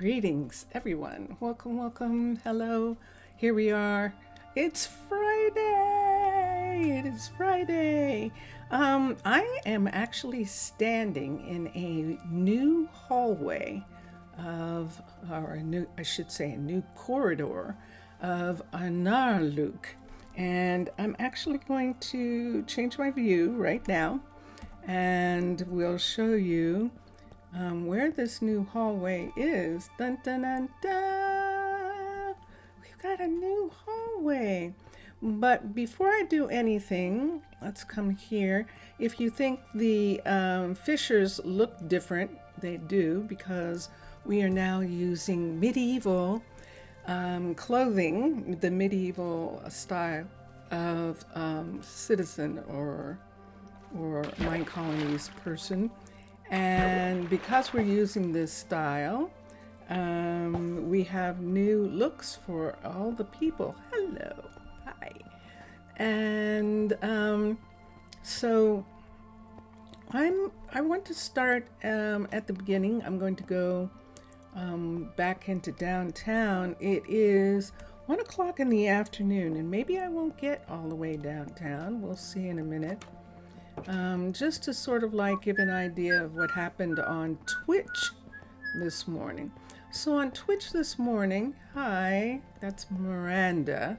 Greetings, everyone. Welcome, welcome. Hello. Here we are. It's Friday. It is Friday. I am actually standing in a new hallway or a new, I should say, a new corridor of Arnaaluk. And I'm actually going to change my view right now, and we'll show you where this new hallway is. Dun, dun, dun, dun. We've got a new hallway. But before I do anything, let's come here. If you think the fissures look different, they do, because we are now using medieval clothing, the medieval style of citizen or Minecolonies person. And because we're using this style, we have new looks for all the people. Hello, hi. And so I want to start at the beginning. I'm going to go back into downtown. It is 1 o'clock in the afternoon, and maybe I won't get all the way downtown. We'll see in a minute. Just to sort of like give an idea of what happened on Twitch this morning. So on Twitch this morning, hi, that's Miranda,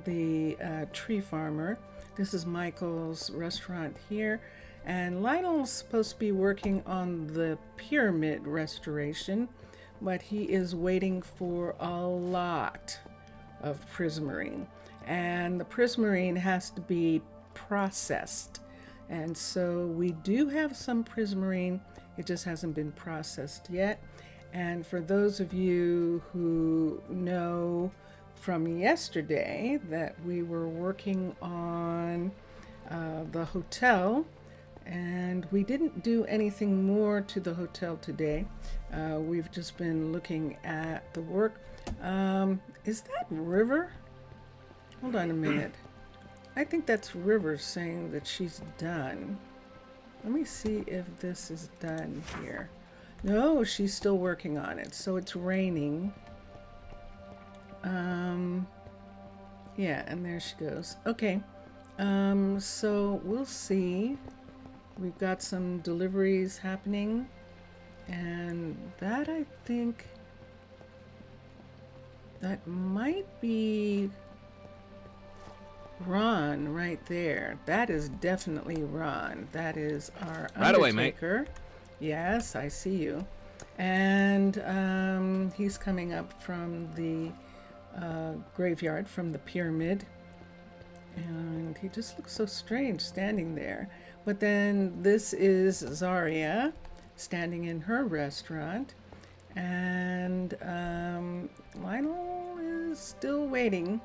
the tree farmer. This is Michael's restaurant here. And Lionel's supposed to be working on the pyramid restoration, but he is waiting for a lot of prismarine. And the prismarine has to be processed. And so we do have some prismarine, it just hasn't been processed yet. And for those of you who know from yesterday that we were working on the hotel, and we didn't do anything more to the hotel today. We've just been looking at the work. Is that River? Hold on a minute. I think that's River saying that she's done. Let me see if this is done here. No, she's still working on it. So it's raining. Yeah, and there she goes. Okay. So we'll see. We've got some deliveries happening. And that, I think, that might be Ron right there. That is definitely Ron. That is our right away, undertaker. mate. Yes, I see you. And he's coming up from the graveyard, from the pyramid. And he just looks so strange standing there. But then this is Zaria standing in her restaurant. And Lionel is still waiting.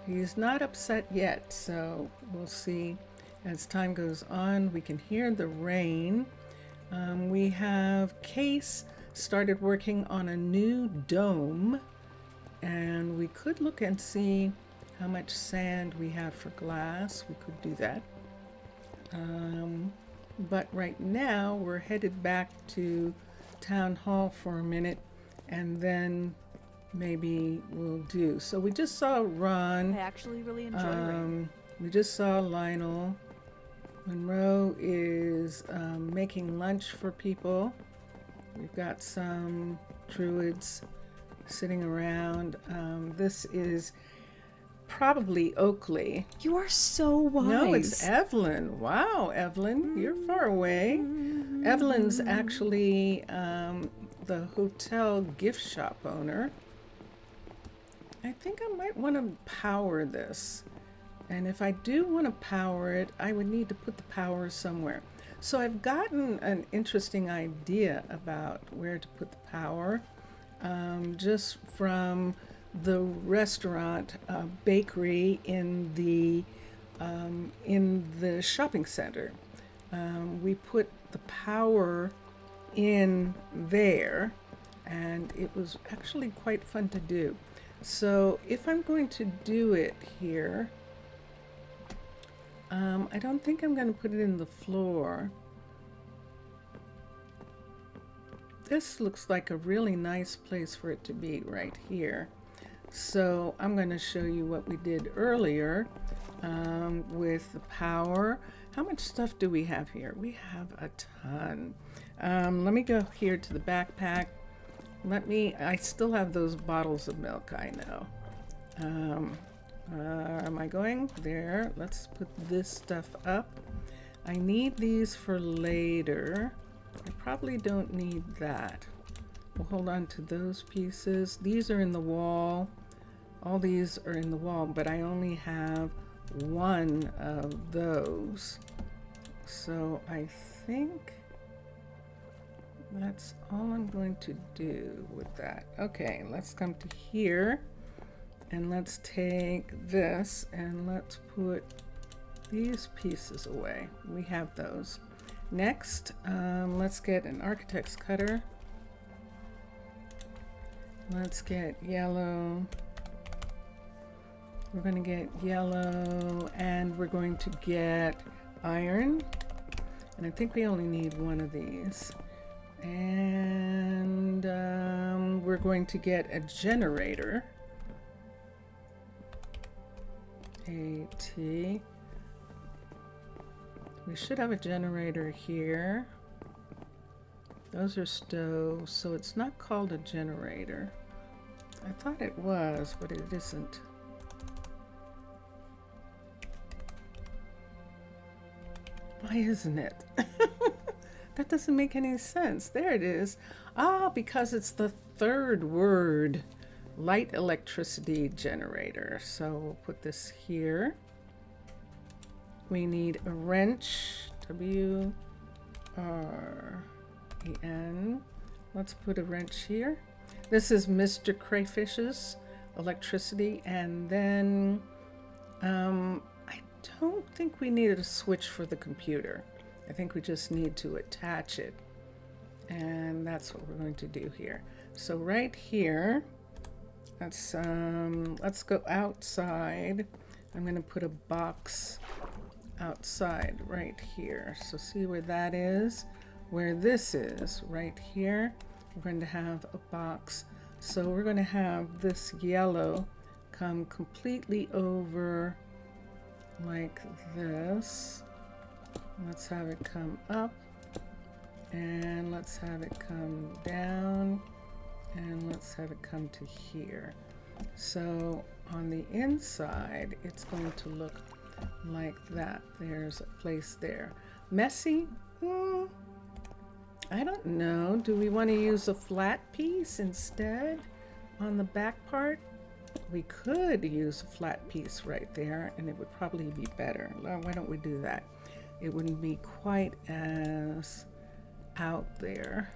He's not upset yet, so we'll see as time goes on. We can hear the rain. We have Case started working on a new dome, and we could look and see how much sand we have for glass. We could do that. But right now we're headed back to Town Hall for a minute, and then maybe we'll do. So we just saw Ron. I actually really enjoy rain. We just saw Lionel. Monroe is making lunch for people. We've got some druids sitting around. This is probably Oakley. You are so wise. No, it's Evelyn. Wow, Evelyn, you're far away. Evelyn's actually the hotel gift shop owner. I think I might want to power this. And if I do want to power it, I would need to put the power somewhere. So I've gotten an interesting idea about where to put the power, just from the restaurant bakery in the shopping center. We put the power in there, and it was actually quite fun to do. So if I'm going to do it here, I don't think I'm going to put it in the floor. this looks like a really nice place for it to be right here. So I'm going to show you what we did earlier with the power. How much stuff do we have here? We have a ton. Let me go here to the backpack. I still have those bottles of milk, I know. Am I going there? Let's put this stuff up. I need these for later. I probably don't need that. We'll hold on to those pieces. These are in the wall. All these are in the wall, but I only have one of those. So I think that's all I'm going to do with that. Okay, let's come to here and let's take this and let's put these pieces away. We have those. Next, let's get an architect's cutter. Let's get yellow. We're going to get yellow and we're going to get iron. And I think we only need one of these. And we're going to get a generator. AT. We should have a generator here. Those are stoves, so it's not called a generator. I thought it was, but it isn't. Why isn't it? That doesn't make any sense. There it is. Ah, because it's the third word. Light electricity generator. So we'll put this here. We need a wrench. W-R-E-N. Let's put a wrench here. This is Mr. Crayfish's electricity. And then I don't think we needed a switch for the computer. I think we just need to attach it. And that's what we're going to do here. So right here, let's go outside. I'm going to put a box outside right here. So see where that is? Where this is, right here, we're going to have a box. So we're going to have this yellow come completely over like this. Let's have it come up and let's have it come down and let's have it come to here. So on the inside it's going to look like that. There's a place there. Messy? I don't know. Do we want to use a flat piece instead on the back part? We could use a flat piece right there and it would probably be better. Why don't we do that? It wouldn't be quite as out there.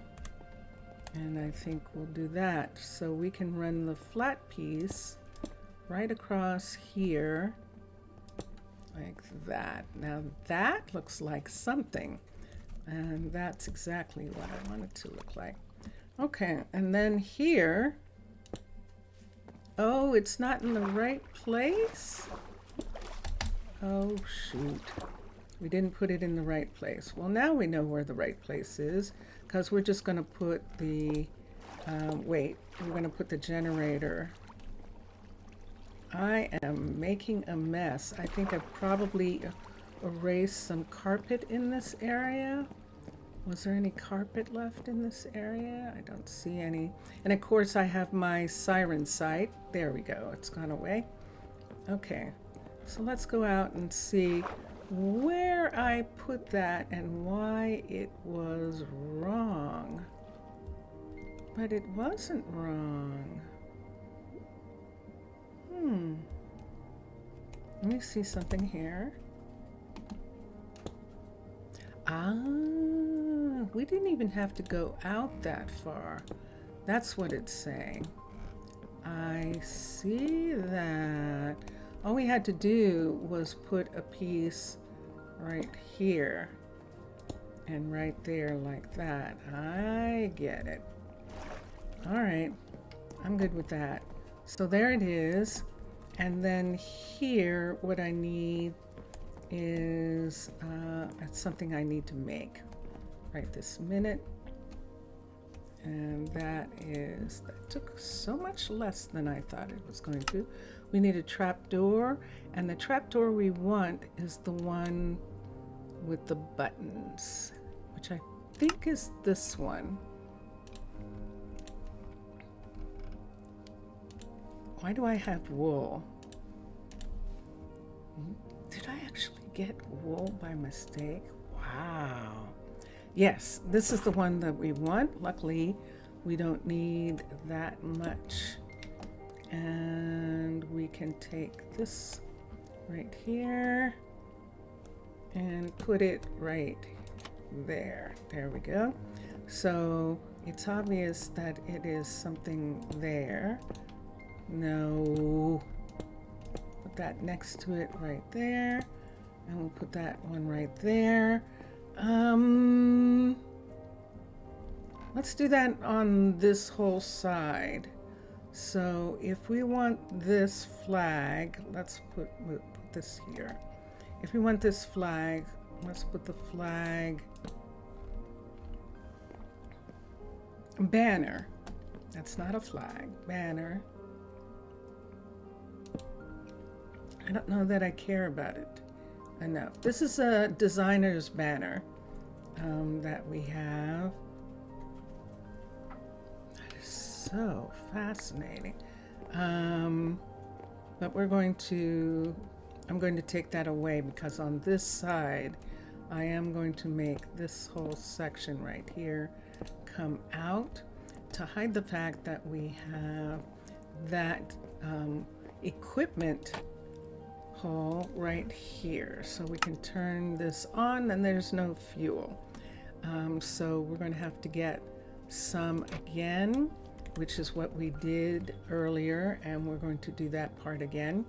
And I think we'll do that. So we can run the flat piece right across here like that. Now that looks like something. And that's exactly what I want it to look like. Okay, and then here, oh, it's not in the right place? Oh, shoot. We didn't put it in the right place. Well, now we know where the right place is because we're just going to put the, we're going to put the generator. I am making a mess. I think I've probably erased some carpet in this area. Was there any carpet left in this area? I don't see any. And of course I have my siren sight. There we go. It's gone away. Okay. So let's go out and see where I put that and why it was wrong. But it wasn't wrong. Let me see something here. Ah, we didn't even have to go out that far. That's what it's saying. I see that. All we had to do was put a piece right here and right there like that. I get it. All right, I'm good with that. So there it is. And then here, what I need is it's something I need to make right this minute. And that took so much less than I thought it was going to. We need a trap door, and the trap door we want is the one with the buttons, which I think is this one. Why do I have wool? Did I actually get wool by mistake? Wow. Yes, this is the one that we want. Luckily, we don't need that much. And we can take this right here and put it right there. There we go. So it's obvious that it is something there. No. Put that next to it right there. And we'll put that one right there. Let's do that on this whole side. So if we want this flag, let's put this here. If we want this flag, let's put the flag banner. That's not a flag, banner. I don't know that I care about it enough. This is a designer's banner that we have. That is so fascinating. But I'm going to take that away because on this side, I am going to make this whole section right here come out to hide the fact that we have that equipment hole right here. So we can turn this on and there's no fuel. So we're going to have to get some again, which is what we did earlier, and we're going to do that part again.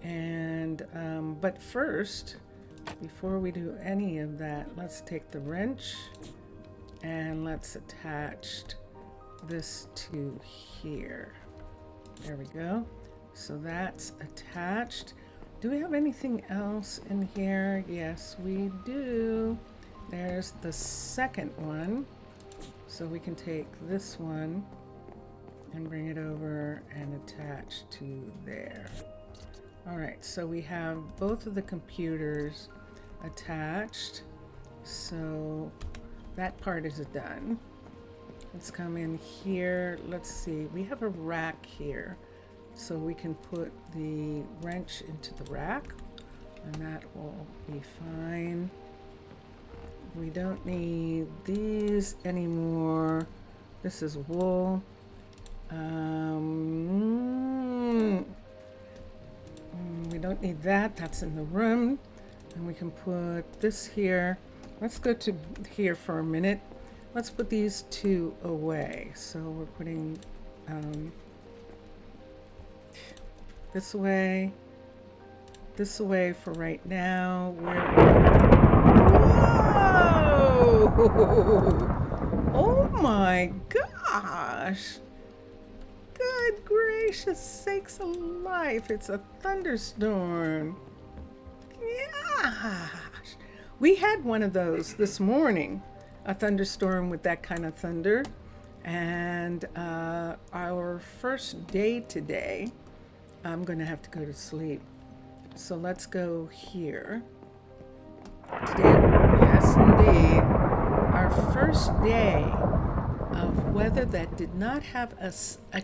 And but first, before we do any of that, let's take the wrench and let's attach this to here. There we go. So that's attached. Do we have anything else in here? Yes, we do. There's the second one. So we can take this one and bring it over and attach to there. All right, so we have both of the computers attached. So that part is done. Let's come in here. Let's see, we have a rack here. So we can put the wrench into the rack and that will be fine. We don't need these anymore. This is wool. We don't need that. That's in the room. And we can put this here. Let's go to here for a minute. Let's put these two away. So we're putting this away for right now. Whoa! Oh my gosh! Good gracious sakes alive! It's a thunderstorm. Gosh! We had one of those this morning, a thunderstorm with that kind of thunder, and our first day today. I'm going to have to go to sleep. So let's go here. Today, yes indeed, our first day of weather that did not have a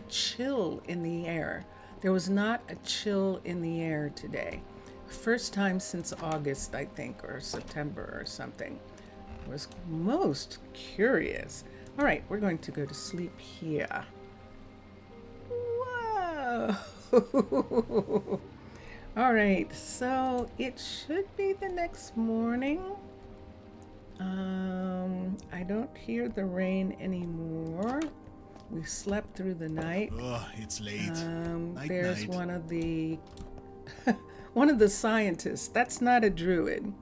chill in the air. There was not a chill in the air today. First time since August, I think, or September or something. It was most curious. All right, we're going to go to sleep here. Whoa! All right, so it should be the next morning. I don't hear the rain anymore. We slept through the night. Oh, it's late. There's night. one of the one of the scientists. That's not a druid,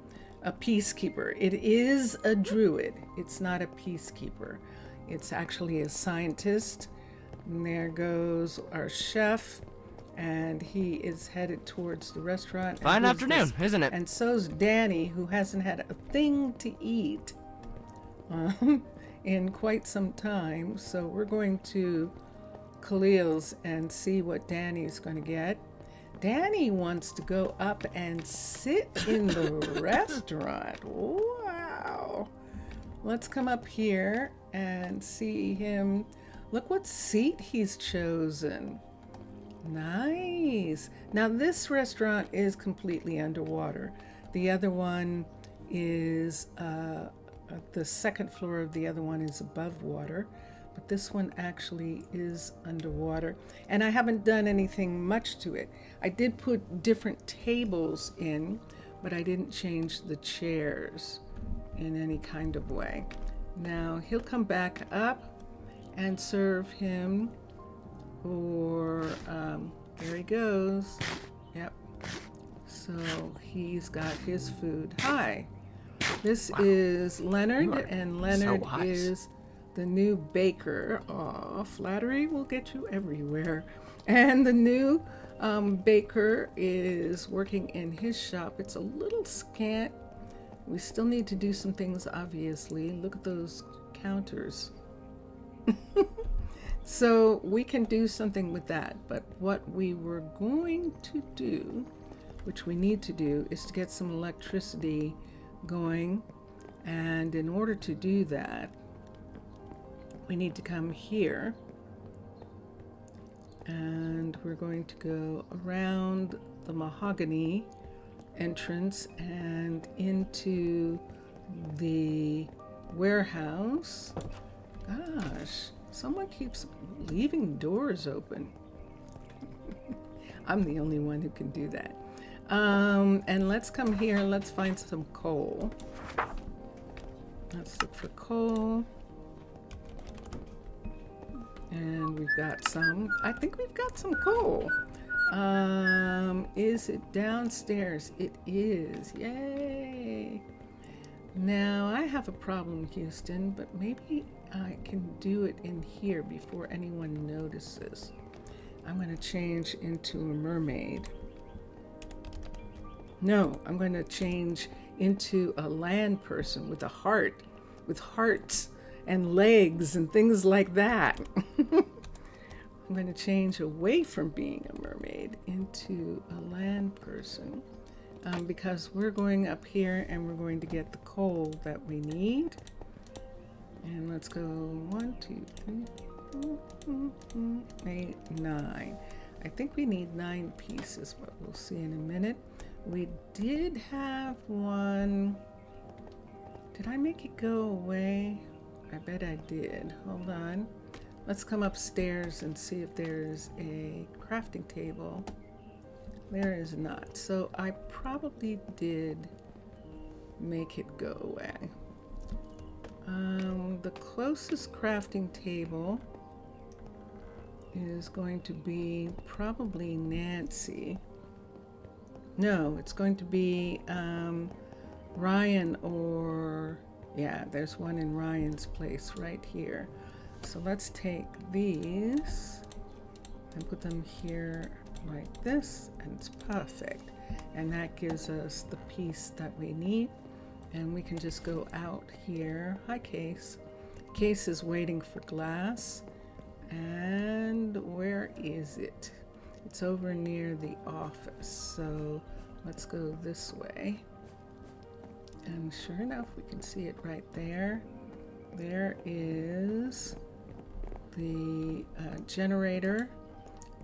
a peacekeeper. It is a druid. It's not a peacekeeper. It's actually a scientist. And there goes our chef, and he is headed towards the restaurant. Fine afternoon, isn't it? And so's Danny, who hasn't had a thing to eat. in quite some time. So we're going to Khalil's and see what Danny's going to get. Danny wants to go up and sit in the restaurant. Wow. Let's come up here and see him. Look what seat he's chosen. Nice. Now this restaurant is completely underwater. The other one is, the second floor of the other one is above water. But this one actually is underwater, and I haven't done anything much to it. I did put different tables in, but I didn't change the chairs in any kind of way. Now he'll come back up and serve him, or there he goes. Yep. So he's got his food. Hi, this is Leonard, and Leonard is the new baker. Aw, flattery will get you everywhere. And the new baker is working in his shop. It's a little scant. We still need to do some things, obviously. Look at those counters. So we can do something with that. But what we were going to do, which we need to do, is to get some electricity going. And in order to do that, we need to come here, and we're going to go around the mahogany entrance and into the warehouse. Gosh, someone keeps leaving doors open. I'm the only one who can do that. And let's come here and let's find some coal. Let's look for coal. And we've got some. I think we've got some coal. Is it downstairs? It is. Yay. Now I have a problem, Houston, but maybe I can do it in here before anyone notices. I'm going to change into a mermaid. No, I'm going to change into a land person with a heart, with hearts and legs and things like that. I'm going to change away from being a mermaid into a land person, because we're going up here and we're going to get the coal that we need. And let's go 1, 2, 3, 4, 8, 9. I think we need 9 pieces, but we'll see in a minute. We did have one. Did I make it go away? I bet I did. Hold on. Let's come upstairs and see if there's a crafting table. There is not. So I probably did make it go away. The closest crafting table is going to be probably Nancy. No, it's going to be Ryan, or yeah, there's one in Ryan's place right here. So let's take these and put them here like this, and it's perfect. And that gives us the piece that we need. And we can just go out here. Hi, Case. Case is waiting for glass. And where is it? It's over near the office. So let's go this way. And sure enough, we can see it right there. There is the generator,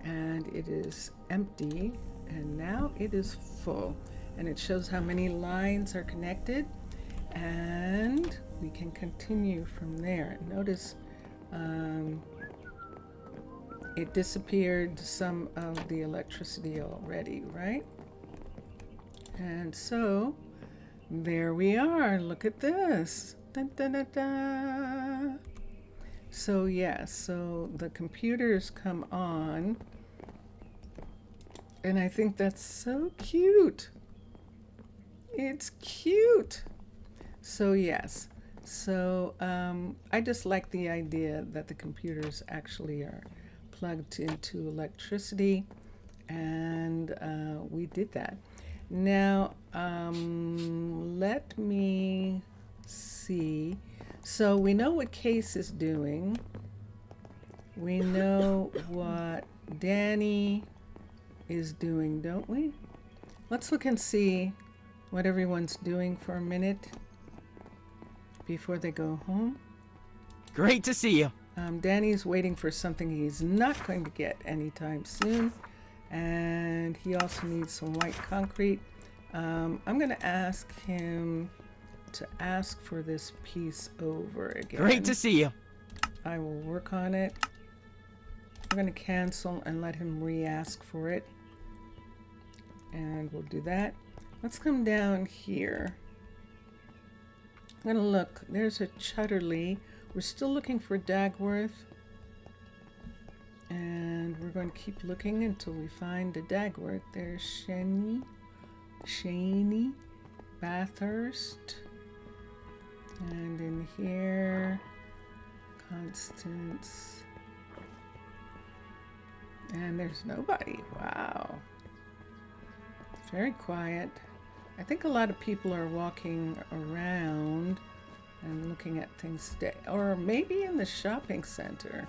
and it is empty, and now it is full. And it shows how many lines are connected, and we can continue from there. Notice it disappeared some of the electricity already, right? And so there we are. Look at this. Dun, dun, dun, dun. So yes, so the computers come on, and I think that's so cute. It's cute. So yes, so I just like the idea that the computers actually are plugged into electricity, and we did that. Now let me see. So we know what Case is doing. We know what Danny is doing, don't we? Let's look and see what everyone's doing for a minute before they go home. Great to see you. Danny's waiting for something he's not going to get anytime soon. And he also needs some white concrete. I'm going to ask him to ask for this piece over again. Great to see you. I will work on it. We're going to cancel and let him re-ask for it. And we'll do that. Let's come down here. I'm going to look. There's a Chudderley. We're still looking for Dagworth. And we're going to keep looking until we find the Dagworth. There's Shaney, Bathurst. And in here, Constance. And there's nobody. Wow. Very quiet. I think a lot of people are walking around and looking at things today. Or maybe in the shopping center.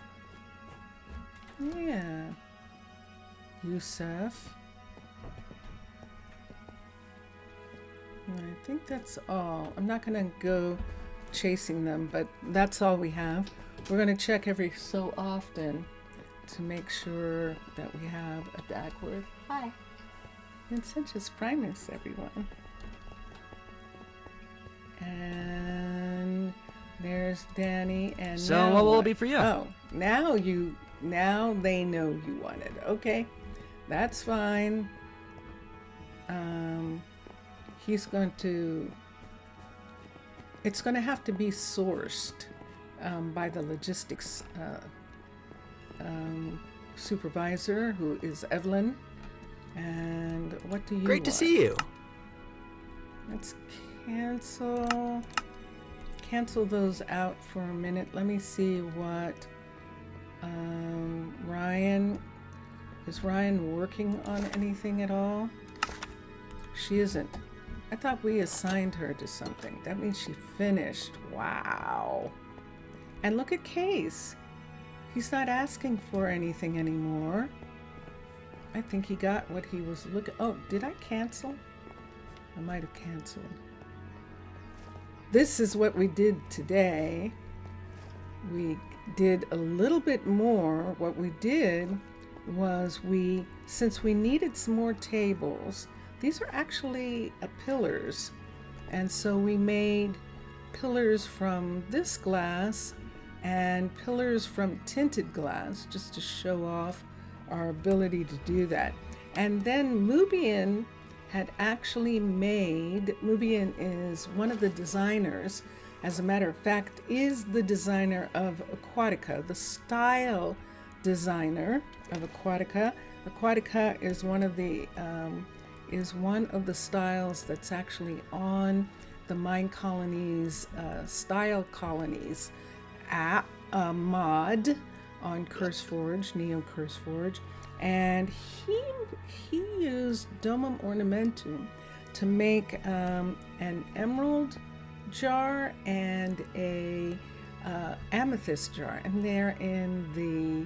Yeah. Yusuf. I think that's all. I'm not going to go chasing them, but that's all we have. We're going to check every so often to make sure that we have a Dagworth. Hi. Vincentius Primus, everyone. And there's Danny. And So now what will it be for you? Oh, now they know you want it. Okay, that's fine. He's going to. It's going to have to be sourced by the logistics supervisor, who is Evelyn. And what do you Great want? to see you. Let's cancel those out for a minute. Let me see what Ryan, is Ryan working on anything at all? She isn't. I thought we assigned her to something. That means she finished. Wow. And look at Case. He's not asking for anything anymore. I think he got what he was looking. Oh, did I cancel? I might have canceled. This is what we did today. We did a little bit more. What we did was since we needed some more tables, these are actually pillars. And so we made pillars from this glass and pillars from tinted glass just to show off our ability to do that. And then Mubian had actually made, Mubian is one of the designers, as a matter of fact, is the designer of Aquatica, the style designer of Aquatica. Aquatica is one of the styles that's actually on the Minecolonies style colonies mod on CurseForge, Neo CurseForge, and he used Domum Ornamentum to make an emerald jar and a amethyst jar, and they're in the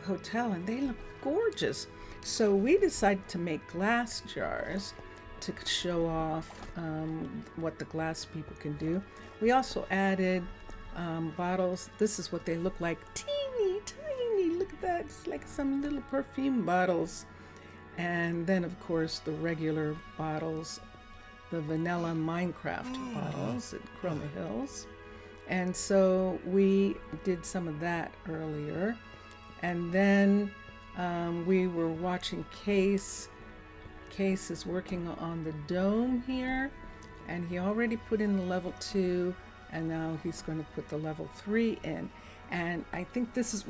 hotel, and they look gorgeous. So we decided to make glass jars to show off what the glass people can do. We also added bottles. This is what they look like. Teeny tiny. Look at that. It's like some little perfume bottles. And then, of course, the regular bottles, the vanilla Minecraft bottles at Chroma Hills. And so we did some of that earlier. And then we were watching Case. Case is working on the dome here. And he already put in the level 2. And now he's going to put the level 3 in. And I think this is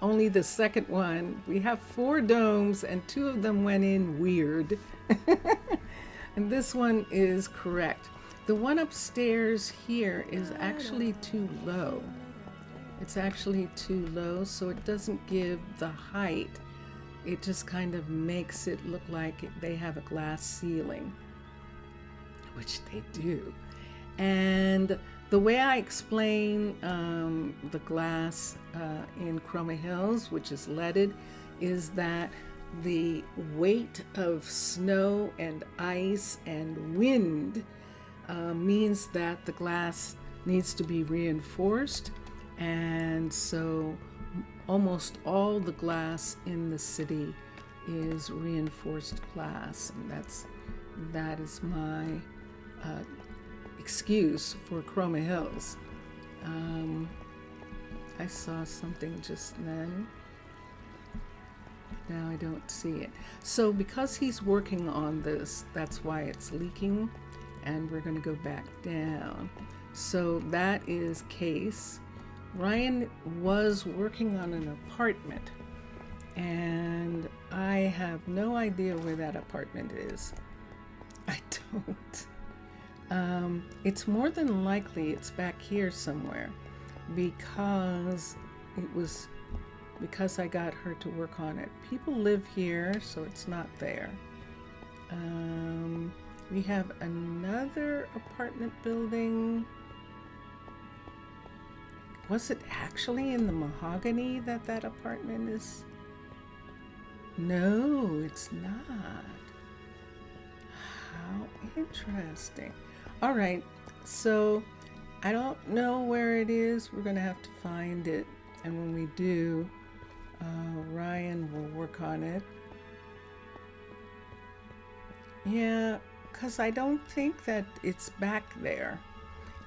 only the second one. We have 4 domes and 2 of them went in weird. And this one is correct. The one upstairs here is actually too low. It's actually too low, so it doesn't give the height. It just kind of makes it look like they have a glass ceiling, which they do. And the way I explain the glass in Chroma Hills, which is leaded, is that the weight of snow and ice and wind means that the glass needs to be reinforced. And so almost all the glass in the city is reinforced glass, and that is my excuse for Chroma Hills. I saw something just then. Now I don't see it. So because he's working on this, that's why it's leaking, and we're going to go back down. So that is Case. Ryan was working on an apartment, and I have no idea where that apartment is. I don't. It's more than likely it's back here somewhere, because I got her to work on it. People live here, so it's not there. We have another apartment building. Was it actually in the mahogany that apartment is? No, it's not. How interesting. All right, so I don't know where it is. We're gonna have to find it, and when we do, Ryan will work on it. Yeah, because I don't think that it's back there.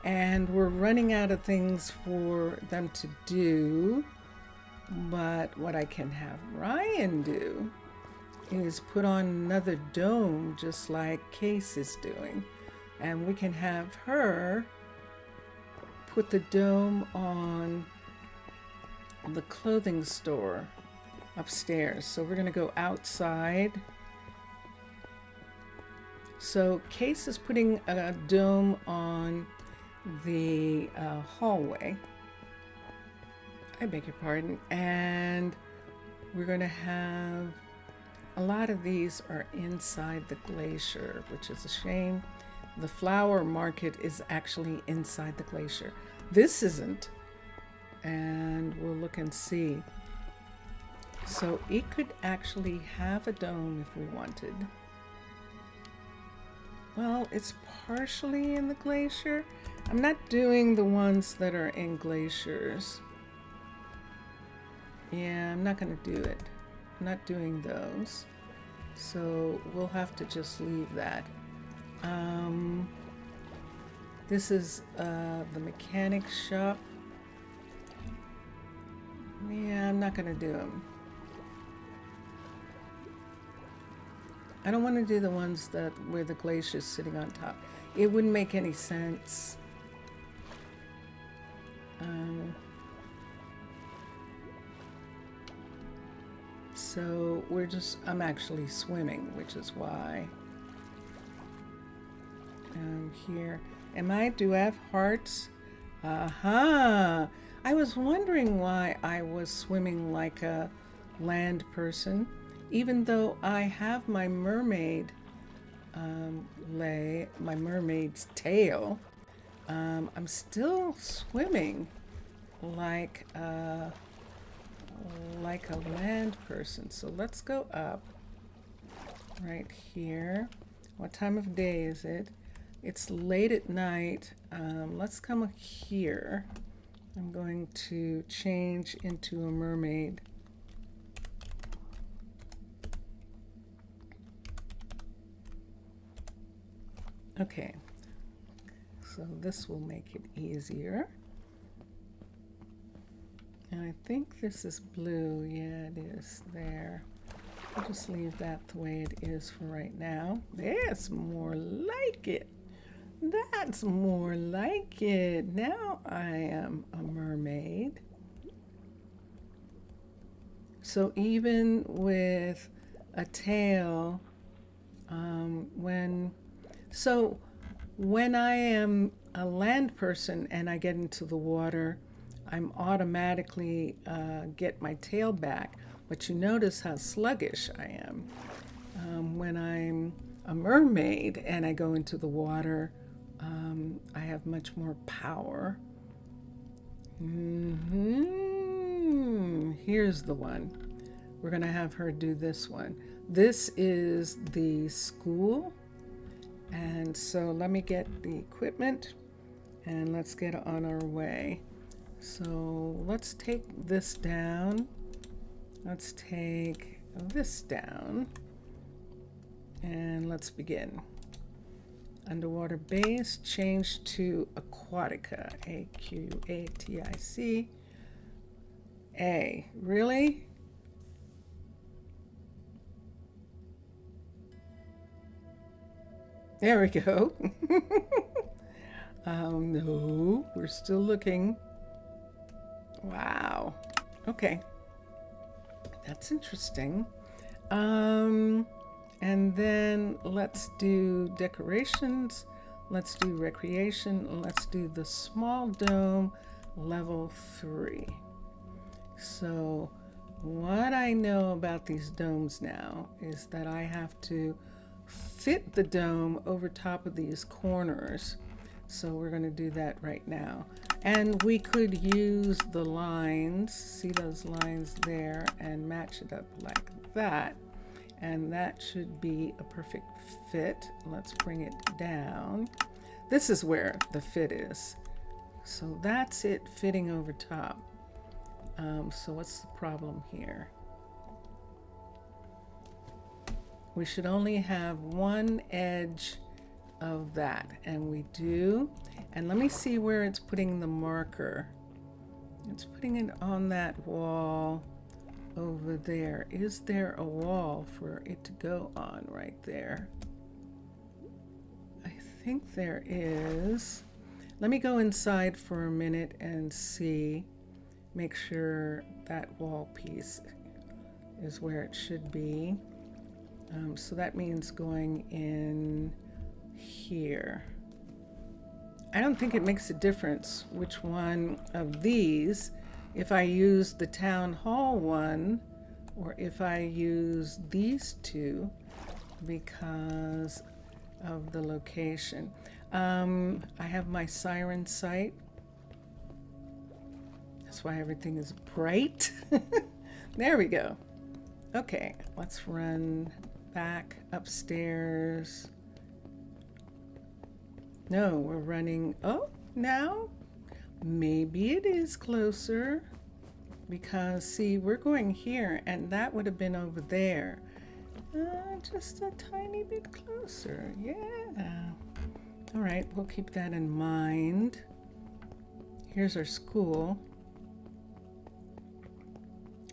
And we're running out of things for them to do. But what I can have Ryan do is put on another dome, just like Case is doing. And we can have her put the dome on the clothing store upstairs. So we're going to go outside. So Case is putting a dome on the hallway. I beg your pardon. And we're going to have a lot of these are inside the glacier, which is a shame. The flower market is actually inside the glacier. This isn't. And we'll look and see. So it could actually have a dome if we wanted. Well, it's partially in the glacier. I'm not doing the ones that are in glaciers. Yeah, I'm not going to do it. I'm not doing those. So we'll have to just leave that. This is the mechanic shop. Yeah, I'm not going to do them. I don't want to do the ones where the glacier is sitting on top. It wouldn't make any sense. So I'm actually swimming, which is why. Here, do I have hearts? Aha! I was wondering why I was swimming like a land person, even though I have my mermaid my mermaid's tail. I'm still swimming like a land person. So let's go up right here. What time of day is it? It's late at night. Let's come here. I'm going to change into a mermaid. Okay, so this will make it easier. And I think this is blue. Yeah, it is there. I'll just leave that the way it is for right now. That's more like it. That's more like it. Now I am a mermaid. So even with a tail, when I am a land person and I get into the water, I'm automatically get my tail back. But you notice how sluggish I am. When I'm a mermaid and I go into the water, I have much more power. Here's the one. We're gonna have her do this one. This is the school. And so let me get the equipment and let's get on our way. So let's take this down. Let's take this down. And let's begin. Underwater base, change to Aquatica. A-Q-A-T-I-C-A. Really? There we go. No, we're still looking. Wow. Okay. That's interesting. And then let's do decorations. Let's do recreation. Let's do the small dome, level 3. So what I know about these domes now is that I have to fit the dome over top of these corners. So we're going to do that right now. And we could use the lines, see those lines there, and match it up like that. And that should be a perfect fit. Let's bring it down. This is where the fit is. So that's it fitting over top. So what's the problem here? We should only have one edge of that, and we do. And let me see where it's putting the marker. It's putting it on that wall over there. Is there a wall for it to go on right there? I think there is. Let me go inside for a minute and see, make sure that wall piece is where it should be. So that means going in here. I don't think it makes a difference which one of these, if I use the town hall one or if I use these two, because of the location. I have my siren sight. That's why everything is bright. There we go. Okay, let's run back upstairs. No, we're running. Oh, now maybe it is closer, because see, we're going here and that would have been over there. Just a tiny bit closer. Yeah. All right, we'll keep that in mind. Here's our school.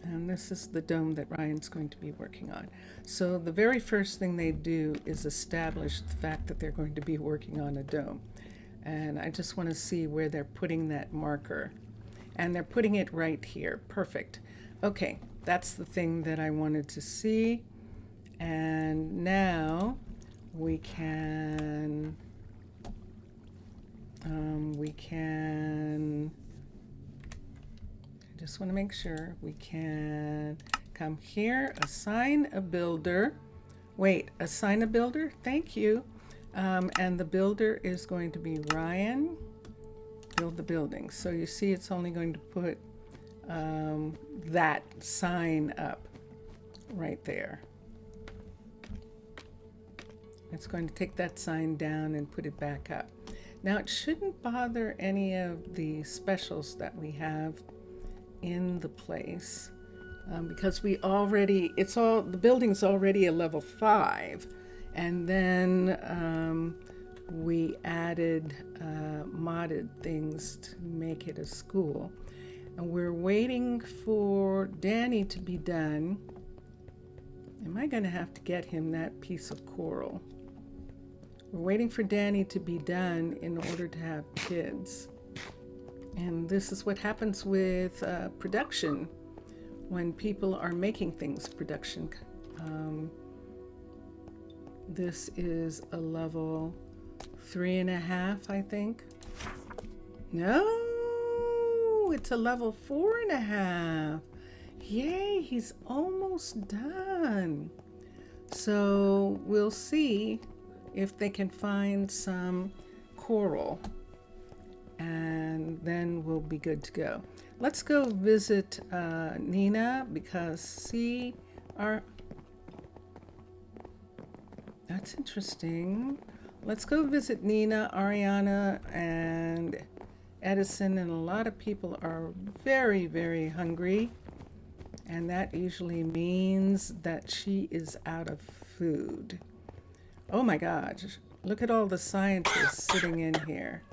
And this is the dome that Ryan's going to be working on. So the very first thing they do is establish the fact that they're going to be working on a dome. And I just want to see where they're putting that marker. And they're putting it right here. Perfect. Okay, that's the thing that I wanted to see. And now we can I just want to make sure we can come here, assign a builder. Wait, assign a builder? Thank you. And the builder is going to be Ryan. Build the building. So you see it's only going to put that sign up right there. It's going to take that sign down and put it back up. Now it shouldn't bother any of the specials that we have in the place, because we already, the building's already a level 5, and then we added modded things to make it a school. And we're waiting for Danny to be done. Am I going to have to get him that piece of coral? We're waiting for Danny to be done in order to have kids. And this is what happens with production when people are making things production. This is a level 3.5, I think. No, it's a level 4.5. Yay, he's almost done. So we'll see if they can find some coral, and then we'll be good to go. Let's go visit Nina, because see our... That's interesting. Let's go visit Nina, Ariana, and Edison, and a lot of people are very, very hungry, and that usually means that she is out of food. Oh my gosh, look at all the scientists sitting in here.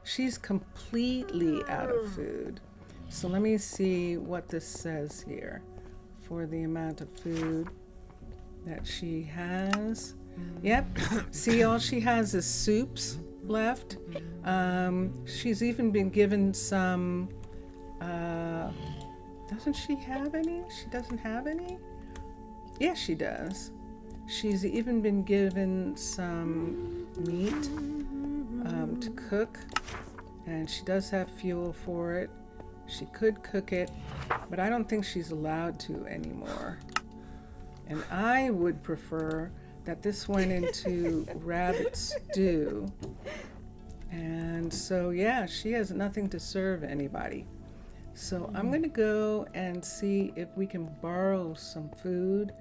She's completely out of food. So let me see what this says here for the amount of food that she has. Yep, see, all she has is soups left. She's even been given some, doesn't she have any? She doesn't have any? Yes, she does. She's even been given some meat to cook, and she does have fuel for it. She could cook it, but I don't think she's allowed to anymore. And I would prefer that this went into rabbit stew. And so, yeah, she has nothing to serve anybody. So I'm going to go and see if we can borrow some food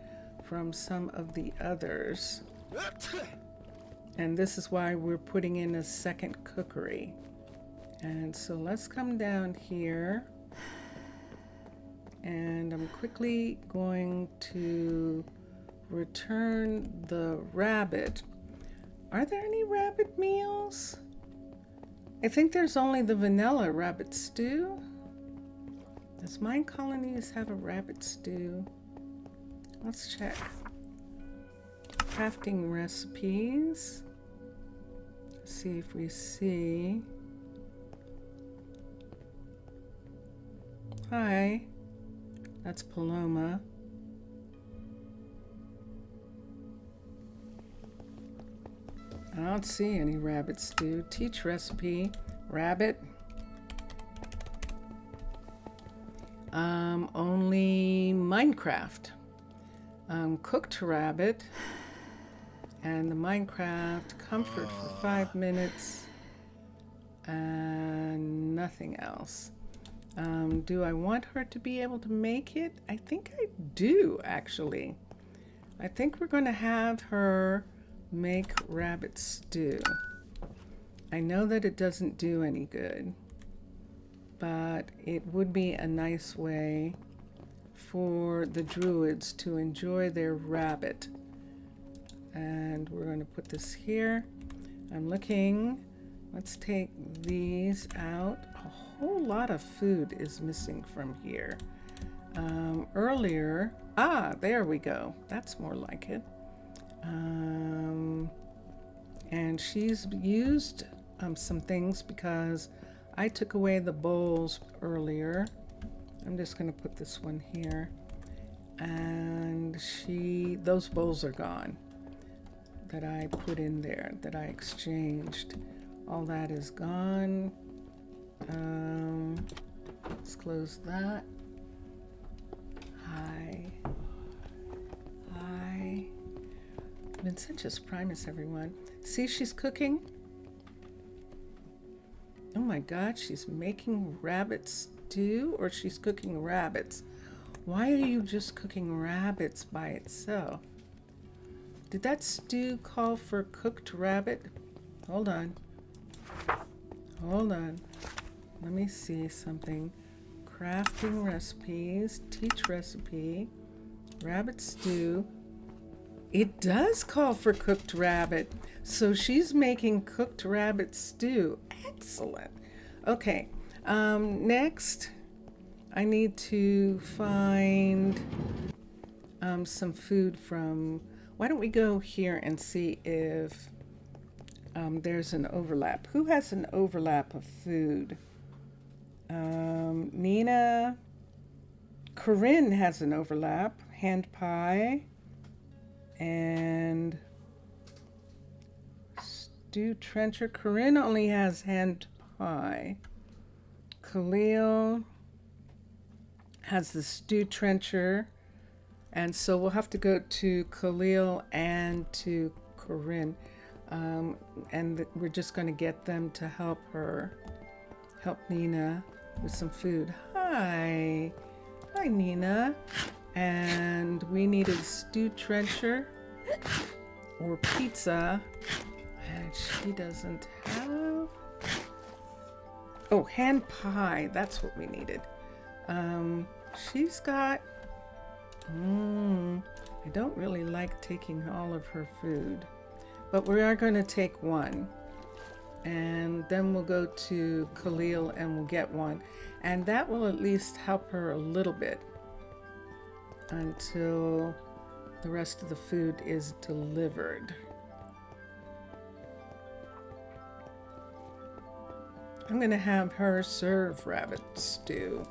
from some of the others. And this is why we're putting in a second cookery. And so let's come down here. And I'm quickly going to return the rabbit. Are there any rabbit meals? I think there's only the vanilla rabbit stew. Does Minecolonies have a rabbit stew? Let's check. Crafting recipes. See if we see. Hi, that's Paloma. I don't see any rabbit stew. Teach recipe, rabbit. Only Minecraft. Cooked rabbit. And the Minecraft comfort for 5 minutes. And nothing else. Do I want her to be able to make it? I think I do, actually. I think we're going to have her make rabbit stew. I know that it doesn't do any good, but it would be a nice way for the druids to enjoy their rabbit. And we're going to put this here. I'm looking. Let's take these out. A whole lot of food is missing from here. Earlier, there we go. That's more like it. And she's used some things because I took away the bowls earlier. I'm just going to put this one here. And those bowls are gone that I put in there, that I exchanged. All that is gone. Let's close that. Hi. Vincentius Primus, everyone. See, she's cooking. Oh my God, she's making rabbit stew, or she's cooking rabbits. Why are you just cooking rabbits by itself? Did that stew call for cooked rabbit? Hold on. Let me see something. Crafting recipes, teach recipe, rabbit stew. It does call for cooked rabbit. So she's making cooked rabbit stew. Excellent. Okay. Next, I need to find some food from... Why don't we go here and see if there's an overlap. Who has an overlap of food? Nina. Corinne has an overlap. Hand pie. And Stew Trencher. Corinne only has hand pie. Khalil has the Stew Trencher. And so we'll have to go to Khalil and to Corinne. and we're just going to get them to help Nina with some food. Hi Nina. And we needed stewed trencher or pizza, and she doesn't have. Oh, hand pie, that's what we needed. She's got, I don't really like taking all of her food, but we are going to take one, and then we'll go to Khalil and we'll get one, and that will at least help her a little bit until the rest of the food is delivered. I'm going to have her serve rabbit stew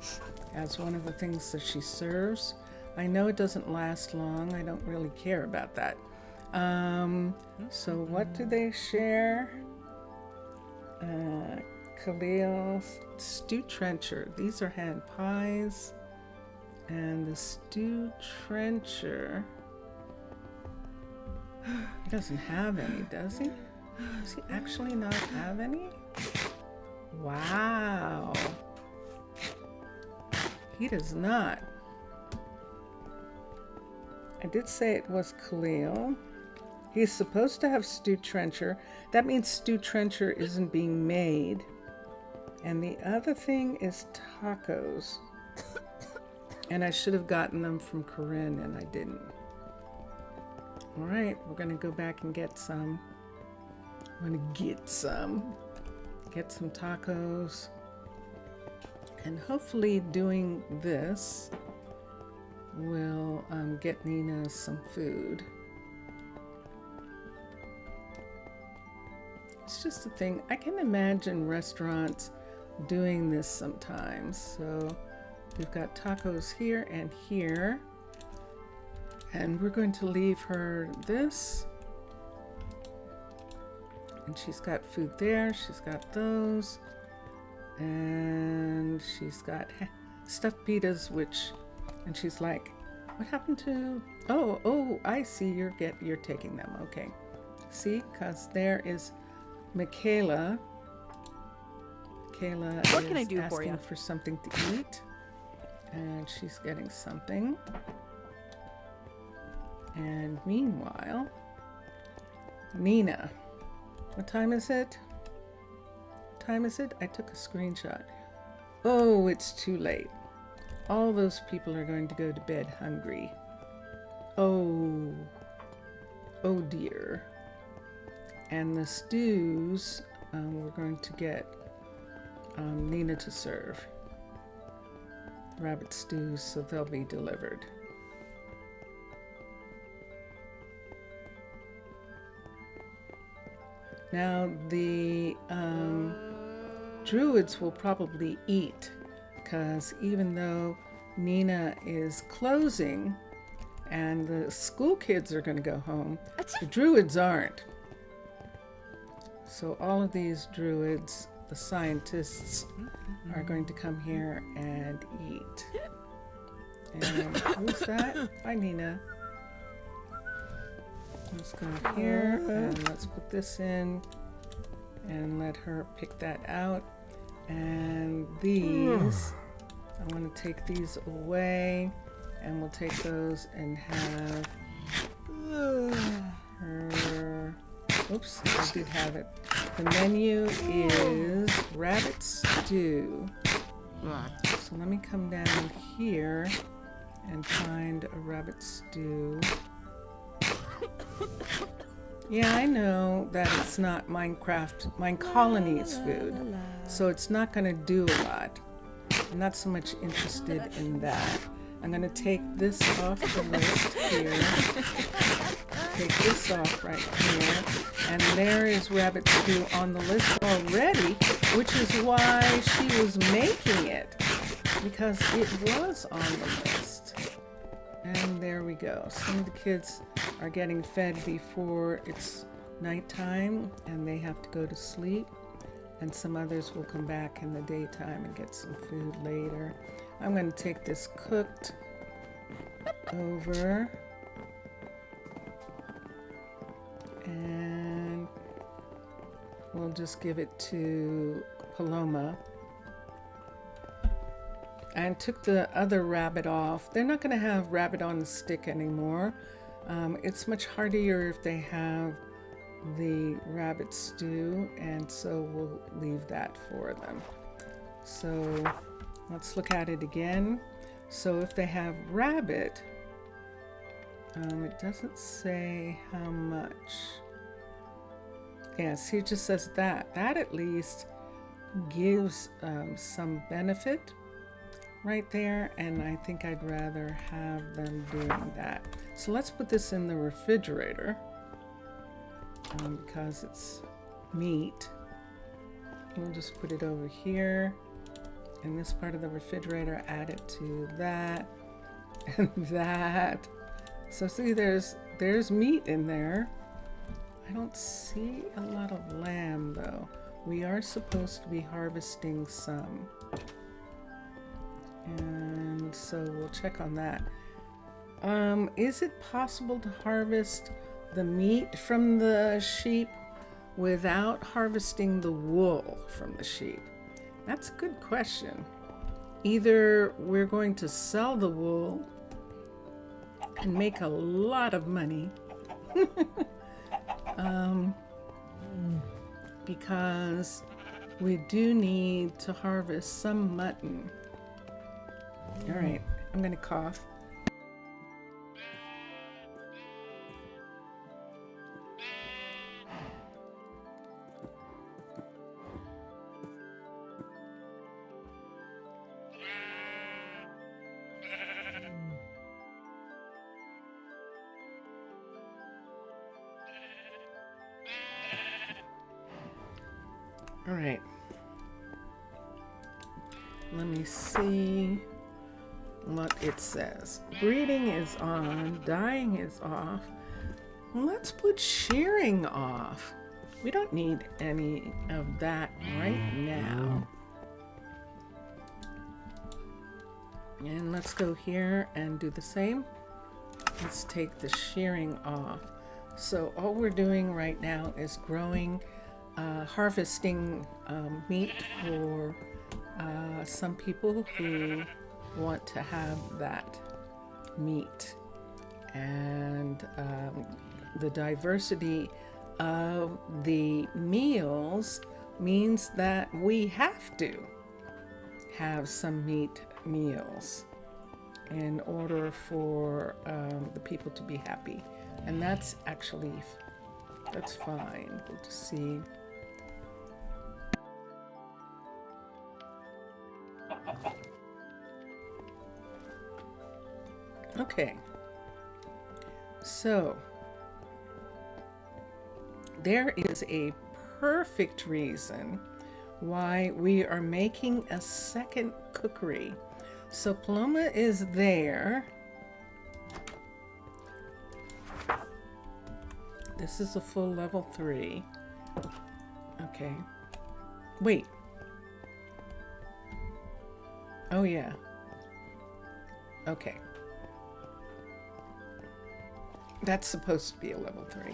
as one of the things that she serves. I know it doesn't last long. I don't really care about that. So what do they share? Khalil's stewed trencher. These are hand pies. And the stewed trencher, he doesn't have any, does he? Does he actually not have any? Wow. He does not. I did say it was Khalil. He's supposed to have stewed trencher. That means stewed trencher isn't being made. And the other thing is tacos. And I should have gotten them from Corinne, and I didn't. All right, we're going to go back and get some. I'm going to get some tacos. And hopefully doing this will get Nina some food. It's just a thing. I can imagine restaurants doing this sometimes. So we've got tacos here and here. And we're going to leave her this. And she's got food there. She's got those. And she's got stuffed pitas, and she's like, what happened to, oh, I see you're taking them. Okay. See, because there is Michaela. What can I do for you? Asking for something to eat. And she's getting something. And meanwhile, Nina, what time is it? I took a screenshot. Oh, it's too late. All those people are going to go to bed hungry. Oh dear. And the stews, we're going to get Nina to serve. Rabbit stews, so they'll be delivered. Now the druids will probably eat, because even though Nina is closing and the school kids are going to go home, the druids aren't. So all of these druids, the scientists, are going to come here and eat. And who's that? Hi, Nina. Let's go here and let's put this in and let her pick that out. And these, I want to take these away, and we'll take those and have her. Oops, I did have it. The menu is rabbit stew. So let me come down here and find a rabbit stew. Yeah, I know that it's not Minecolonies food, so it's not going to do a lot. I'm not so much interested in that. I'm going to take this off the list here. Take this off right here. And there is rabbit stew on the list already, which is why she was making it, because it was on the list. And there we go. Some of the kids are getting fed before it's nighttime and they have to go to sleep. And some others will come back in the daytime and get some food later. I'm going to take this cooked over. And we'll just give it to Paloma. And took the other rabbit off. They're not going to have rabbit on the stick anymore. It's much hardier if they have the rabbit stew, and so we'll leave that for them. So let's look at it again. So if they have rabbit, it doesn't say how much. Yes, he just says that. That at least gives some benefit right there, and I think I'd rather have them doing that. So let's put this in the refrigerator because it's meat. We'll just put it over here in this part of the refrigerator, add it to that and that. So see, there's meat in there. I don't see a lot of lamb though. We are supposed to be harvesting some. And so we'll check on that. Is it possible to harvest the meat from the sheep without harvesting the wool from the sheep? That's a good question. Either we're going to sell the wool and make a lot of money because we do need to harvest some mutton. All right, I'm going to cough. All right. Let me see what it says. Breeding is on, dyeing is off. Let's put shearing off. We don't need any of that right now. And let's go here and do the same. Let's take the shearing off. So all we're doing right now is growing, harvesting meat for some people who want to have that meat. And the diversity of the meals means that we have to have some meat meals in order for the people to be happy. And that's actually, that's fine. We'll just see. Okay, so there is a perfect reason why we are making a second cookery. So Paloma is there. This is a full level 3. Okay. Wait. Oh yeah. Okay. That's supposed to be a level 3.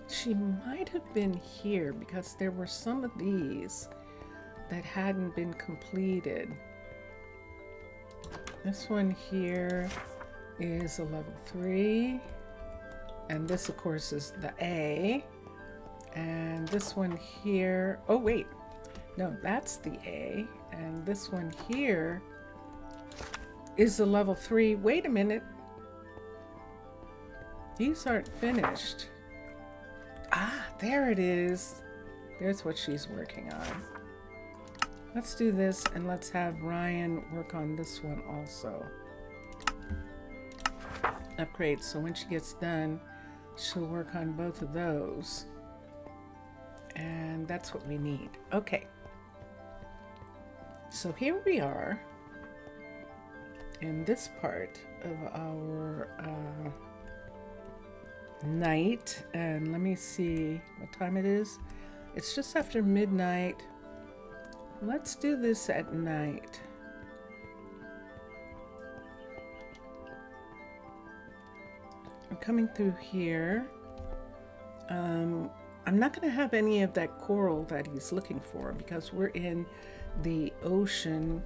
She might have been here because there were some of these that hadn't been completed. This one here is a level 3. And this, of course, is the A. And this one here, oh wait, no, that's the A. And this one here is the level 3. Wait a minute. These aren't finished. Ah, there it is. There's what she's working on. Let's do this and let's have Ryan work on this one also. Upgrade, so when she gets done, she'll work on both of those. And that's what we need. Okay. So here we are in this part of our night, and let me see what time it is. It's just after midnight. Let's do this at night. I'm coming through here I'm not going to have any of that coral that he's looking for because we're in the ocean,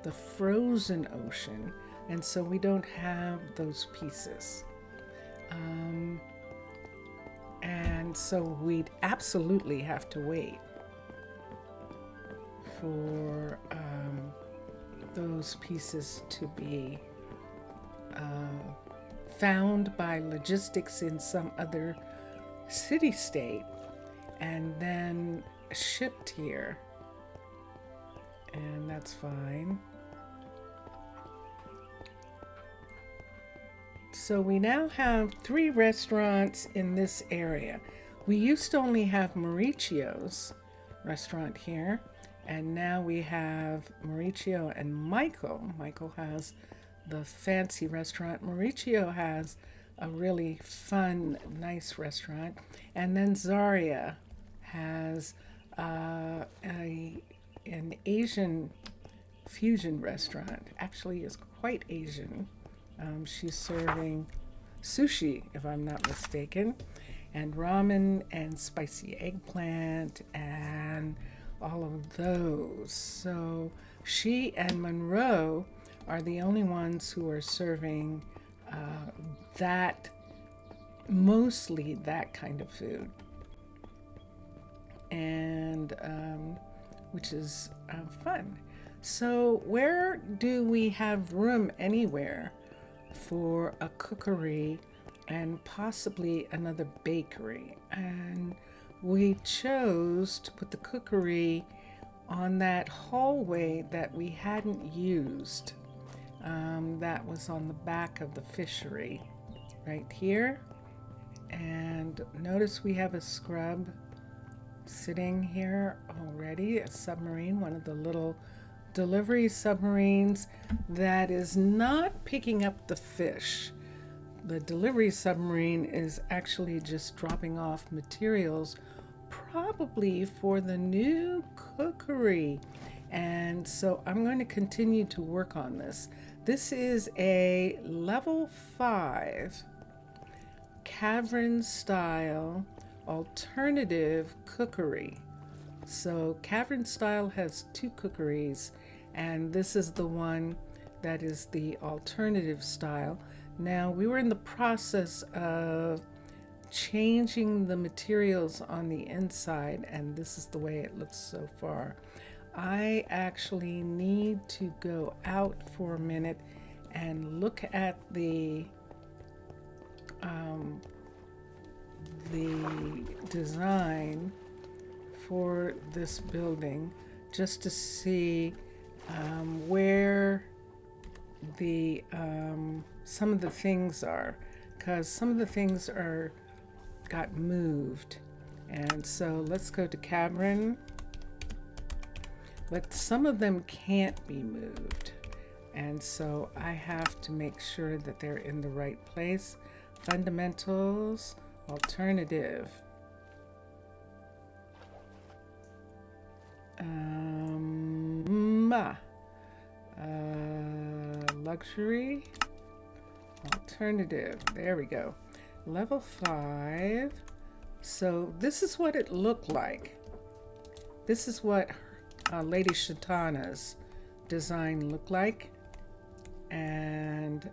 the frozen ocean, and so we don't have those pieces. And so we'd absolutely have to wait for those pieces to be found by logistics in some other city-state and then shipped here. And that's fine. So we now have 3 restaurants in this area. We used to only have Mauricio's restaurant here, and now we have Mauricio and Michael. Michael has the fancy restaurant. Mauricio has a really fun, nice restaurant. And then Zaria has an Asian fusion restaurant. Actually, is quite Asian. She's serving sushi, if I'm not mistaken, and ramen and spicy eggplant and all of those. So she and Monroe are the only ones who are serving mostly that kind of food, and which is fun. So where do we have room anywhere for a cookery and possibly another bakery? And we chose to put the cookery on that hallway that we hadn't used. That was on the back of the fishery right here. And notice we have a scrub sitting here already, a submarine, one of the little delivery submarines that is not picking up the fish. The delivery submarine is actually just dropping off materials, probably for the new cookery. And so I'm going to continue to work on this. This is a level 5 Cavern Style Alternative Cookery. So Cavern Style has 2 cookeries, and this is the one that is the alternative style. Now, we were in the process of changing the materials on the inside, and this is the way it looks so far. I actually need to go out for a minute and look at the design for this building, just to see where the some of the things are, because some of the things got moved. And so let's go to Cavern, but some of them can't be moved, and so I have to make sure that they're in the right place. Fundamentals, alternative, luxury, alternative. There we go. Level 5. So this is what it looked like. This is what Lady Shatana's design looked like, and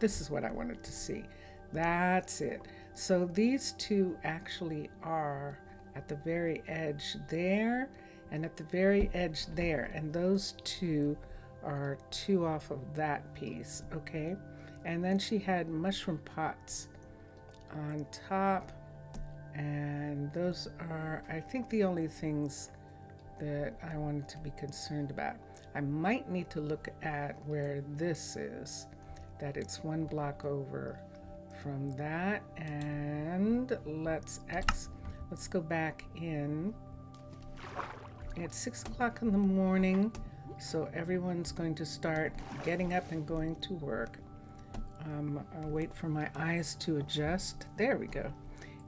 this is what I wanted to see. That's it. So these 2 actually are at the very edge there and at the very edge there, and those 2 are 2 off of that piece. Okay, and then she had mushroom pots on top, and those are, I think, the only things that I wanted to be concerned about. I might need to look at where this is, that it's 1 block over from that. And let's go back in. It's 6 o'clock in the morning, so everyone's going to start getting up and going to work. I'll wait for my eyes to adjust. There we go.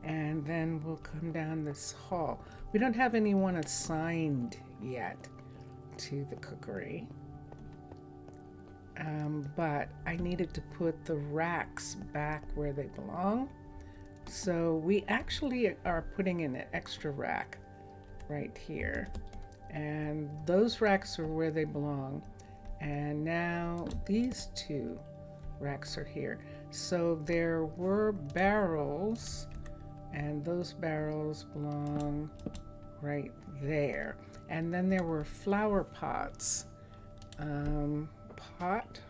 And then we'll come down this hall. We don't have anyone assigned yet to the cookery, but I needed to put the racks back where they belong. So we actually are putting in an extra rack right here. And those racks are where they belong. And now these two racks are here. So there were barrels, and those barrels belong right there. And then there were flower pots. Pot,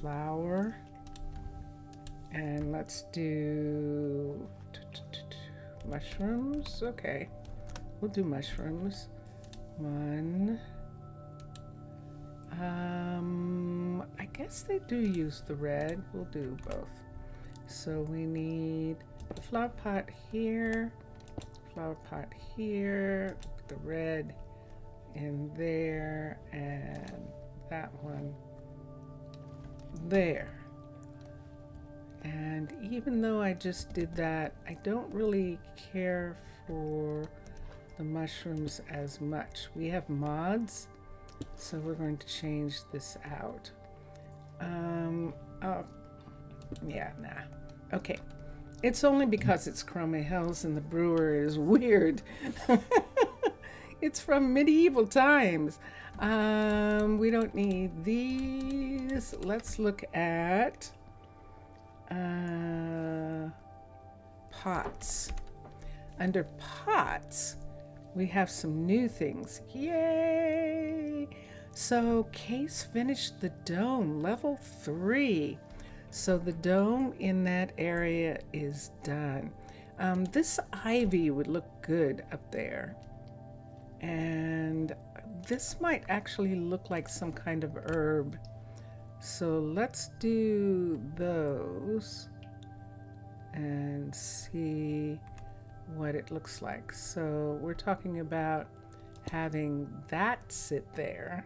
flower, and let's do mushrooms. Okay, we'll do mushrooms. One. I guess they do use the red. We'll do both. So we need a flower pot here, flower pot here, the red in there, and that one there. And even though I just did that, I don't really care for the mushrooms as much. We have mods, so we're going to change this out. Oh, yeah, nah. Okay. It's only because it's Chroma Hills and the brewer is weird. It's from medieval times. We don't need these. Let's look at pots. Under pots, we have some new things. Yay! So Case finished the dome, level 3. So the dome in that area is done. This ivy would look good up there. And this might actually look like some kind of herb. So let's do those and see what it looks like. So we're talking about having that sit there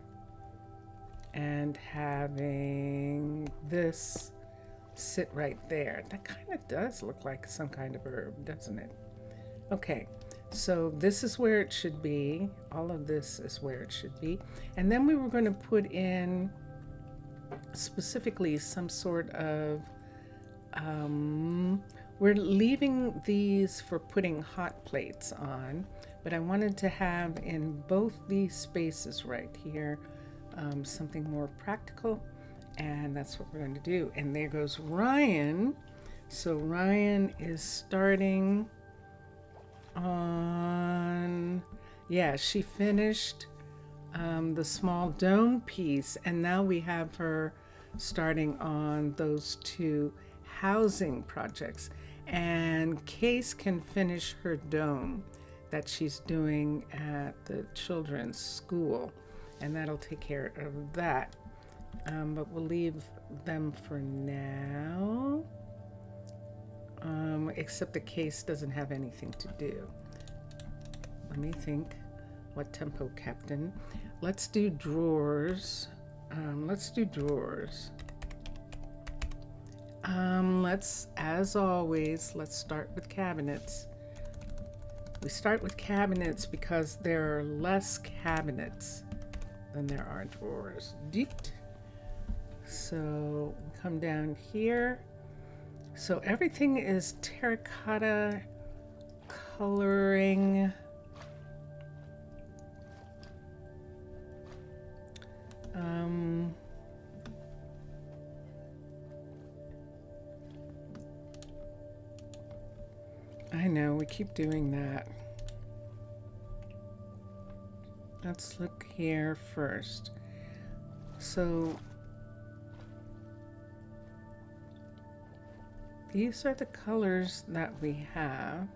and having this sit right there. That kind of does look like some kind of herb, doesn't it? Okay. So this is where it should be. All of this is where it should be. And then we were going to put in specifically some sort of, we're leaving these for putting hot plates on, but I wanted to have in both these spaces right here, something more practical, and that's what we're going to do. And there goes Ryan. So Ryan is starting on, yeah, she finished the small dome piece, and now we have her starting on those two housing projects. And Case can finish her dome that she's doing at the children's school, and that'll take care of that. But we'll leave them for now. Except the Case doesn't have anything to do. Let me think. What tempo, Captain? Let's do drawers. As always, let's start with cabinets. We start with cabinets because there are less cabinets than there are drawers. So we come down here. So everything is terracotta coloring. I know, we keep doing that. Let's look here first. So these are the colors that we have.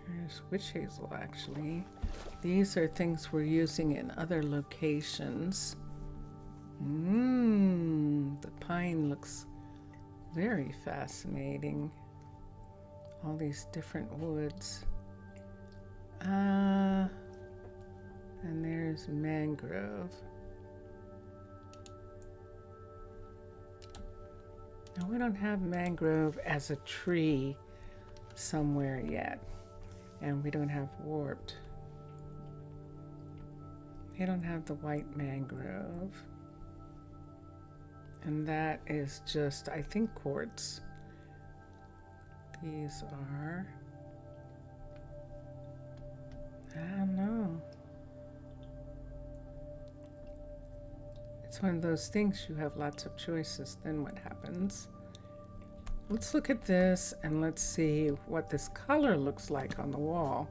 There's witch hazel, actually. These are things we're using in other locations. The pine looks very fascinating. All these different woods. And there's mangrove. Now we don't have mangrove as a tree somewhere yet. And we don't have warped. They don't have the white mangrove. And that is just, I think, quartz. These are, I don't know. It's one of those things, you have lots of choices, then what happens? Let's look at this and let's see what this color looks like on the wall.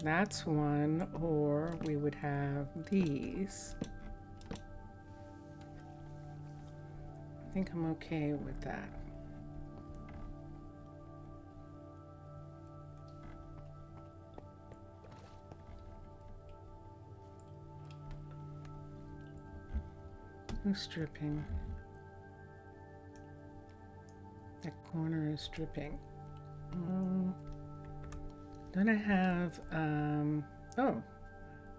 That's one, or we would have these. I think I'm okay with that. Who's dripping? That corner is dripping. Then I have, oh,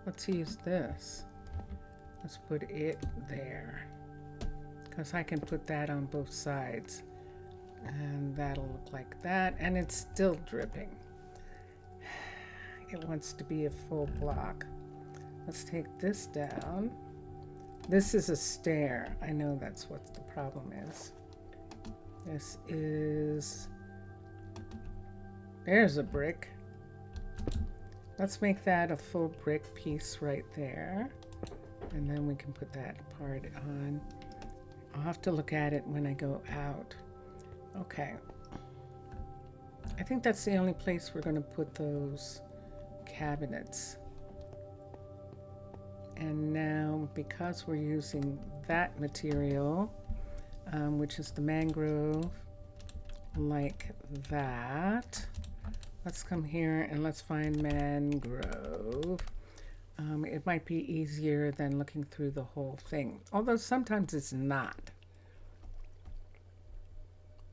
let's use this. Let's put it there. Because I can put that on both sides. And that'll look like that. And it's still dripping. It wants to be a full block. Let's take this down. This is a stair. I know that's what the problem is. This is... There's a brick. Let's make that a full brick piece right there. And then we can put that part on. I'll have to look at it when I go out. Okay. I think that's the only place we're going to put those cabinets. And now, because we're using that material, which is the mangrove, like that, let's come here and let's find mangrove. It might be easier than looking through the whole thing, although sometimes it's not.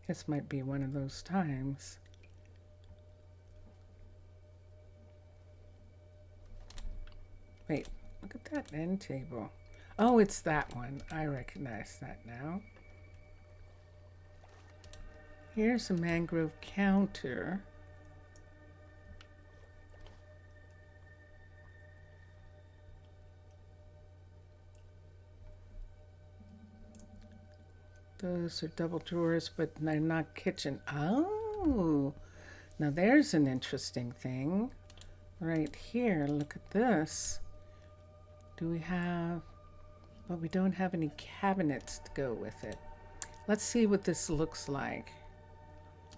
This might be one of those times. Wait, look at that end table. Oh, it's that one. I recognize that now. Here's a mangrove counter. Those are double drawers, but they're not kitchen. Oh, now there's an interesting thing. Right here, look at this. Do we have, but we don't have any cabinets to go with it. Let's see what this looks like.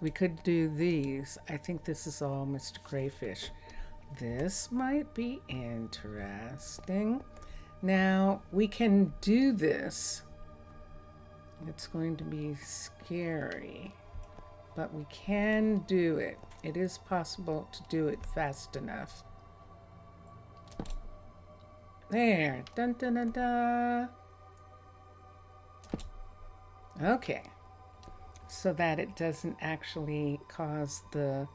We could do these. I think this is all Mr. Crayfish. This might be interesting. Now, we can do this. It's going to be scary, but we can do it. It is possible to do it fast enough. There. Dun, dun, dun, dun. Okay. So that it doesn't actually cause the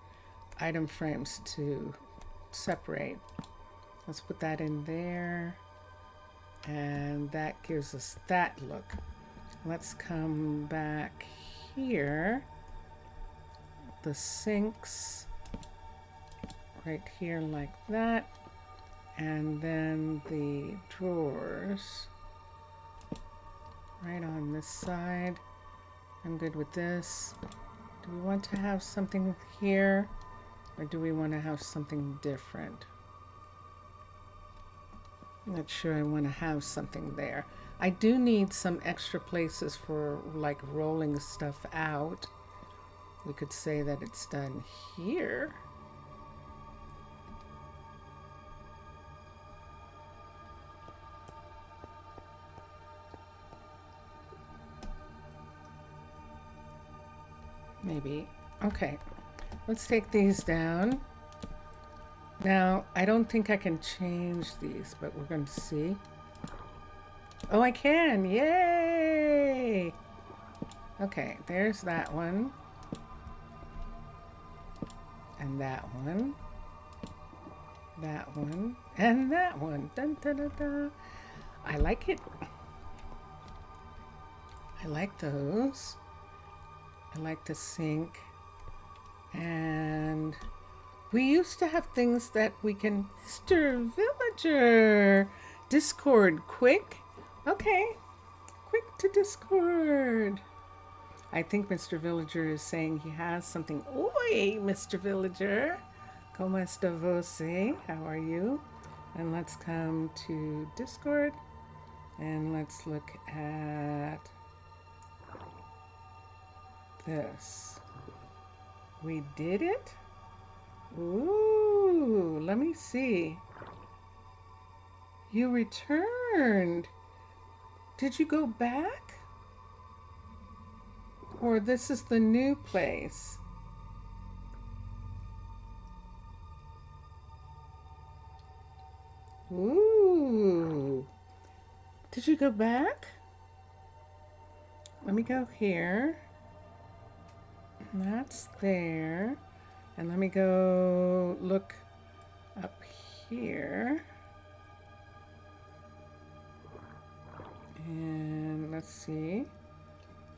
item frames to separate. Let's put that in there. And that gives us that look. Let's come back here. The sinks right here like that. And then the drawers right on this side. I'm good with this. Do we want to have something here, or do we want to have something different? I'm not sure I want to have something there. I do need some extra places for like rolling stuff out. We could say that it's done here. Maybe. Okay, let's take these down. Now, I don't think I can change these, but we're going to see. Oh, I can! Yay! Okay, there's that one. And that one. That one. And that one. Dun, dun, dun, dun. I like it. I like those. I like the sink. And we used to have things that we can... Mr. Villager. Discord, quick. Okay, quick to Discord. I think Mr. Villager is saying he has something. Oi, Mr. Villager. ¿Cómo está você? How are you? And let's come to Discord and let's look at this. We did it? Ooh, let me see. You returned. Did you go back? Or this is the new place? Ooh. Did you go back? Let me go here. That's there. And let me go look up here. And let's see.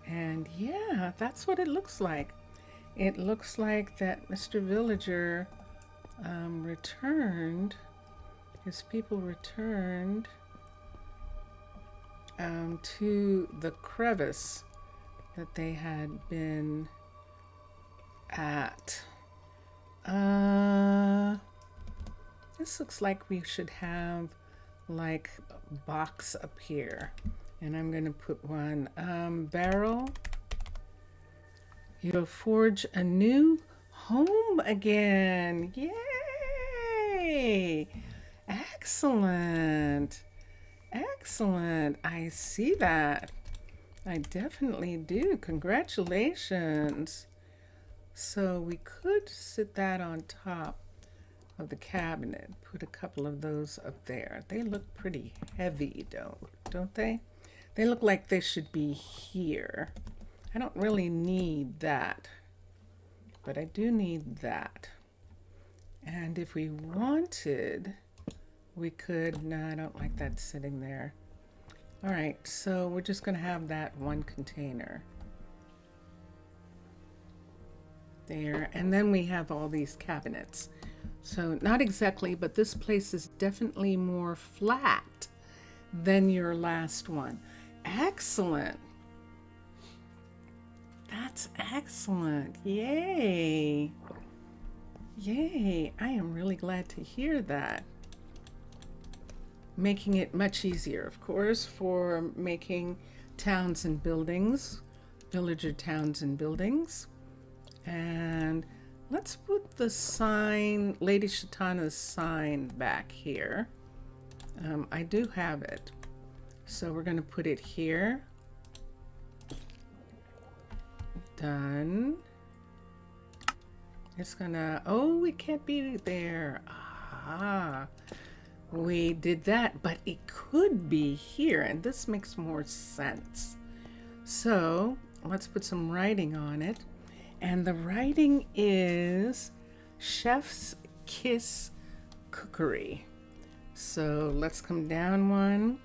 And yeah, that's what it looks like. It looks like that Mr. Villager returned. His people returned to the crevice that they had been at. This looks like we should have like a box up here. And I'm going to put one barrel. You'll forge a new home again. Yay! Excellent. Excellent. I see that. I definitely do. Congratulations. So we could sit that on top of the cabinet. Put a couple of those up there. They look pretty heavy, don't they? They look like they should be here. I don't really need that, but I do need that. And if we wanted, we could, no, I don't like that sitting there. All right, so we're just gonna have that one container there. And then we have all these cabinets. So not exactly, but this place is definitely more flat than your last one. Excellent. That's excellent. Yay. Yay. I am really glad to hear that. Making it much easier, of course, for making towns and buildings, villager towns and buildings. And let's put the sign, Lady Shatana's sign back here. I do have it. So we're going to put it here. Done. It's gonna, oh, it can't be there. Ah, we did that, but it could be here, and this makes more sense. So let's put some writing on it. And the writing is Chef's Kiss Cookery. So let's come down one.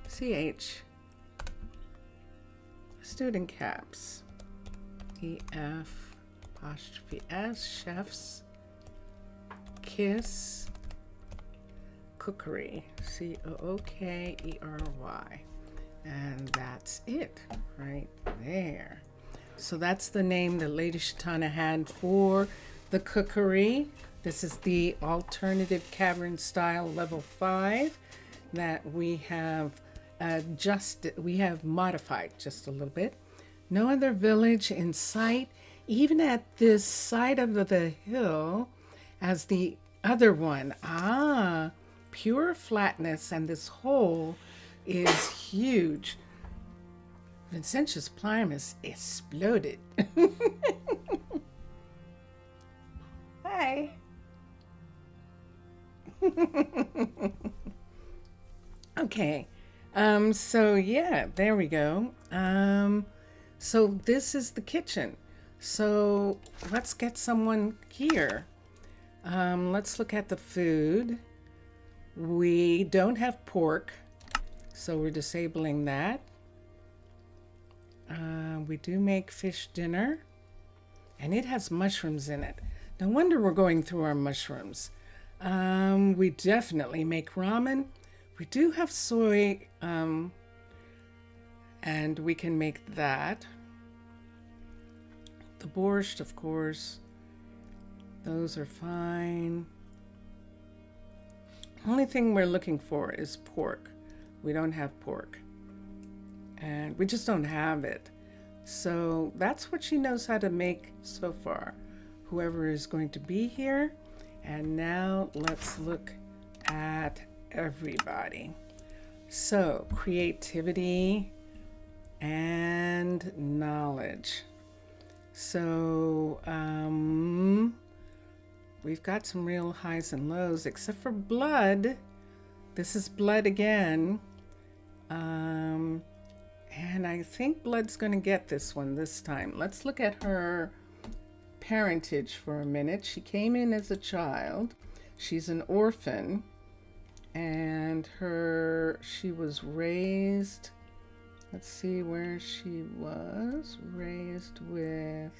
CH. Student caps. EF apostrophe S. Chef's Kiss Cookery. COOKERY. And that's it right there. So that's the name that Lady Shatana had for the cookery. This is the alternative cavern style level 5 that we have modified just a little bit. No other village in sight, even at this side of the hill as the other one. Ah, pure flatness, and this hole is huge. Vincentius Plimus exploded. Hi. Okay. So yeah, there we go. So this is the kitchen. So let's get someone here. Let's look at the food. We don't have pork, so we're disabling that. We do make fish dinner, and it has mushrooms in it. No wonder we're going through our mushrooms. We definitely make ramen. We do have soy, and we can make that. The borscht, of course, those are fine. Only thing we're looking for is pork. We don't have pork, and we just don't have it. So that's what she knows how to make so far, whoever is going to be here. And now let's look at everybody. So creativity and knowledge. So we've got some real highs and lows, except for blood. This is blood again. And I think blood's going to get this one this time. Let's look at her parentage for a minute. She came in as a child. She's an orphan. And she was raised, let's see where she was raised with.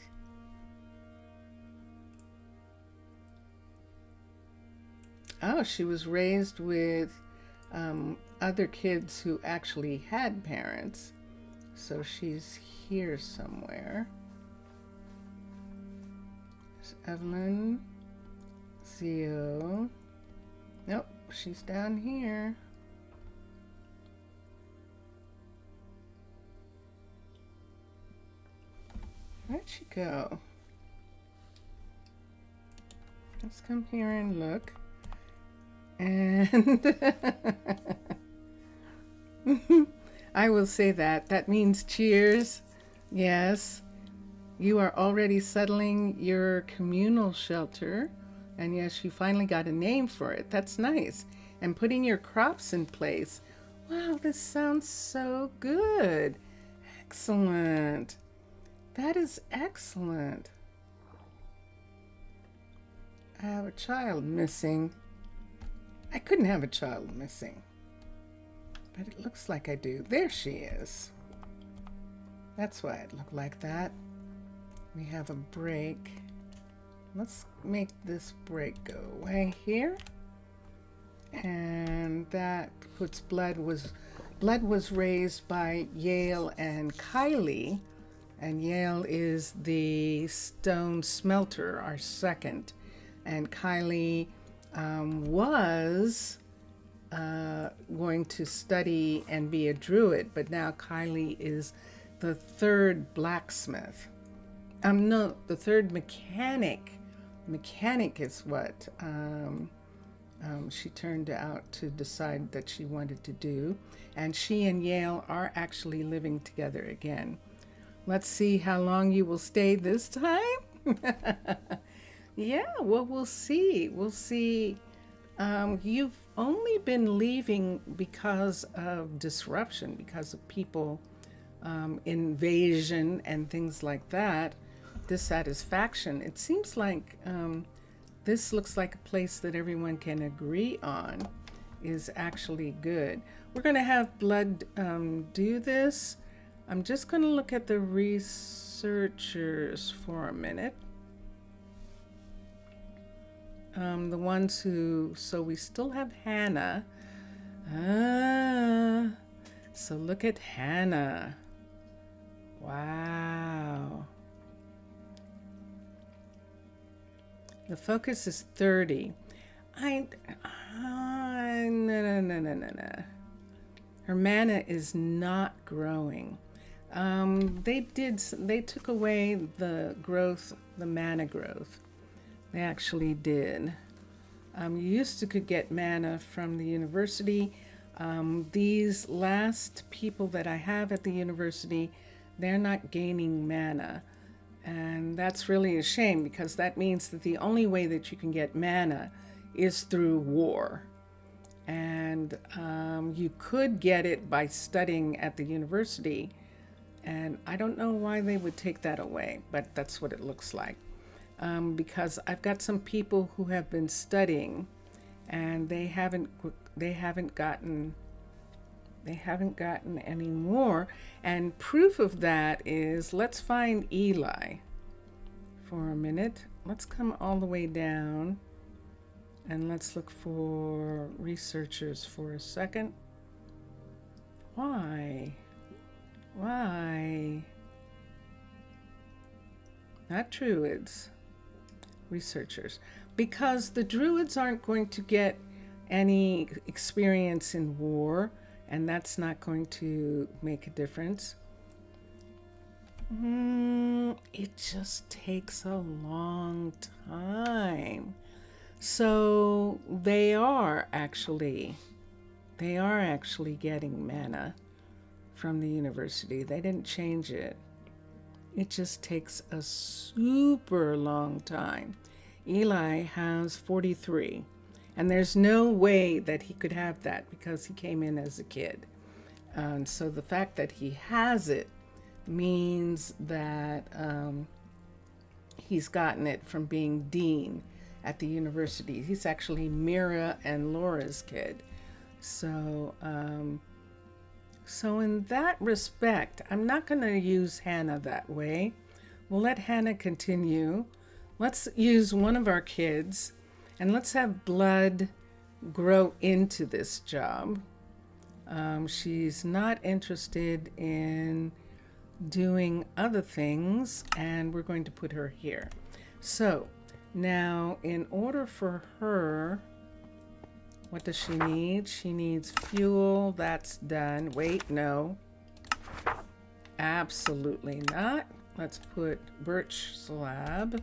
Oh, she was raised with other kids who actually had parents. So she's here somewhere. There's Evelyn, Zio. Nope, she's down here. Where'd she go? Let's come here and look. And I will say that means cheers. Yes, you are already settling your communal shelter. And yes, you finally got a name for it. That's nice. And putting your crops in place. Wow, this sounds so good. Excellent. That is excellent. I have a child missing. I couldn't have a child missing. But it looks like I do. There she is. That's why it looked like that. We have a break. Let's make this break go away here. And that puts blood was raised by Yale and Kylie. And Yale is the stone smelter, our second. And Kylie was going to study and be a druid, but now Kylie is the third blacksmith. No, the third mechanic. Mechanic is what she turned out to decide that she wanted to do. And she and Yale are actually living together again. Let's see how long you will stay this time. Yeah, well, we'll see. We'll see. You've only been leaving because of disruption, because of people, invasion and things like that, dissatisfaction. It seems like this looks like a place that everyone can agree on is actually good. We're going to have Blood do this. I'm just going to look at the researchers for a minute. The ones who, so we still have Hannah. So look at Hannah. Wow. The focus is 30. No. Her mana is not growing. They took away the growth, the mana growth. They actually did. You used to could get mana from the university. These last people that I have at the university, they're not gaining mana. And that's really a shame, because that means that the only way that you can get mana is through war. And you could get it by studying at the university. And I don't know why they would take that away, but that's what it looks like. Because I've got some people who have been studying, and they haven't gotten any more. And proof of that is, let's find Eli for a minute. Let's come all the way down And let's look for researchers for a second. Why? Why? Not druids. Researchers. Because the druids aren't going to get any experience in war, and that's not going to make a difference. It just takes a long time. So they are actually getting mana from the university. They didn't change it. It just takes a super long time. Eli has 43, and there's no way that he could have that because he came in as a kid. And so the fact that he has it means that he's gotten it from being dean at the university. He's actually Mira and Laura's kid. So in that respect, I'm not going to use Hannah that way. We'll let Hannah continue. Let's use one of our kids, and let's have Blood grow into this job. She's not interested in doing other things, and we're going to put her here. So now, in order for her, what does she need? She needs fuel. That's done. Wait, no. Absolutely not. Let's put birch slab.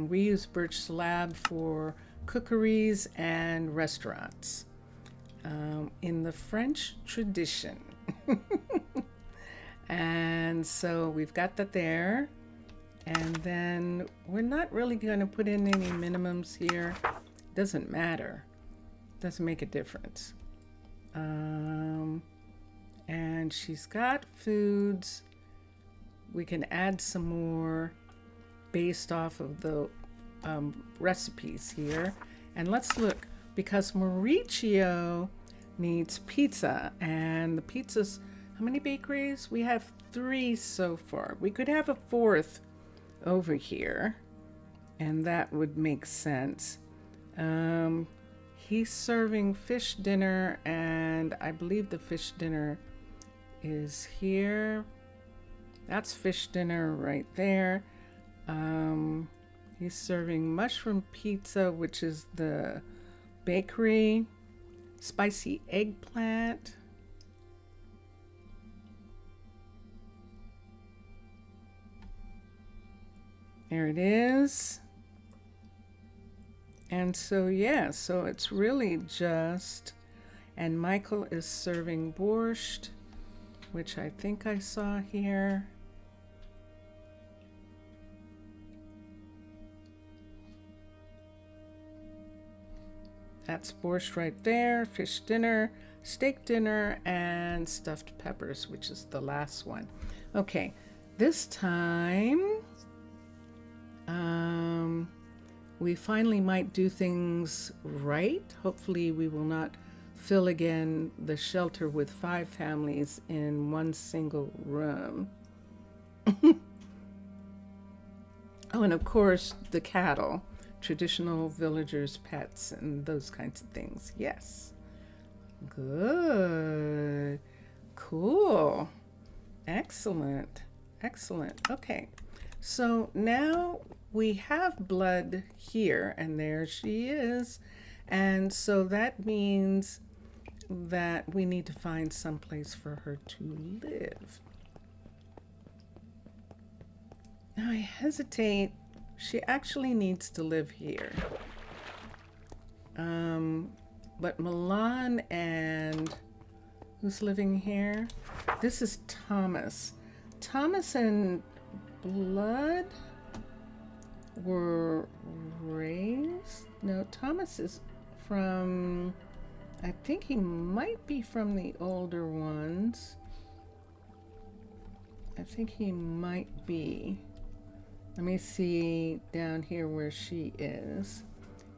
We use birch slab for cookeries and restaurants in the French tradition. And so we've got that there. And then we're not really going to put in any minimums here. Doesn't matter. Doesn't make a difference. And she's got foods. We can add some more based off of the recipes here. And let's look, because Mauricio needs pizza, and the pizzas, how many bakeries? We have 3 so far. We could have a 4th over here, and that would make sense. He's serving fish dinner, and I believe the fish dinner is here. That's fish dinner right there. He's serving mushroom pizza, which is the bakery. Spicy eggplant. There it is. And so, yeah, so it's really just, and Michael is serving borscht, which I think I saw here. That's borscht right there, fish dinner, steak dinner, and stuffed peppers, which is the last one. Okay, this time, we finally might do things right. Hopefully we will not fill again the shelter with 5 families in one single room. Oh, and of course the cattle, traditional villagers' pets, and those kinds of things. Yes. Good. Cool. Excellent. Excellent. Okay. So now we have Blood here, and there she is. And so that means that we need to find some place for her to live. Now I hesitate. She actually needs to live here. But Milan and who's living here? This is Thomas. Thomas and Blood were raised. No, Thomas is from, I think he might be from the older ones. I think he might be. Let me see down here where she is,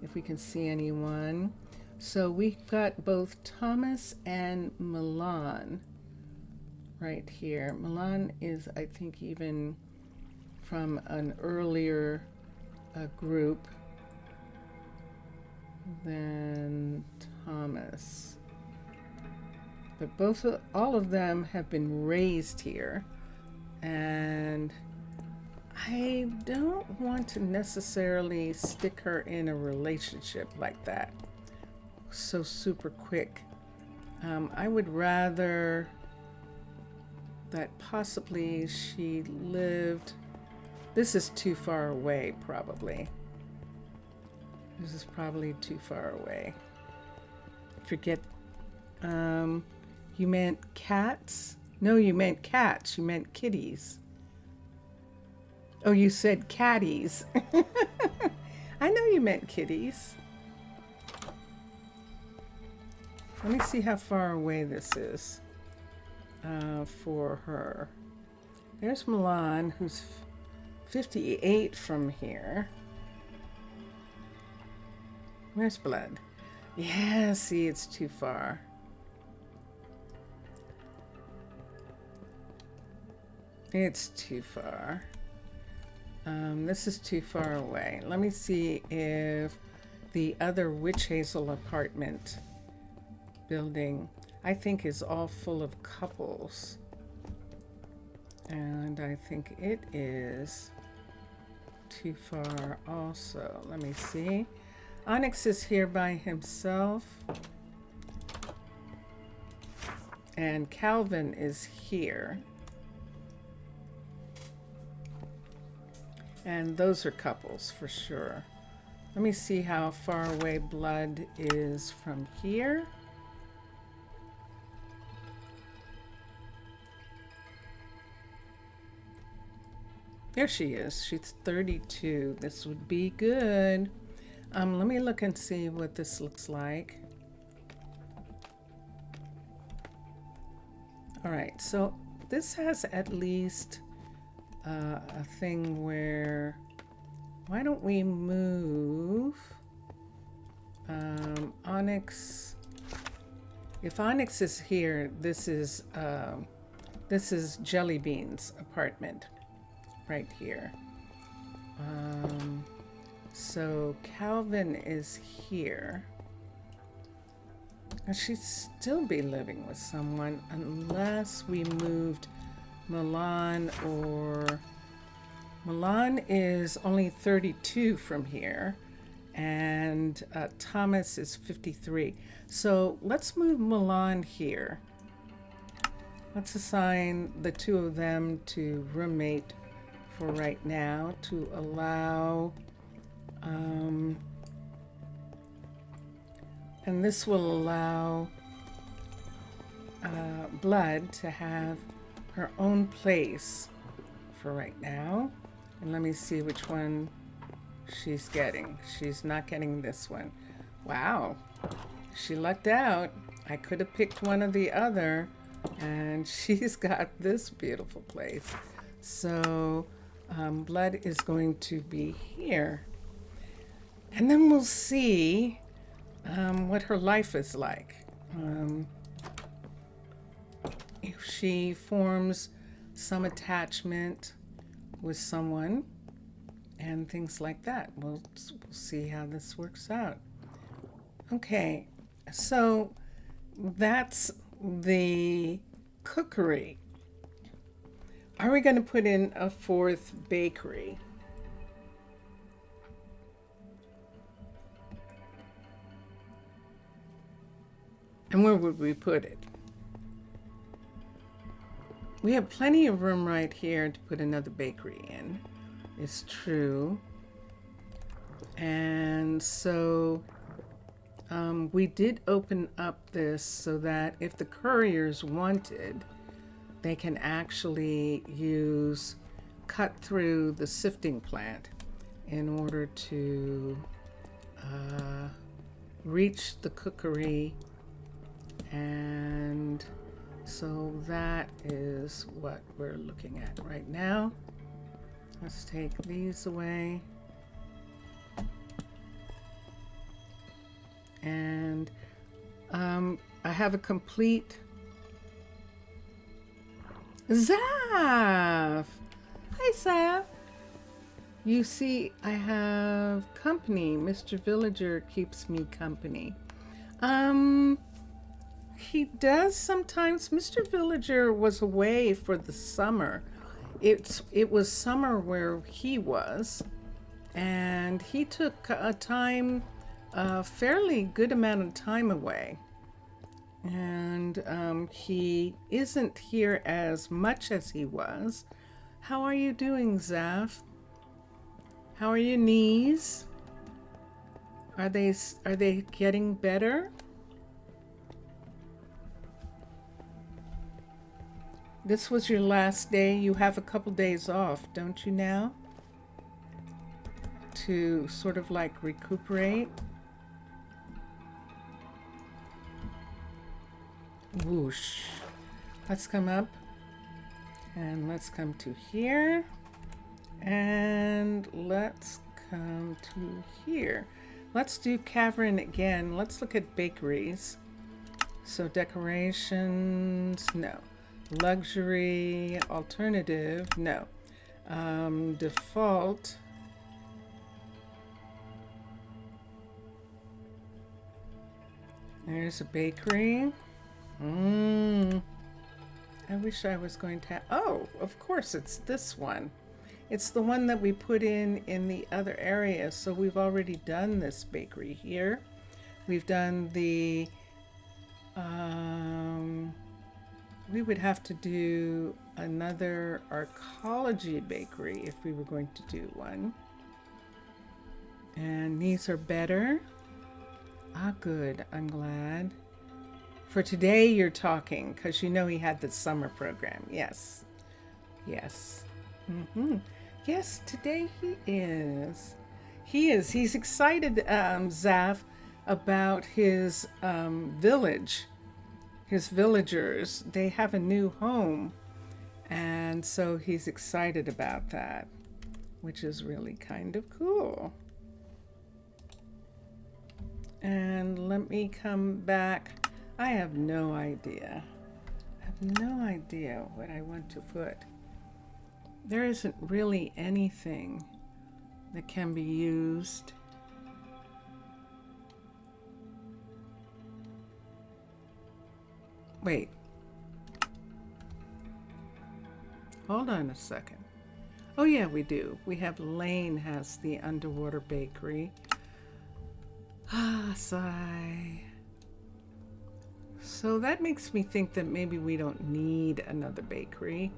if we can see anyone. So we've got both Thomas and Milan right here. Milan is, I think, even from an earlier group. then Thomas. But all of them have been raised here, and I don't want to necessarily stick her in a relationship like that so super quick. I would rather that possibly she lived. This is too far away, probably. This is probably too far away. Forget. You meant cats? No, you meant cats. You meant kitties. Oh, you said catties. I know you meant kitties. Let me see how far away this is for her. There's Milan, who's 58 from here. Where's Blood? Yeah, see, it's too far. It's too far. This is too far away. Let me see if the other Witch Hazel apartment building, I think, is all full of couples. And I think it is too far also. Let me see. Onyx is here by himself. And Calvin is here. And those are couples for sure. Let me see how far away Blood is from here. There she is. She's 32. This would be good. Let me look and see what this looks like. All right, so this has at least a thing where, why don't we move Onyx? If Onyx is here, this is Jellybean's apartment right here. So Calvin is here. And she'd still be living with someone unless we moved Milan, or Milan is only 32 from here, and Thomas is 53. So let's move Milan here. Let's assign the two of them to roommate for right now to allow, and this will allow Blood to have her own place for right now. And let me see which one she's getting. She's not getting this one. Wow, she lucked out. I could have picked one or the other, and she's got this beautiful place. So Blood is going to be here, and then we'll see what her life is like. If she forms some attachment with someone and things like that. We'll see how this works out. Okay, so that's the cookery. Are we going to put in a fourth bakery? And where would we put it? We have plenty of room right here to put another bakery in. It's true. And so we did open up this so that if the couriers wanted, they can actually cut through the sifting plant in order to reach the cookery. And so that is what we're looking at right now. Let's take these away. And I have a complete Zaf. Hi, Zaf. You see, I have company. Mr. Villager keeps me company. He does sometimes. Mr. Villager was away for the summer. It was summer where he was, and he took a fairly good amount of time away. And he isn't here as much as he was. How are you doing, Zaf? How are your knees? Are they getting better? This was your last day. You have a couple days off, don't you now? To sort of like recuperate. Whoosh. Let's come up and let's come to here. And let's come to here. Let's do Cavern again. Let's look at bakeries. So decorations, no. Luxury, alternative, no. Default. There's a bakery. I wish I was going to have, oh, of course, it's this one. It's the one that we put in the other area. So we've already done this bakery here. We've done the, we would have to do another Arcology Bakery if we were going to do one. And these are better. Ah, good. I'm glad. For today, you're talking, because you know he had the summer program. Yes. Yes. Yes, today he is. He's excited, Zaf, about his village, his villagers. They have a new home, and so he's excited about that, which is really kind of cool. And let me come back. I have no idea. I have no idea what I want to put. There isn't really anything that can be used. Wait. Hold on a second. Oh yeah, we do. We have Lane has the underwater bakery. Ah, sigh. So that makes me think that maybe we don't need another bakery.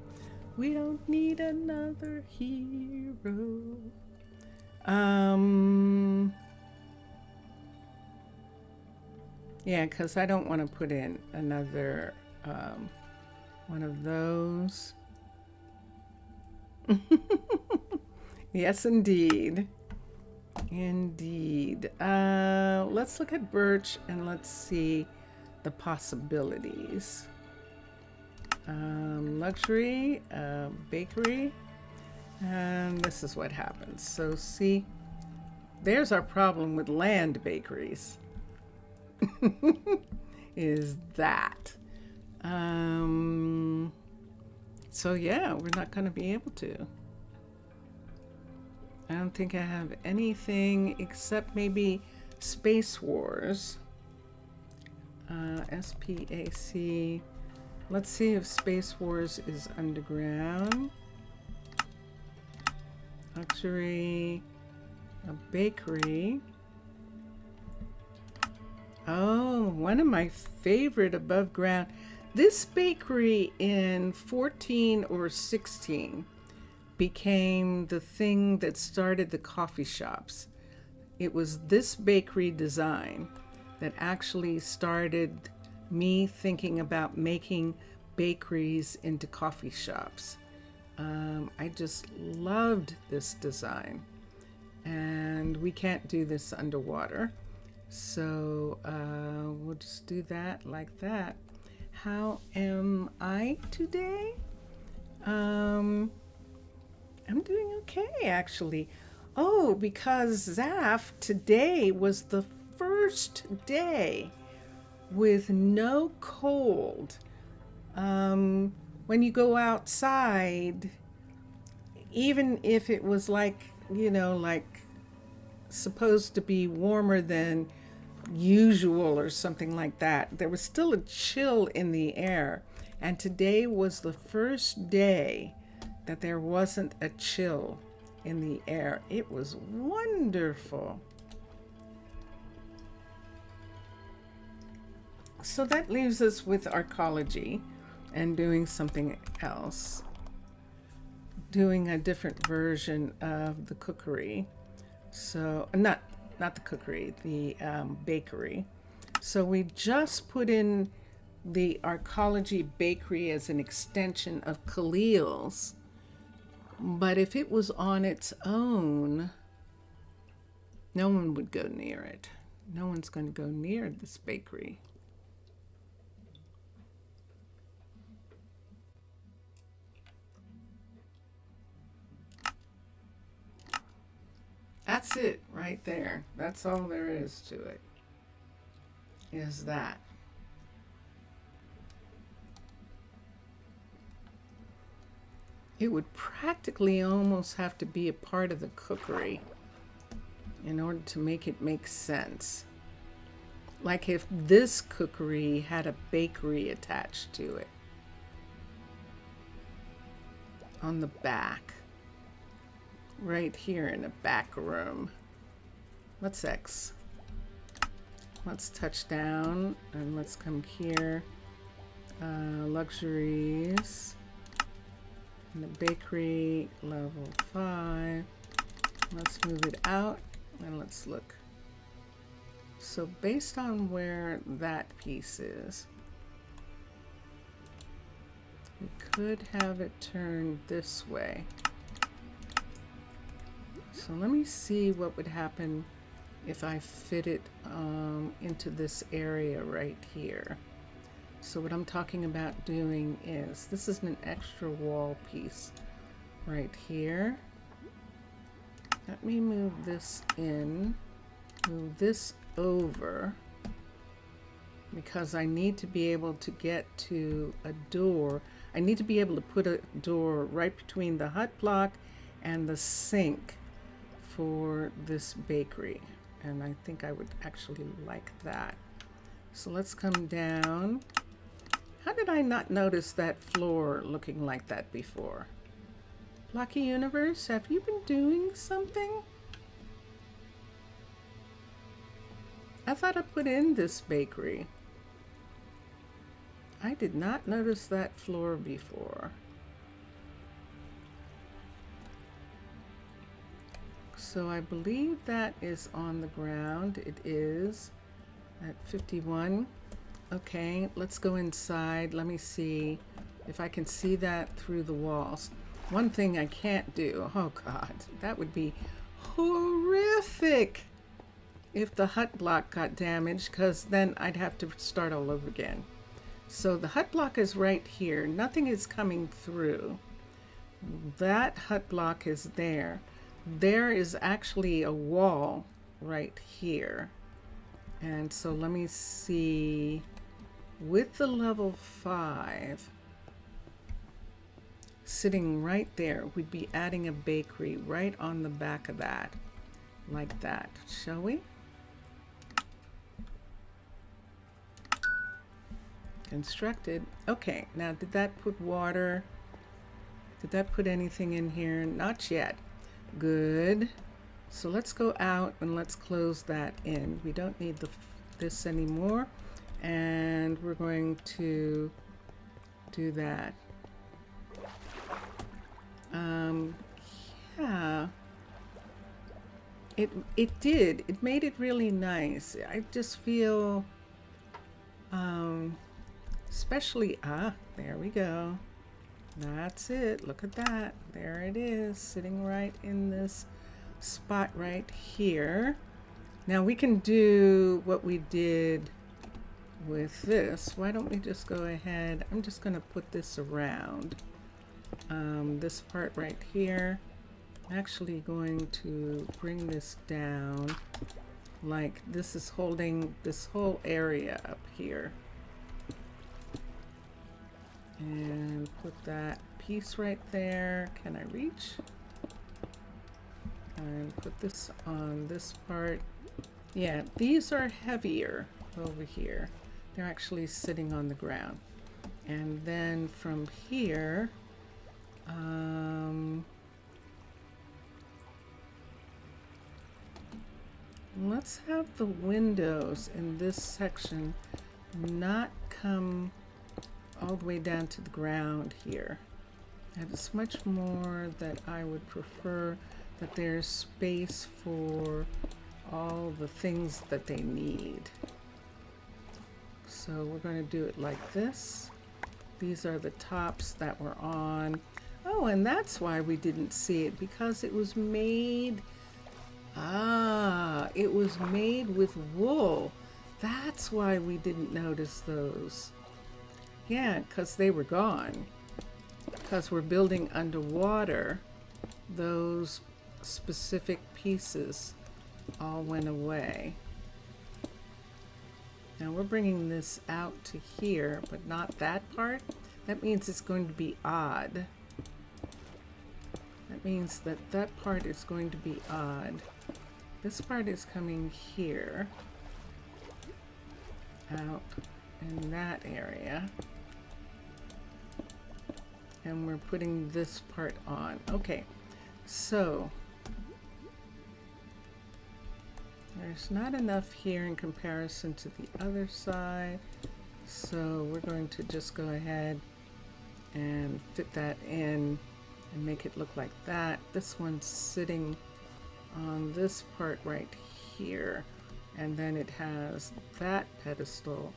We don't need another hero. Yeah, because I don't want to put in another one of those. Yes, indeed. Indeed. Let's look at birch and let's see the possibilities. Luxury, bakery, and this is what happens. So see, there's our problem with land bakeries. Is that. So yeah, we're not going to be able to. I don't think I have anything except maybe Space Wars. SPAC. Let's see if Space Wars is underground. Luxury. A bakery. Oh, one of my favorite above ground. This bakery in 14 or 16 became the thing that started the coffee shops. It was this bakery design that actually started me thinking about making bakeries into coffee shops. I just loved this design, and we can't do this underwater, so we'll just do that like that. How am I today? I'm doing okay, actually. Oh, because Zaf, today was the first day with no cold. When you go outside, even if it was like you know, like supposed to be warmer than usual or something like that. There was still a chill in the air, and today was the first day that there wasn't a chill in the air. It was wonderful. So that leaves us with Arcology and doing something else, doing a different version of the cookery. So not the cookery, the bakery. So we just put in the Arcology Bakery as an extension of Khalil's, but if it was on its own, no one would go near it. No one's going to go near this bakery. That's it right there. That's all there is to it, is that. It would practically almost have to be a part of the cookery in order to make it make sense. Like if this cookery had a bakery attached to it on the back. Right here in the back room. Let's X. Let's touch down and let's come here. Luxuries. And the bakery, level 5. Let's move it out and let's look. So based on where that piece is, we could have it turned this way. So let me see what would happen if I fit it into this area right here. So what I'm talking about doing is, this is an extra wall piece right here. Let me move this in, move this over, because I need to be able to get to a door. I need to be able to put a door right between the hut block and the sink for this bakery, and I think I would actually like that. So let's come down. How did I not notice that floor looking like that before? Lucky Universe, have you been doing something? I thought I put in this bakery. I did not notice that floor before. So I believe that is on the ground. It is at 51. Okay, let's go inside. Let me see if I can see that through the walls. One thing I can't do, oh God, that would be horrific if the hut block got damaged, because then I'd have to start all over again. So the hut block is right here. Nothing is coming through. That hut block is there. There is actually a wall right here. And so let me see, with the level 5 sitting right there, we'd be adding a bakery right on the back of that, like that. Shall we? Constructed. Okay, now did that put water? Did that put anything in here? Not yet. Good. So let's go out and let's close that in. We don't need this anymore, and we're going to do that. Yeah, it made it really nice. I just feel especially, there we go. That's it. Look at that. There it is, sitting right in this spot right here. Now we can do what we did with this. Why don't we just go ahead? I'm just going to put this around this part right here. I'm actually going to bring this down, like this is holding this whole area up here. And put that piece right there. Can I reach? And put this on this part. Yeah, these are heavier over here. They're actually sitting on the ground. And then from here, let's have the windows in this section not come all the way down to the ground here. And it's much more that I would prefer that there's space for all the things that they need. So we're going to do it like this. These are the tops that were on. Oh, and that's why we didn't see it, because it was made, it was made with wool. That's why we didn't notice those. Yeah, because they were gone. Because we're building underwater, those specific pieces all went away. Now we're bringing this out to here, but not that part. That means it's going to be odd. That means that that part is going to be odd. This part is coming here, out in that area. And we're putting this part on. Okay, so there's not enough here in comparison to the other side. So we're going to just go ahead and fit that in and make it look like that. This one's sitting on this part right here. And then it has that pedestal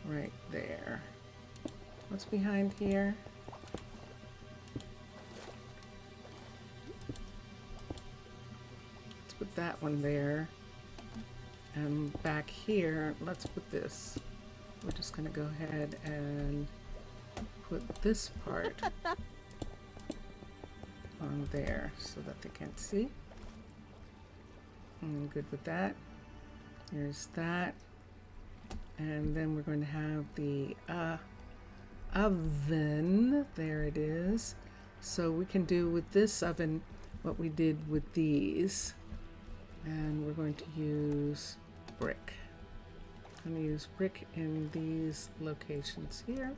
right there. What's behind here? Put that one there, and back here let's put this. We're just going to go ahead and put this part on there so that they can't see. I'm good with that. There's that, and then we're going to have the oven. There it is. So we can do with this oven what we did with these. And we're going to use brick. I'm going to use brick in these locations here.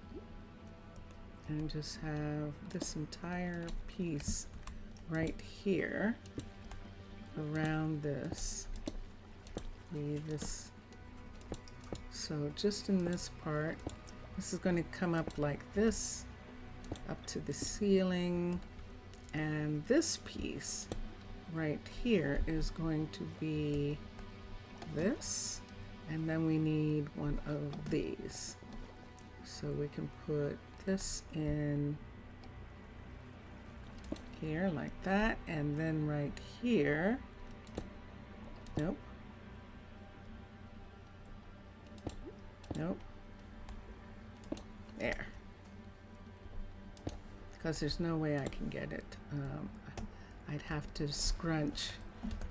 And just have this entire piece right here around this. Leave this. So just in this part, this is going to come up like this, up to the ceiling. And this piece right here is going to be this, and then we need one of these, so we can put this in here like that, and then right here, nope, there, because there's no way I can get it. I'd have to scrunch,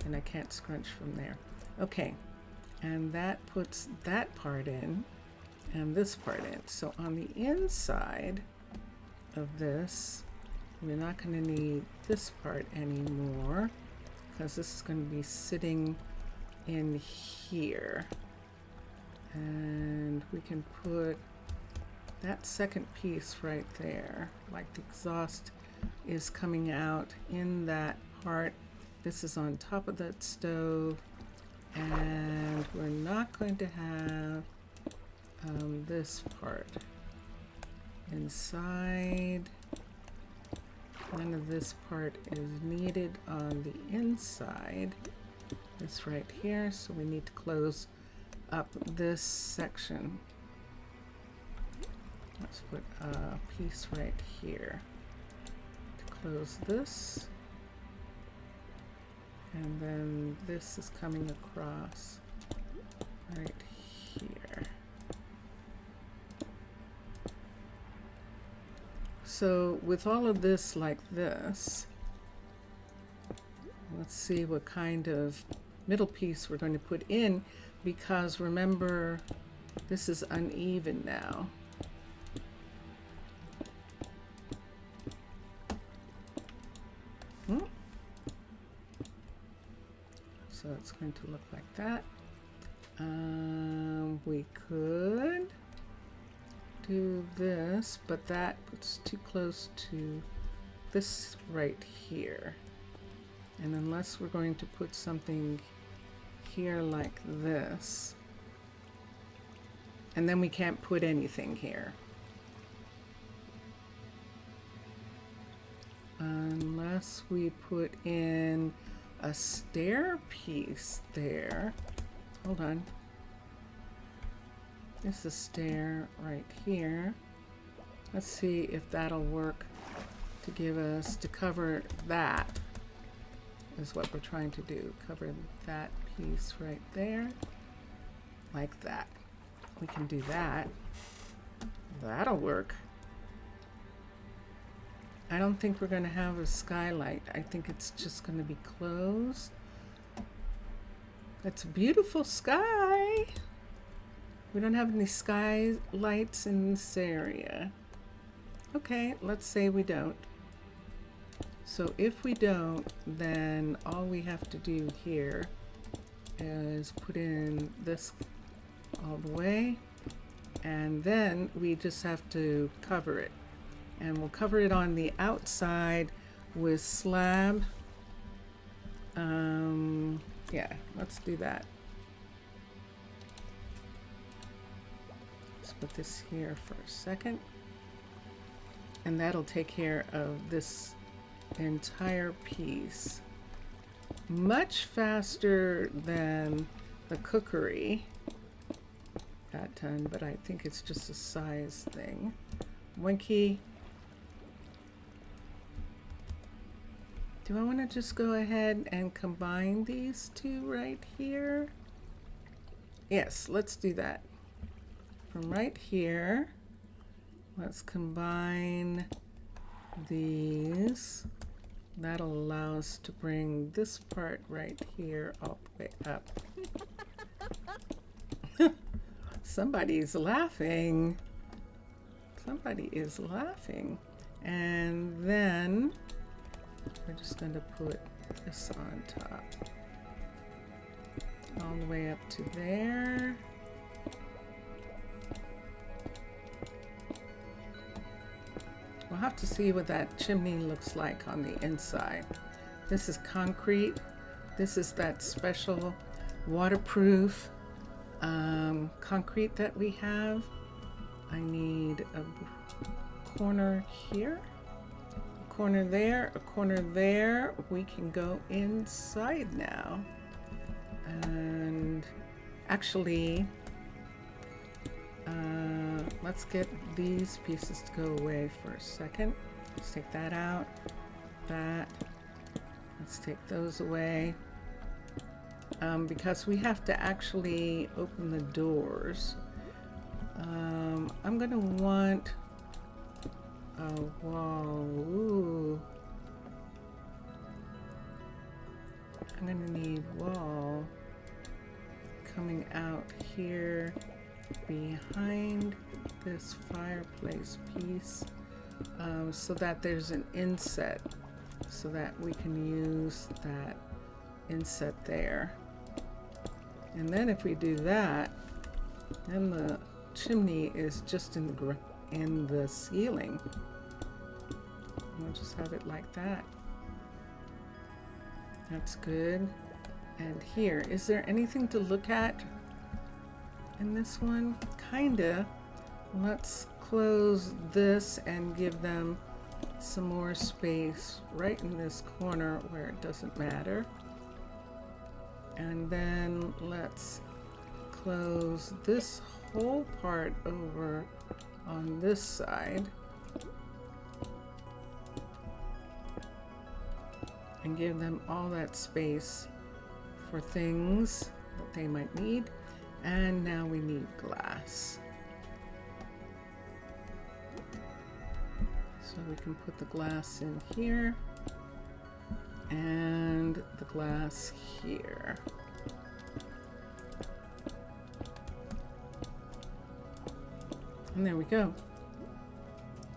and I can't scrunch from there. Okay, and that puts that part in and this part in. So on the inside of this, we're not going to need this part anymore, because this is going to be sitting in here. And we can put that second piece right there, like the exhaust is coming out in that part. This is on top of that stove, and we're not going to have this part inside. None of this part is needed on the inside. This right here, so we need to close up this section. Let's put a piece right here. Close this, and then this is coming across right here. So with all of this like this, let's see what kind of middle piece we're going to put in, because remember, this is uneven now. it's going to look like that. We could do this, but that's too close to this right here. And unless we're going to put something here like this, and then we can't put anything here. Unless we put in a stair piece there. Hold on. There's a stair right here. Let's see if that'll work to give us, to cover that, is what we're trying to do. Cover that piece right there, like that. We can do that. That'll work. I don't think we're going to have a skylight. I think it's just going to be closed. That's a beautiful sky. We don't have any sky lights in this area. Okay, let's say we don't. So if we don't, then all we have to do here is put in this all the way, and then we just have to cover it. And we'll cover it on the outside with slab. Yeah, let's do that. Let's put this here for a second. And that'll take care of this entire piece. Much faster than the cookery got done, but I think it's just a size thing. Winky. Do I want to just go ahead and combine these two right here? Yes, let's do that. From right here, let's combine these. That'll allow us to bring this part right here all the way up. Somebody's laughing. Somebody is laughing. And then we're just going to put this on top. All the way up to there. We'll have to see what that chimney looks like on the inside. This is concrete. This is that special waterproof concrete that we have. I need a corner here, a corner there, a corner there. We can go inside now. And actually, let's get these pieces to go away for a second. Let's take that out, that. Let's take those away. Because we have to actually open the doors. I'm gonna want a wall. Ooh. I'm gonna need wall coming out here behind this fireplace piece, so that there's an inset, so that we can use that inset there. And then if we do that, then the chimney is just in the ceiling. We'll just have it like that. That's good. And here, is there anything to look at in this one? Kinda. Let's close this and give them some more space right in this corner where it doesn't matter. And then let's close this whole part over on this side. And give them all that space for things that they might need. And now we need glass. So we can put the glass in here and the glass here. And there we go.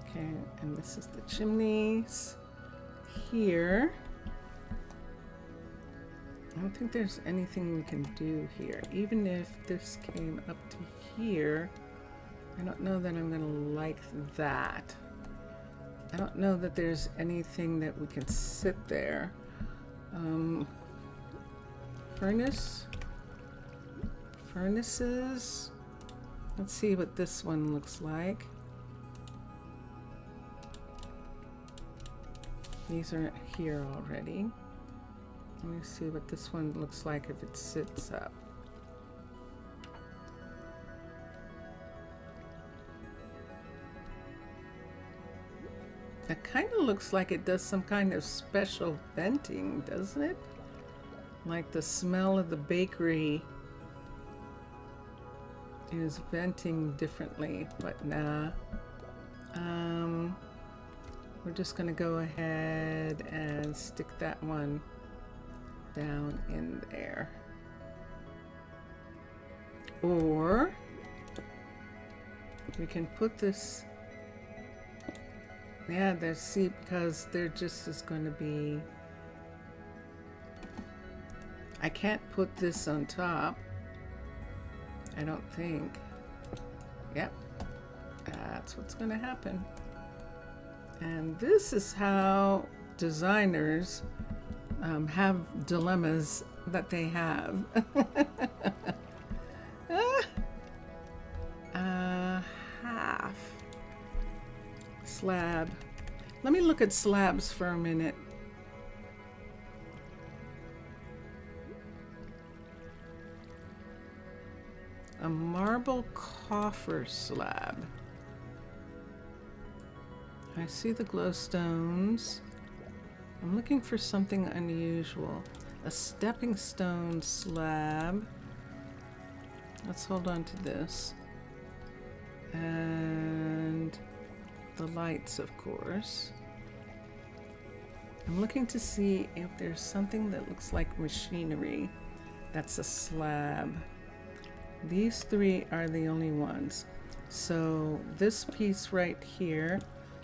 Okay, and this is the chimneys here. I don't think there's anything we can do here. Even if this came up to here, I don't know that I'm gonna like that. I don't know that there's anything that we can sit there. Furnaces. Let's see what this one looks like. These are here already. Let me see what this one looks like if it sits up. That kind of looks like it does some kind of special venting, doesn't it? Like the smell of the bakery is venting differently, but nah. We're just gonna go ahead and stick that one down in there. Or we can put this, yeah, there's, see, because there just is going to be, I can't put this on top, I don't think. Yep, that's what's going to happen. And this is how designers have dilemmas that they have. Half slab. Let me look at slabs for a minute. A marble coffer slab. I see the glowstones. I'm looking for something unusual. A stepping stone slab. Let's hold on to this. And the lights, of course. I'm looking to see if there's something that looks like machinery. That's a slab. These three are the only ones. So this piece right here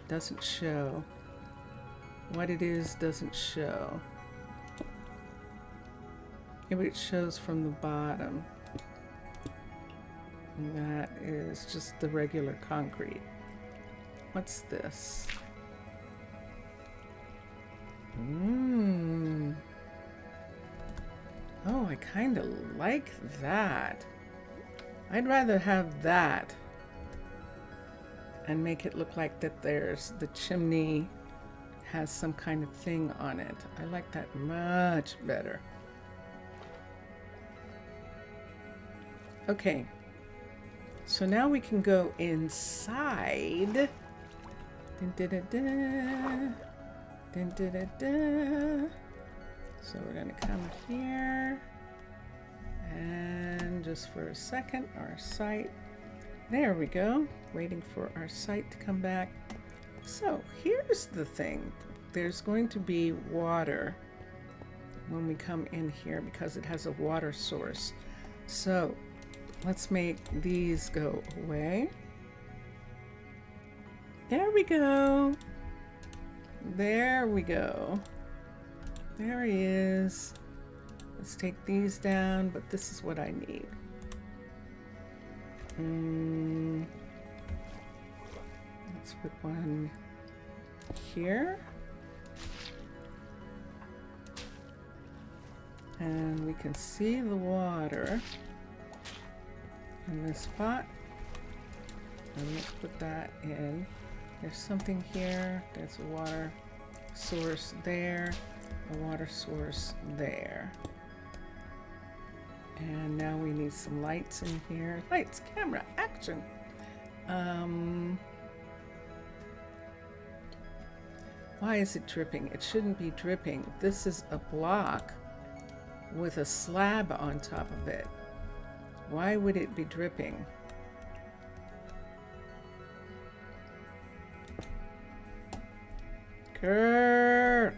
doesn't show. What it is doesn't show. Maybe it shows from the bottom. And that is just the regular concrete. What's this? Oh, I kind of like that. I'd rather have that and make it look like that there's the chimney has some kind of thing on it. I like that much better. Okay, so now we can go inside. Dun, dun, dun, dun. Dun, dun, dun, dun. So we're gonna come here and just for a second, our site. There we go, waiting for our site to come back. So here's the thing. There's going to be water when we come in here because it has a water source. So let's make these go away. There we go. There we go. There he is. Let's take these down, but this is what I need. Let's put one here. And we can see the water in this spot. And let's put that in. There's something here. There's a water source there. A water source there. And now we need some lights in here. Lights, camera, action. Why is it dripping? It shouldn't be dripping. This is a block with a slab on top of it. Why would it be dripping? Kurt!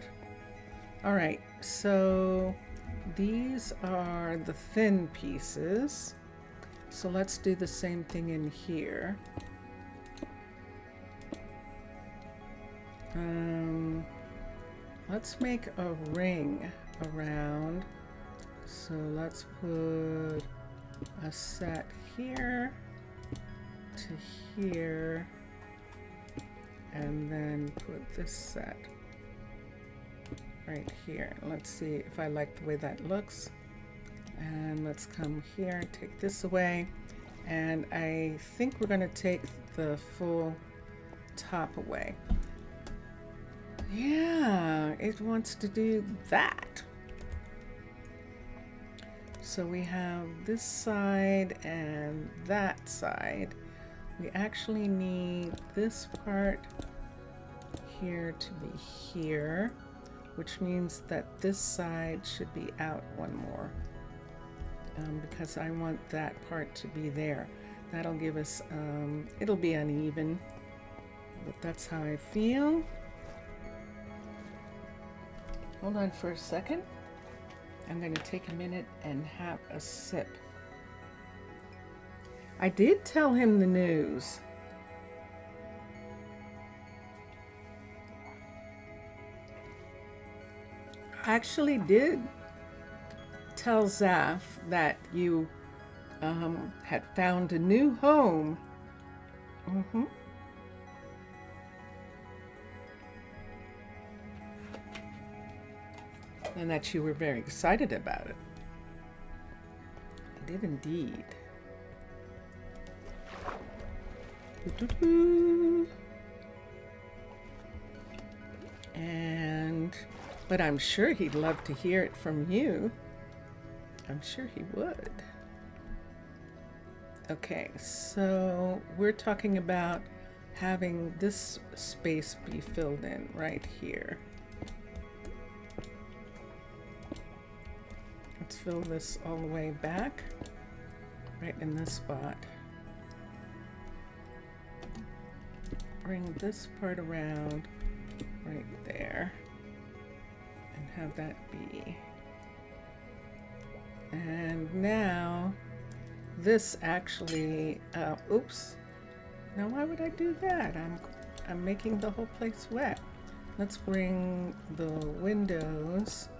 Alright, so these are the thin pieces. So let's do the same thing in here. Let's make a ring around So let's put a set here to here, and then put this set right here. Let's see if I like the way that looks. And let's come here and take this away. And I think we're going to take the full top away. Yeah, it wants to do that. So we have this side and that side. We actually need this part here to be here, which means that this side should be out one more, because I want that part to be there. That'll give us, it'll be uneven, but that's how I feel. Hold on for a second. I'm going to take a minute and have a sip. I did tell him the news. I actually did tell Zaf that you had found a new home. And that you were very excited about it. I did indeed. But I'm sure he'd love to hear it from you. I'm sure he would. Okay, so we're talking about having this space be filled in right here. Let's fill this all the way back, right in this spot. Bring this part around right there and have that be. And now this actually, oops. Now why would I do that? I'm making the whole place wet. Let's bring the windows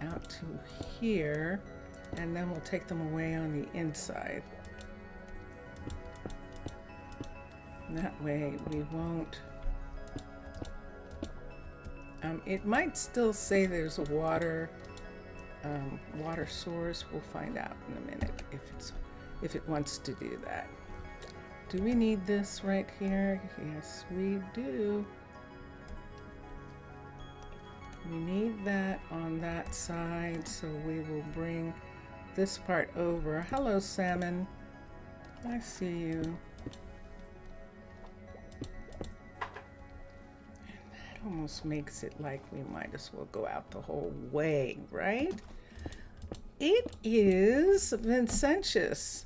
out to here, and then we'll take them away on the inside. That way we won't, it might still say there's a water source. We'll find out in a minute if it wants to do that. Do we need this right here? Yes, we do. We need that on that side, so we will bring this part over. Hello, Salmon. I see you. And that almost makes it like we might as well go out the whole way, right? It is Vincentious.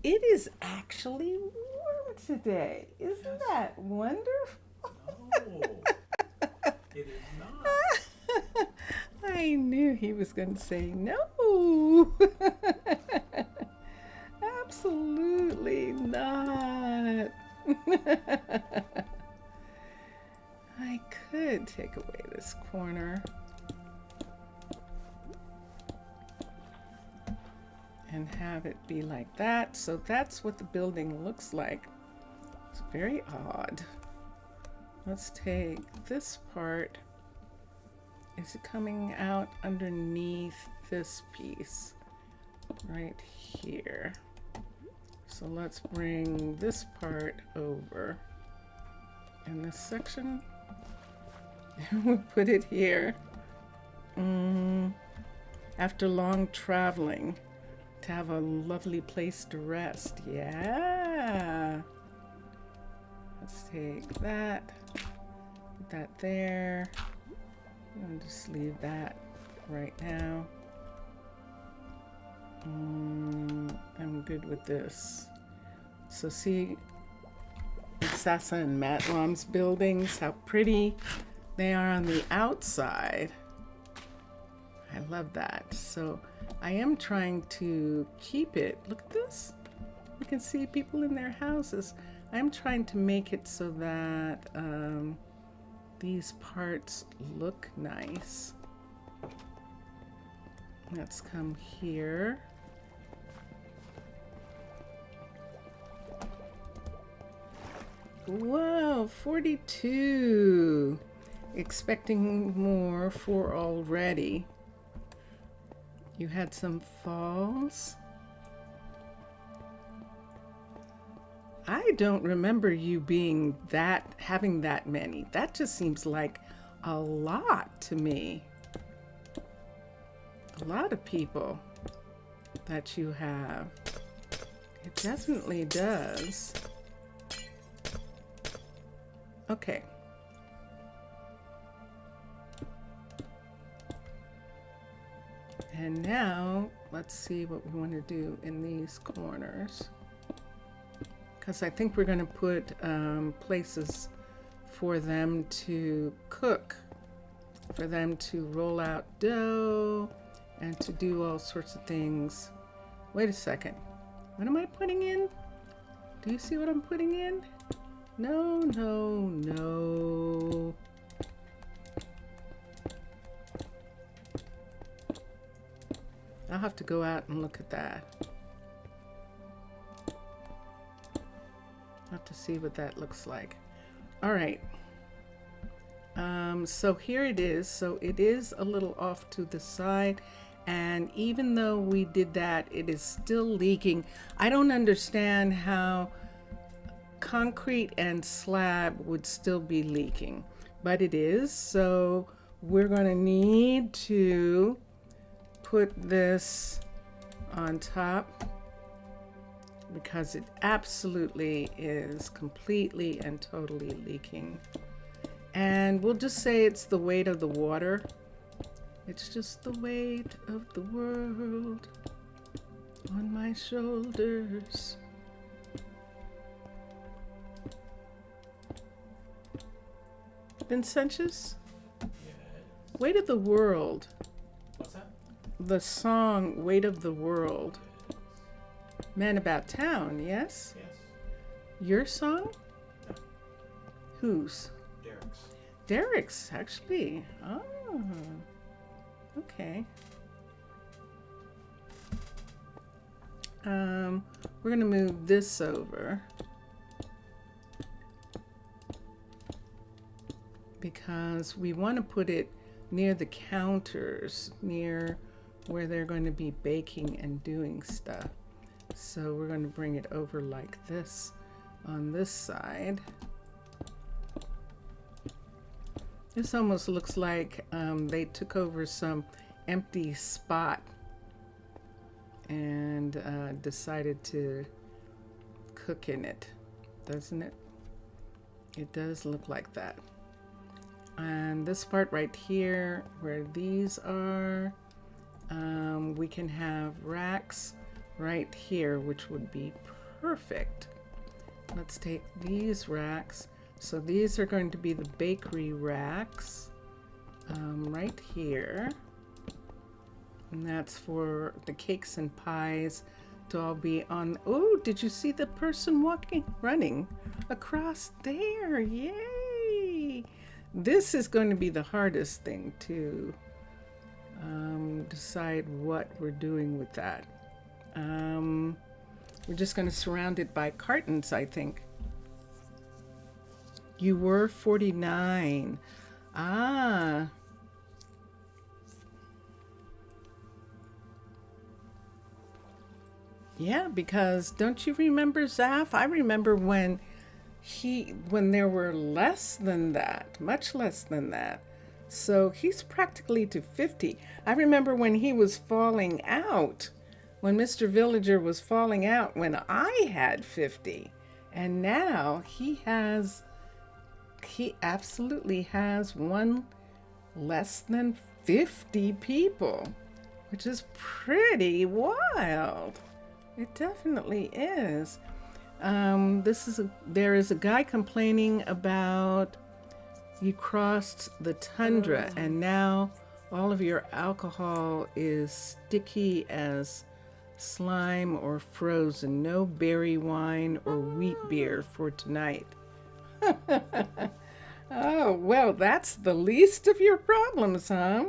It is actually warm today. Isn't that wonderful? No. It is not. I knew he was going to say no. Absolutely not. I could take away this corner and have it be like that. So that's what the building looks like. It's very odd. Let's take this part. Is it coming out underneath this piece right here? So let's bring this part over in this section and we'll put it here. After long traveling, to have a lovely place to rest. Yeah. Let's take that, put that there. I'm gonna just leave that right now. I'm good with this. So see Sasa and Matlam's buildings, how pretty they are on the outside. I love that. So I am trying to keep it. Look at this. You can see people in their houses. I'm trying to make it so that these parts look nice. Let's come here. Wow, 42. Expecting more for already. You had some falls. I don't remember you having that many. That just seems like a lot to me. A lot of people that you have. It definitely does. Okay. And now let's see what we want to do in these corners. Because I think we're going to put places for them to cook, for them to roll out dough and to do all sorts of things. Wait a second. What am I putting in? Do you see what I'm putting in? No, no, no. I'll have to go out and look at that. I'll have to see what that looks like. All right. So here it is. So it is a little off to the side. And even though we did that, it is still leaking. I don't understand how concrete and slab would still be leaking, but it is. So we're going to need to put this on top because it absolutely is completely and totally leaking. And we'll just say it's the weight of the water. It's just the weight of the world on my shoulders. Vincentius? Weight of the world. What's that? The song Weight of the World. Man About Town, yes? Yes. Your song? No. Whose? Derek's. Derek's, actually. Oh, okay. We're gonna move this over because we want to put it near the counters, near where they're going to be baking and doing stuff. So we're going to bring it over like this on this side. This almost looks like they took over some empty spot and decided to cook in it, doesn't it? It does look like that. And this part right here where these are, we can have racks right here, which would be perfect. Let's take these racks. So these are going to be the bakery racks right here. And that's for the cakes and pies to all be on. Oh, did you see the person running across there? Yay! This is going to be the hardest thing to decide what we're doing with that. We're just going to surround it by cartons, I think. You were 49. Ah. Yeah, because don't you remember Zaf? I remember when there were less than that, much less than that. So he's practically to 50. I remember when he was falling out, when Mr. Villager was falling out when I had 50. And now he absolutely has one less than 50 people, which is pretty wild. It definitely is. There is a guy complaining about you crossed the tundra and now all of your alcohol is sticky as slime or frozen. No berry wine or wheat beer for tonight. Oh, well, that's the least of your problems, huh?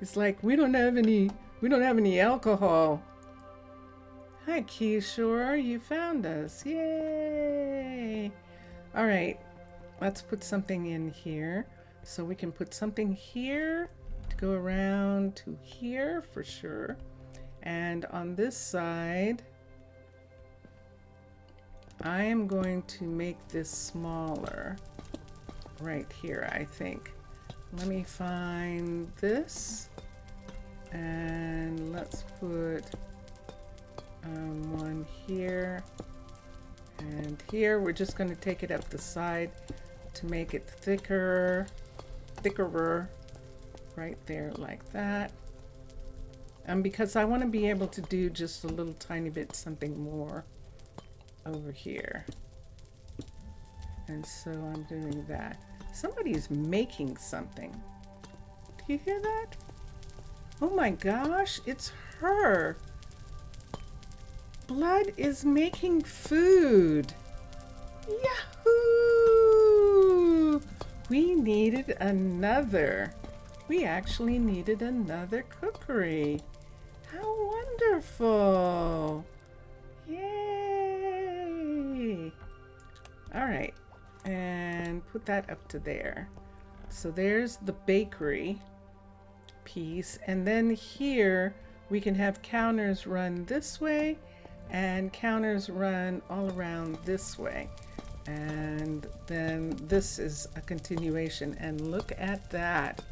It's like we don't have any We don't have any alcohol. Hi, Keyshore. You found us. Yay! All right. Let's put something in here. So we can put something here to go around to here for sure. And on this side, I am going to make this smaller right here, I think. Let me find this. And let's put one here and here. We're just going to take it up the side to make it thicker, right there like that. Because I want to be able to do just a little tiny bit something more over here. And so I'm doing that. Somebody's making something. Do you hear that? Oh my gosh, it's her. Blood is making food. Yahoo! We needed another. We actually needed another cookery. How wonderful. Yay. All right, and put that up to there. So there's the bakery piece, and then here we can have counters run this way and counters run all around this way, and then this is a continuation. And look at that,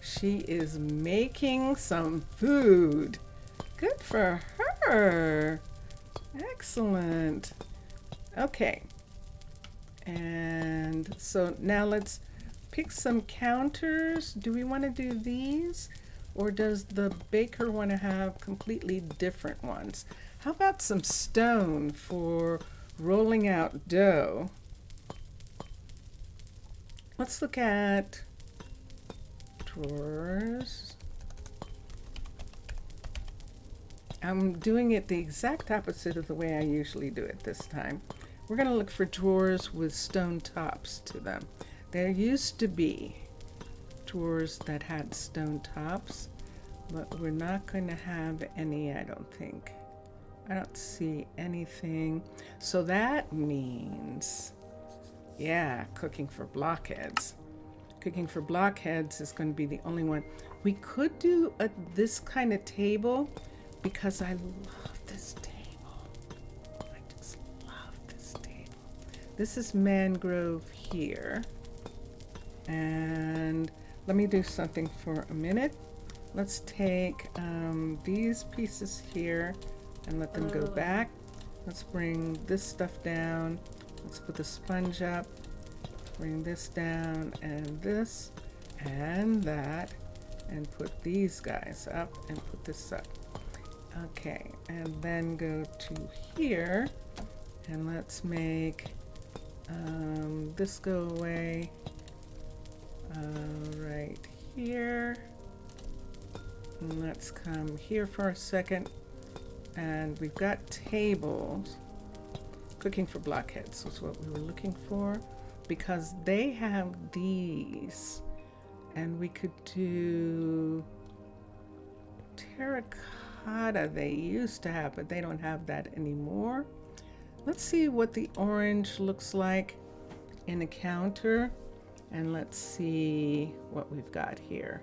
she is making some food. Good for her. Excellent. Okay, and so now let's pick some counters. Do we want to do these, or does the baker want to have completely different ones? How about some stone for rolling out dough? Let's look at drawers. I'm doing it the exact opposite of the way I usually do it this time. We're going to look for drawers with stone tops to them. There used to be drawers that had stone tops, but we're not going to have any, I don't think. I don't see anything. So that means, yeah, cooking for Blockheads. Cooking for Blockheads is going to be the only one. We could do this kind of table because I love this table. I just love this table. This is mangrove here. And let me do something for a minute. Let's take these pieces here and let them go back. Let's bring this stuff down. Let's put the sponge up. Bring this down and this and that, and put these guys up and put this up. Okay, and then go to here and let's make this go away. Right here. And let's come here for a second. And we've got tables. Cooking for Blockheads was what we were looking for, because they have these. And we could do terracotta they used to have, but they don't have that anymore. Let's see what the orange looks like in a counter. And let's see what we've got here.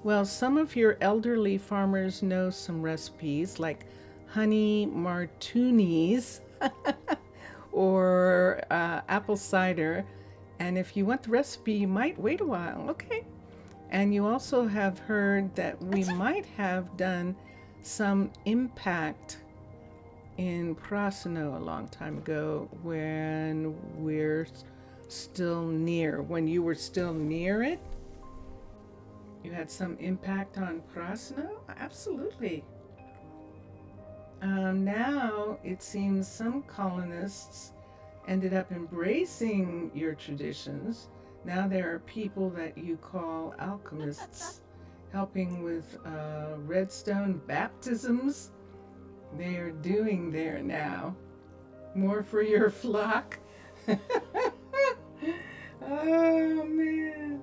Well, some of your elderly farmers know some recipes like honey martinis or apple cider. And if you want the recipe, you might wait a while. Okay. And you also have heard that we might have done some impact in Prosino a long time ago when we're still near, when you were still near it. You had some impact on Prosino? Absolutely. Now it seems some colonists ended up embracing your traditions. Now there are people that you call alchemists helping with redstone baptisms. They are doing there now. More for your flock. Oh man.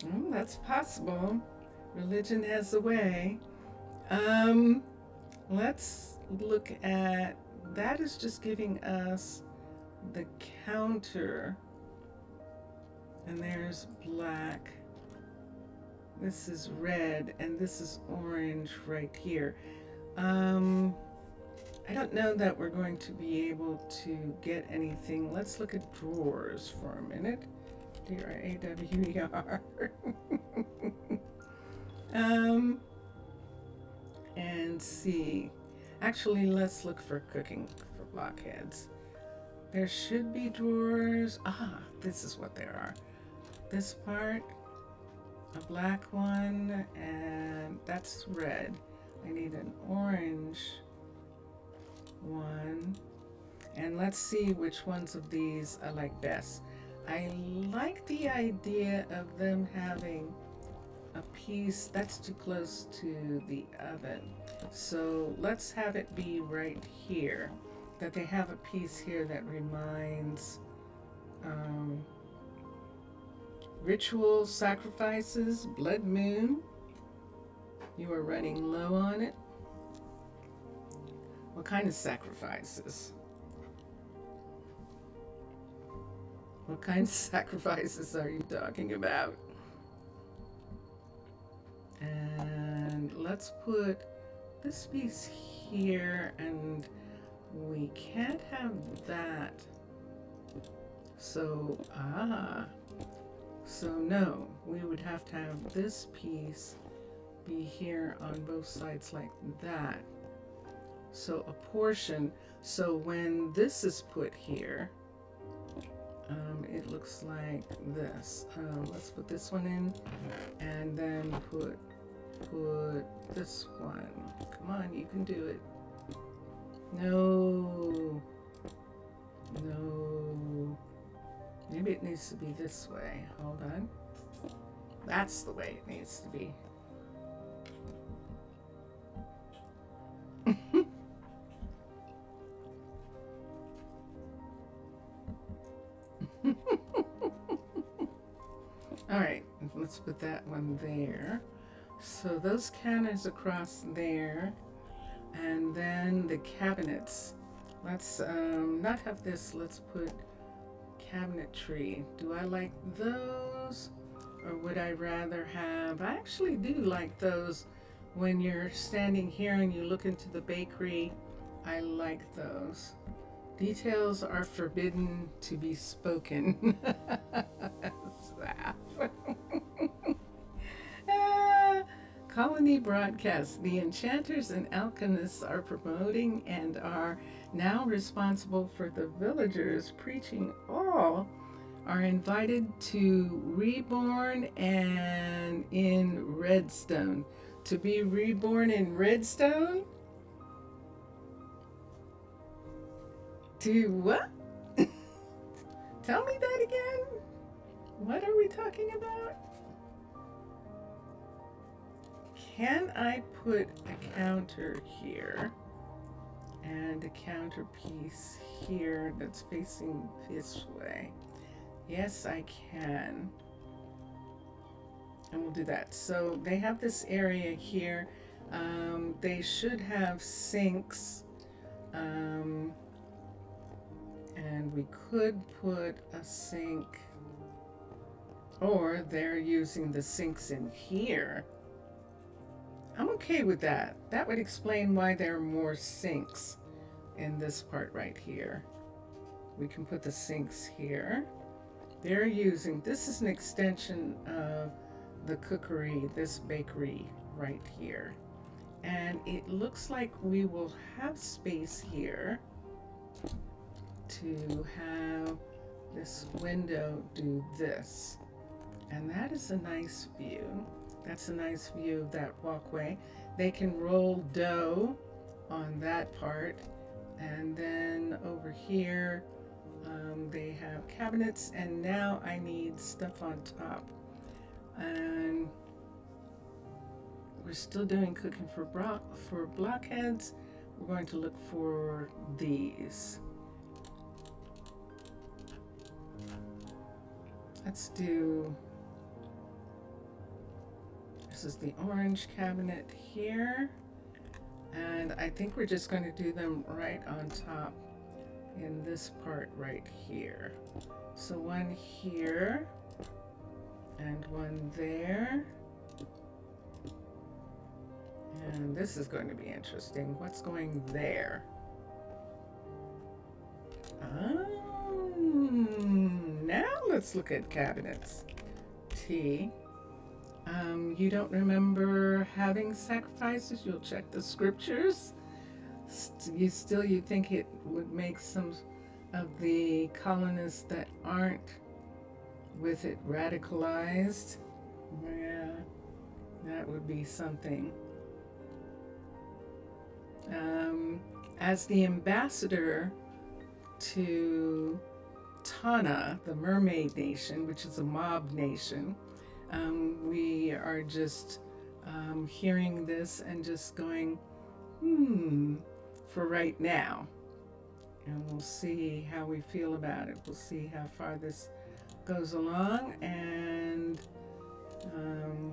Well, that's possible. Religion has a way. Let's look at, that is just giving us the counter. And there's black. This is red, and this is orange right here. I don't know that we're going to be able to get anything. Let's look at drawers for a minute. D-R-A-W-E-R. And see. Actually, let's look for cooking for Blockheads. There should be drawers. Ah, this is what there are. This part, a black one, and that's red. I need an orange one. And let's see which ones of these I like best. I like the idea of them having a piece that's too close to the oven. So let's have it be right here. That they have a piece here that reminds ritual sacrifices, blood moon. You are running low on it. What kind of sacrifices? What kind of sacrifices are you talking about? And let's put this piece here, and we can't have that. So, so no, we would have to have this piece be here on both sides like that. So a portion, so when this is put here, it looks like this. Let's put this one in, and then put this one. Come on, you can do it. No. Maybe it needs to be this way. Hold on. That's the way it needs to be. All right, let's put that one there. So those counters across there, and then the cabinets. Let's not have this. Let's put cabinetry. Do I like those, or would I rather have? I actually do like those. When you're standing here and you look into the bakery, I like those. Details are forbidden to be spoken. Colony broadcast. The enchanters and alchemists are promoting and are now responsible for the villagers preaching. All are invited to reborn and in Redstone. To be reborn in Redstone? To what? Tell me that again. What are we talking about? Can I put a counter here and a counter piece here that's facing this way? Yes, I can. And we'll do that. So they have this area here. They should have sinks. And we could put a sink, or they're using the sinks in here. I'm okay with that. That would explain why there are more sinks in this part right here. We can put the sinks here. They're using, this is an extension of the cookery, this bakery right here. And it looks like we will have space here to have this window do this. And that is a nice view. That's a nice view of that walkway. They can roll dough on that part. And then over here, they have cabinets. And now I need stuff on top. And we're still doing cooking for Blockheads. We're going to look for these. Let's do this is the orange cabinet here. And I think we're just going to do them right on top in this part right here. So one here and one there. And this is going to be interesting. What's going there? Now let's look at cabinets. T. You don't remember having sacrifices? You'll check the scriptures. You think it would make some of the colonists that aren't with it radicalized? Yeah, that would be something. As the ambassador to Tana, the mermaid nation, which is a mob nation, we are just hearing this and just going, for right now. And we'll see how we feel about it. We'll see how far this goes along and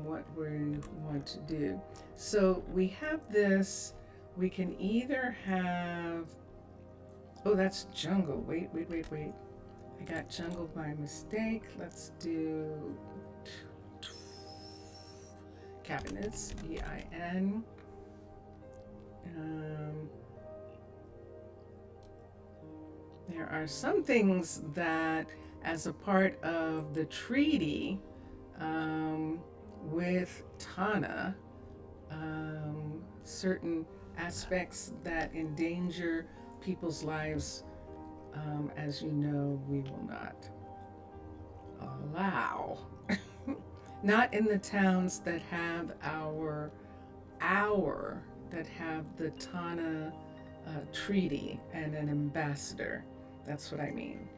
what we want to do. So we have this. We can either have, oh, that's jungle. Wait. I got jungle by mistake. Let's do cabinets, EIN. There are some things that, as a part of the treaty with Tana, certain aspects that endanger people's lives, as you know, we will not allow. Not in the towns that have that have the Tana treaty and an ambassador. That's what I mean.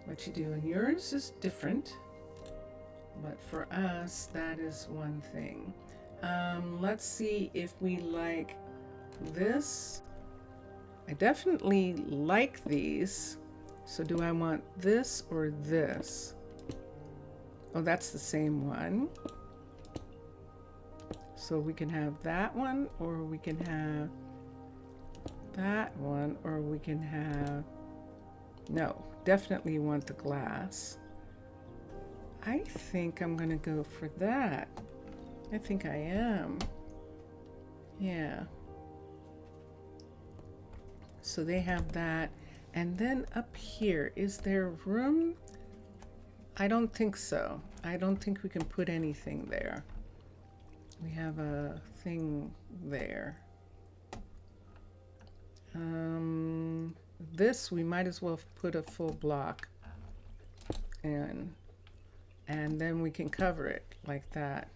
What you do in yours is different, but for us, that is one thing. Let's see if we like this. I definitely like these. So do I want this or this? Oh, that's the same one. So we can have that one, or we can have that one, or we can have, no, definitely want the glass. I think I'm gonna go for that. I think I am. Yeah. So they have that. And then up here, is there room? I don't think so. I don't think we can put anything there. We have a thing there. This, we might as well put a full block in. And then we can cover it like that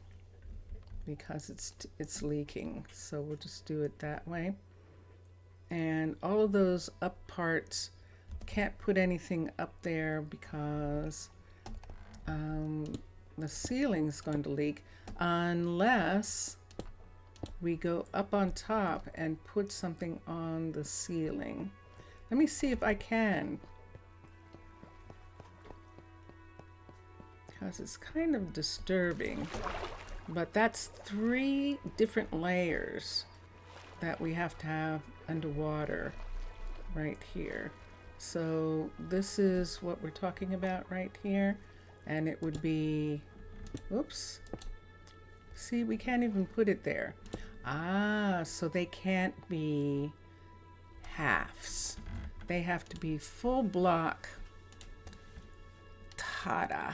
because it's leaking. So we'll just do it that way. And all of those up parts, can't put anything up there because the ceiling's going to leak unless we go up on top and put something on the ceiling. Let me see if I can, because it's kind of disturbing. But that's 3 different layers that we have to have underwater right here. So this is what we're talking about right here, and it would be, oops, see, we can't even put it there. Ah, so they can't be halves. They have to be full block. Ta-da.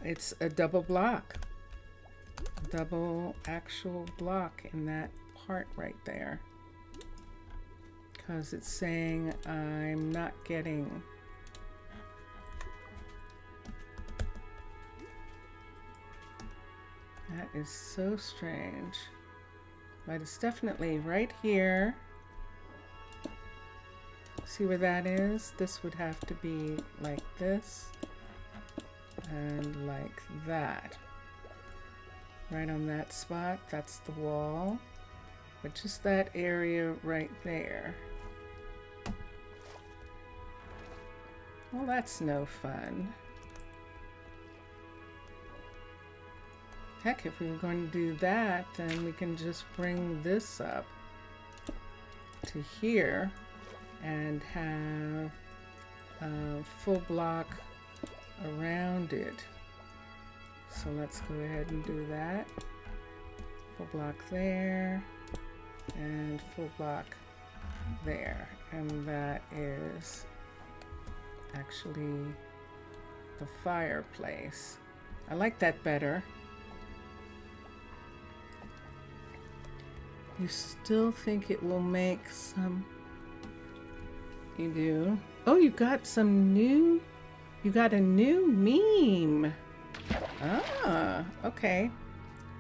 It's a double block. Double actual block in that part right there. Because it's saying I'm not getting. That is so strange. But it's definitely right here. See where that is? This would have to be like this and like that. Right on that spot, that's the wall. But just that area right there. Well, that's no fun. Heck, if we were going to do that, then we can just bring this up to here and have a full block around it. So let's go ahead and do that. Full block there and full block there. And that is actually the fireplace. I like that better. You still think it will make some... You do? Oh, you got some new... You got a new meme. Ah, okay.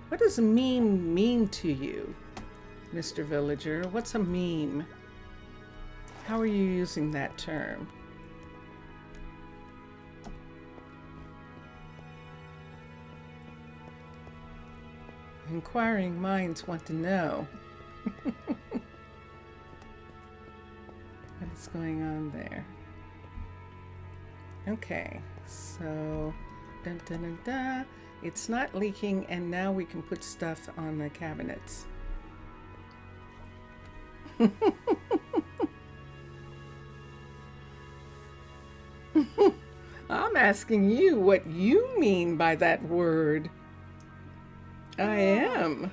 What does a meme mean to you, Mr. Villager? What's a meme? How are you using that term? Inquiring minds want to know. What is going on there? Okay, so dun, dun, dun, dun. It's not leaking, and now we can put stuff on the cabinets. I'm asking you what you mean by that word. I am.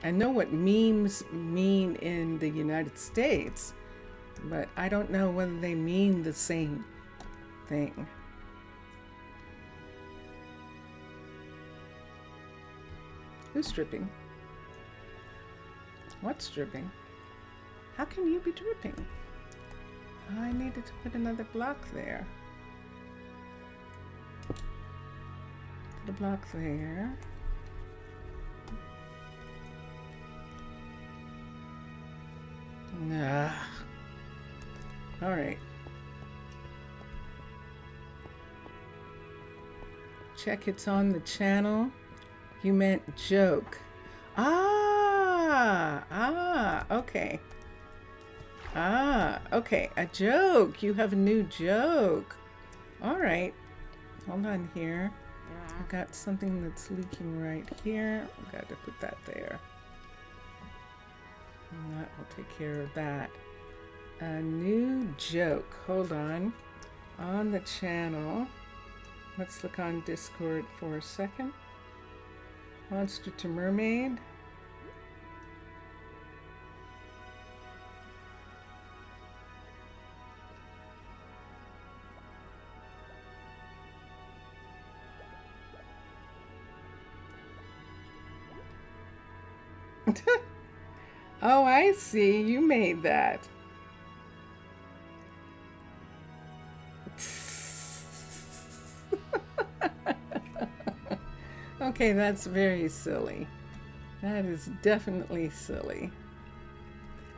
I know what memes mean in the United States, but I don't know whether they mean the same thing. Who's dripping? What's dripping? How can you be dripping? I needed to put another block there. Put a block there. Ah. All right. Check it's on the channel. You meant joke. Okay. Okay. A joke. You have a new joke. All right. Hold on here. I got something that's leaking right here. I've got to put that there. And that will take care of that. A new joke. Hold on. On the channel. Let's look on Discord for a second. Monster to Mermaid. Oh, I see. You made that. Okay, that's very silly. That is definitely silly.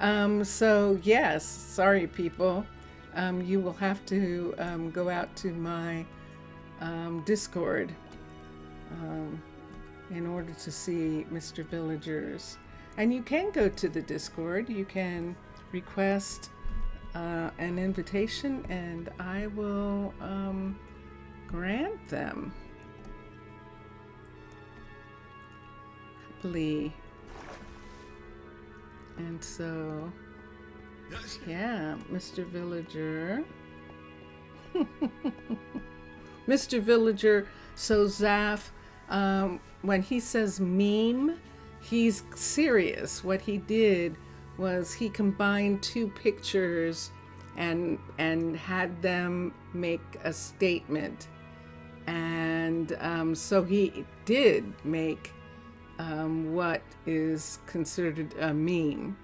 So yes, sorry people. You will have to go out to my Discord in order to see Mr. Villager's. And you can go to the Discord. You can request an invitation, and I will grant them. Happily. And so, yeah, Mr. Villager. Mr. Villager, so Zaf, when he says meme, he's serious. What he did was he combined two pictures and had them make a statement. And so he did make what is considered a meme.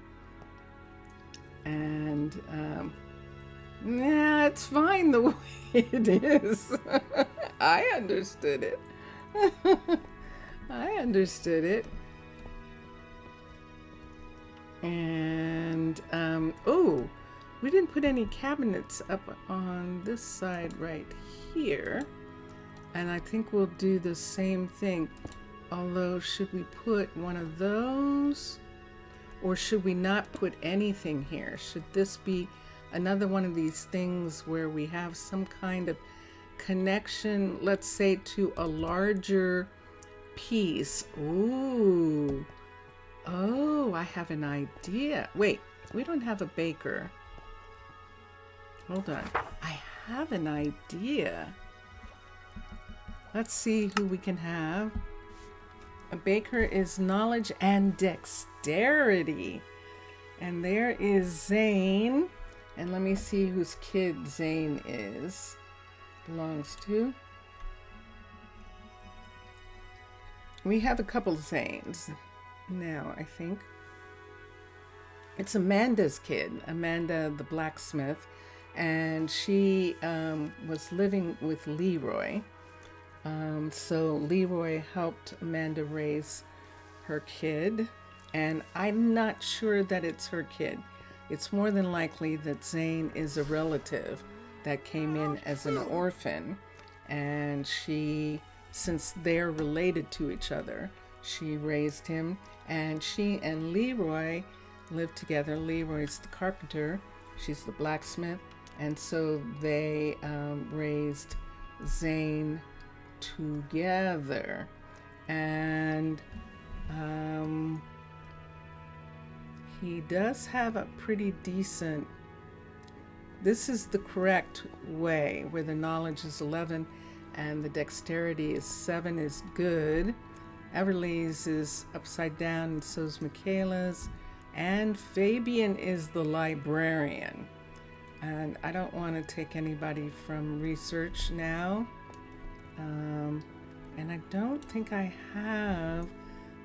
And yeah, it's fine the way it is. I understood it. I understood it. And oh, we didn't put any cabinets up on this side right here, and I think we'll do the same thing. Although, should we put one of those, or should we not put anything here? Should this be another one of these things where we have some kind of connection, let's say, to a larger piece. Ooh. Oh, I have an idea. Wait, we don't have a baker. Hold on. I have an idea. Let's see who we can have. A baker is knowledge and dexterity. And there is Zane. And let me see whose kid Zane belongs to. We have a couple Zanes now, I think. It's Amanda's kid, Amanda the blacksmith, and she was living with Leroy. So Leroy helped Amanda raise her kid, and I'm not sure that it's her kid. It's more than likely that Zane is a relative that came in as an orphan, and she, since they're related to each other, she raised him, and she and Leroy lived together. Leroy's the carpenter, she's the blacksmith, and so they raised Zane together. And he does have a pretty decent, this is the correct way, where the knowledge is 11 and the dexterity is 7 is good. Everly's is upside down, and so is Michaela's. And Fabian is the librarian. And I don't want to take anybody from research now. And I don't think I have.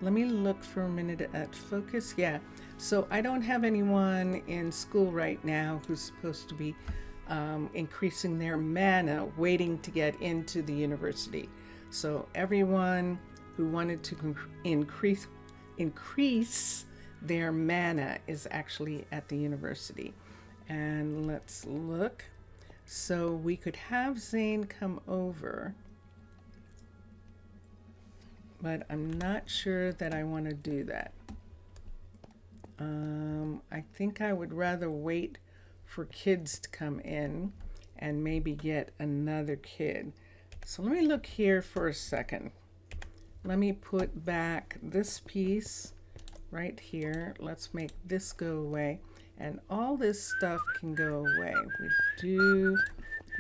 Let me look for a minute at focus. Yeah. So I don't have anyone in school right now who's supposed to be increasing their mana, waiting to get into the university. So everyone who wanted to increase their mana is actually at the university. And let's look. So we could have Zane come over, but I'm not sure that I want to do that. I think I would rather wait for kids to come in and maybe get another kid. So let me look here for a second. Let me put back this piece right here. Let's make this go away, and all this stuff can go away.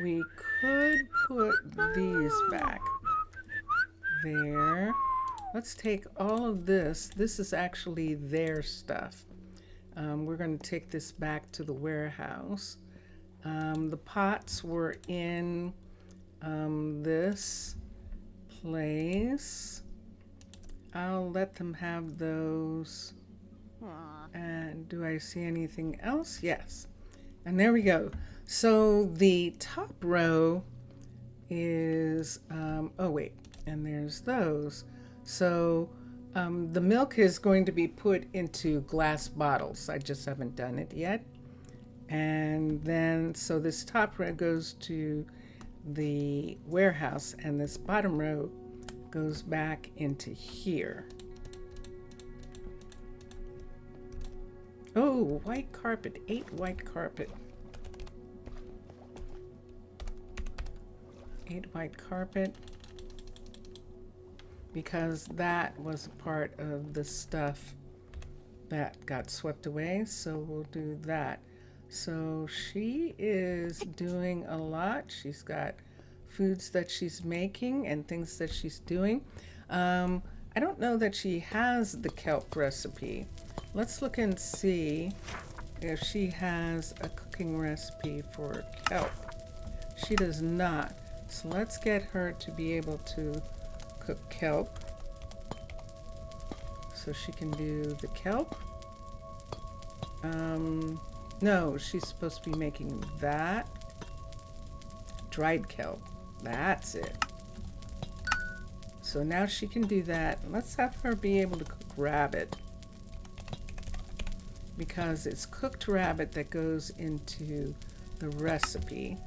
We could put these back there. Let's take all of this. This is actually their stuff. We're going to take this back to the warehouse. The pots were in this place. I'll let them have those. And do I see anything else? Yes. And there we go. So the top row is, oh wait, and there's those. So the milk is going to be put into glass bottles. I just haven't done it yet. And then, so this top row goes to the warehouse, and this bottom row goes back into here. Oh, white carpet, 8 white carpet. 8 white carpet. Because that was a part of the stuff that got swept away, so we'll do that. So she is doing a lot. She's got foods that she's making and things that she's doing. I don't know that she has the kelp recipe. Let's look and see if she has a cooking recipe for kelp. She does not. So let's get her to be able to cook kelp. So she can do the kelp. No, she's supposed to be making that. Dried kelp. That's it. So now she can do that. Let's have her be able to cook rabbit, because it's cooked rabbit that goes into the recipe.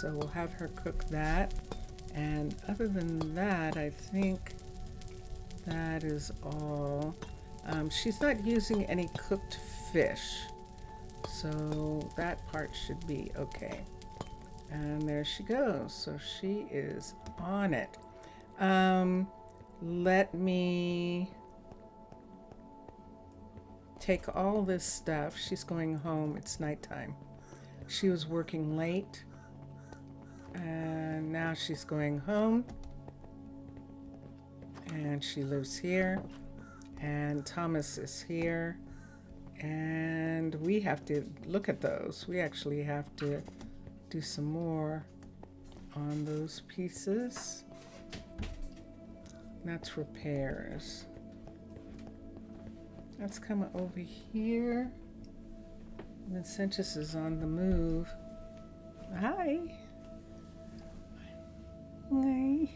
So we'll have her cook that. And other than that, I think that is all. She's not using any cooked fish, so that part should be okay. And there she goes. So she is on it. Let me take all this stuff. She's going home. It's nighttime. She was working late. And now she's going home. And she lives here. And Thomas is here. And we have to look at those. We actually have to do some more on those pieces. That's repairs. Let's come over here. Vincentius is on the move. Hi. Hi.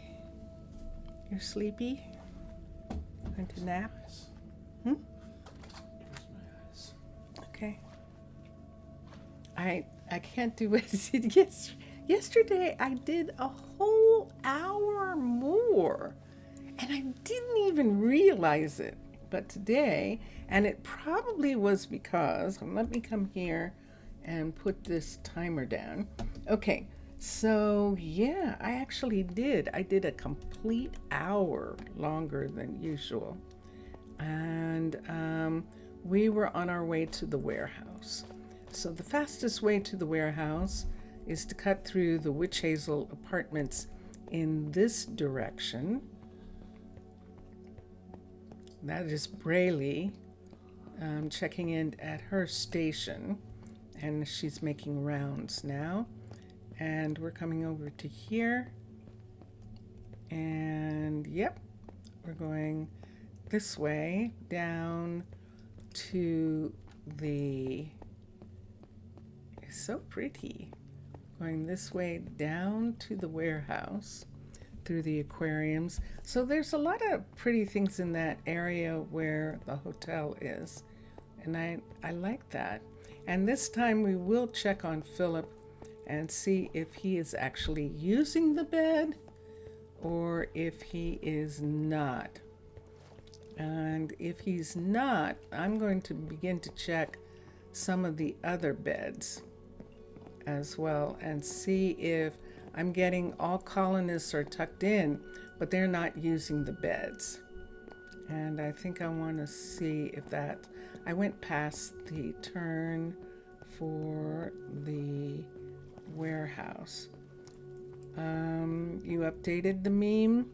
You're sleepy? Going to nap? Hmm? Close my eyes. Okay. I can't do what I did yesterday. I did a whole hour more, and I didn't even realize it. But today, and it probably was because, let me come here and put this timer down. Okay, so yeah, I actually did. I did a complete hour longer than usual. And we were on our way to the warehouse. So the fastest way to the warehouse is to cut through the Witch Hazel apartments in this direction. That is Braley checking in at her station, and she's making rounds now. And we're coming over to here. And yep, we're going this way down to the, it's so pretty. Going this way down to the warehouse through the aquariums. So there's a lot of pretty things in that area where the hotel is. And I like that. And this time we will check on Philip and see if he is actually using the bed or if he is not. And if he's not, I'm going to begin to check some of the other beds as well and see if I'm getting all colonists are tucked in, but they're not using the beds. And I think I want to see if that, I went past the turn for the warehouse. You updated the meme.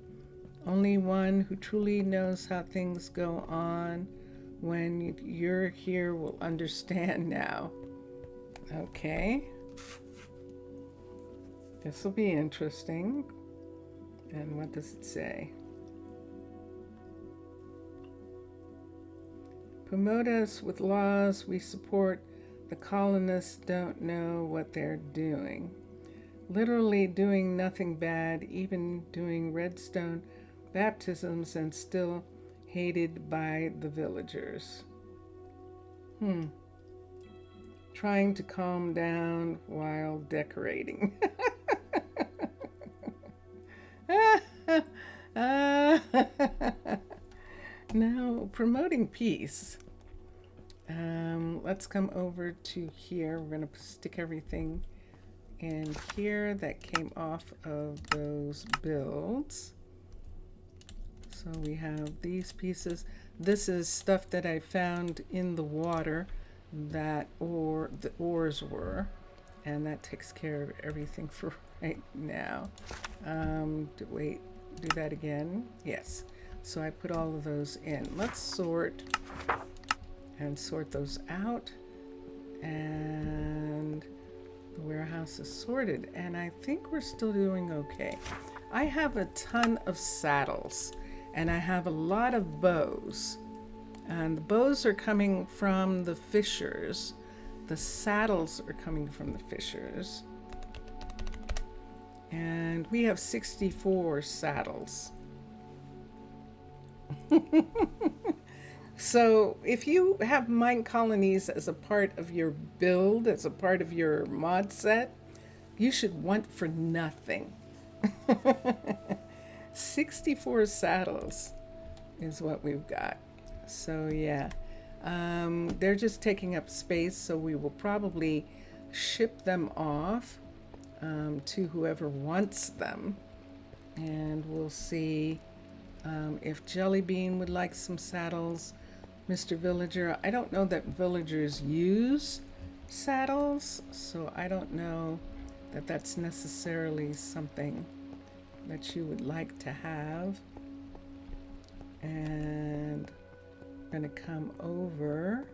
Only one who truly knows how things go on when you're here will understand now. Okay. This will be interesting. And what does it say? Promote us with laws we support. The colonists don't know what they're doing. Literally doing nothing bad, even doing redstone baptisms and still hated by the villagers. Trying to calm down while decorating. Now, promoting peace. Let's come over to here. We're going to stick everything in here that came off of those builds. So we have these pieces. This is stuff that I found in the water that the ores were, and that takes care of everything for right now. Wait, do that again. Yes. So I put all of those in. Let's sort those out, and the warehouse is sorted, and I think we're still doing okay. I have a ton of saddles, and I have a lot of bows, and the bows are coming from the fishers. The saddles are coming from the fishers, and we have 64 saddles. So if you have Minecolonies as a part of your build, as a part of your mod set, you should want for nothing. 64 saddles is what we've got. So yeah, they're just taking up space, so we will probably ship them off to whoever wants them. And we'll see if Jellybean would like some saddles. Mr. Villager, I don't know that villagers use saddles, so I don't know that that's necessarily something that you would like to have. And I'm going to come over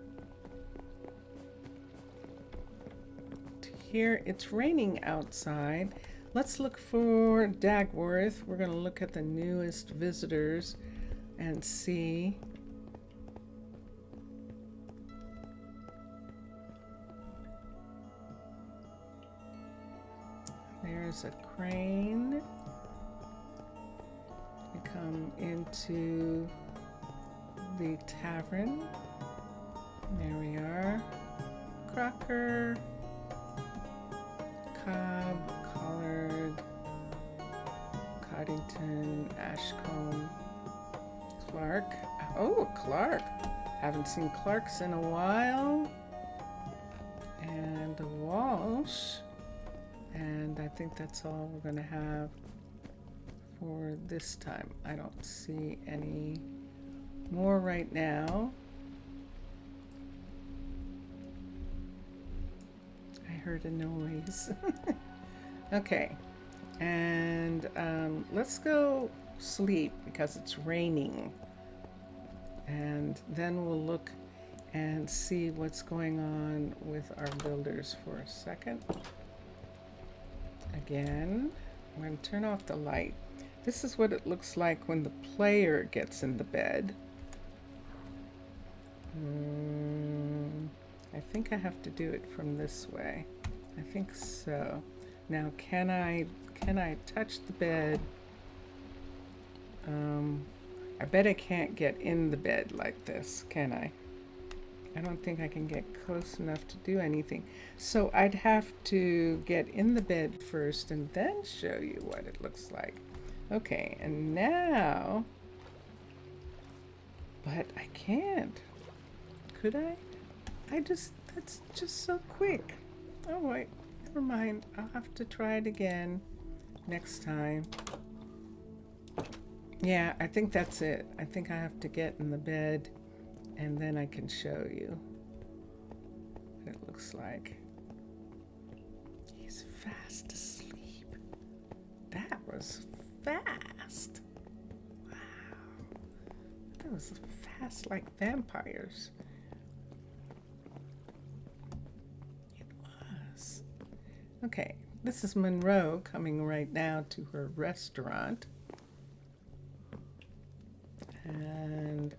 to here. It's raining outside. Let's look for Dagworth. We're going to look at the newest visitors and see. There's a crane. We come into the tavern. There we are. Crocker, Cobb, Collard, Coddington, Ashcombe, Clark. Oh, Clark. Haven't seen Clark's in a while. And Walsh. And I think that's all we're going to have for this time. I don't see any more right now. I heard a noise. Okay, and let's go sleep because it's raining. And then we'll look and see what's going on with our builders for a second. Again, I'm going to turn off the light. This is what it looks like when the player gets in the bed. I think I have to do it from this way. I think so. Now, can I touch the bed? I bet I can't get in the bed like this, can I? I don't think I can get close enough to do anything. So I'd have to get in the bed first and then show you what it looks like. Okay, and now, but I can't. Could I? That's just so quick. Oh wait, never mind. I'll have to try it again next time. Yeah, I think that's it. I think I have to get in the bed and then I can show you what it looks like. He's fast asleep. That was fast. Wow. That was fast like vampires. It was. Okay, this is Monroe coming right now to her restaurant. And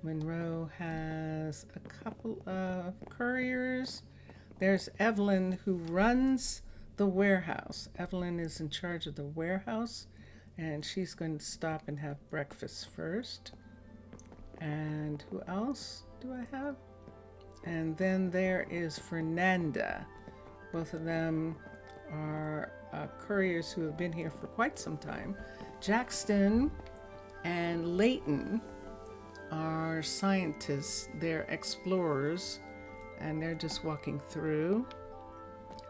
Monroe has a couple of couriers. There's Evelyn who runs the warehouse. Evelyn is in charge of the warehouse and she's going to stop and have breakfast first. And who else do I have? And then there is Fernanda. Both of them are couriers who have been here for quite some time. Jackson and Leighton are scientists. They're explorers and they're just walking through.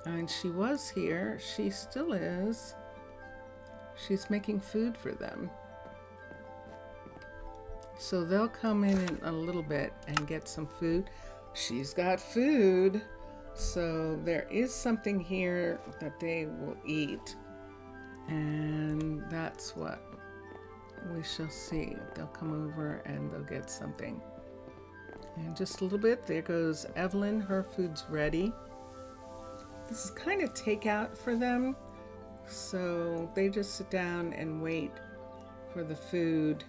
And she was here. She still is. She's making food for them. So they'll come in a little bit and get some food. She's got food. So there is something here that they will eat. And that's what we shall see. They'll come over and they'll get something. And just a little bit, there goes Evelyn. Her food's ready. This is kind of takeout for them. So they just sit down and wait for the food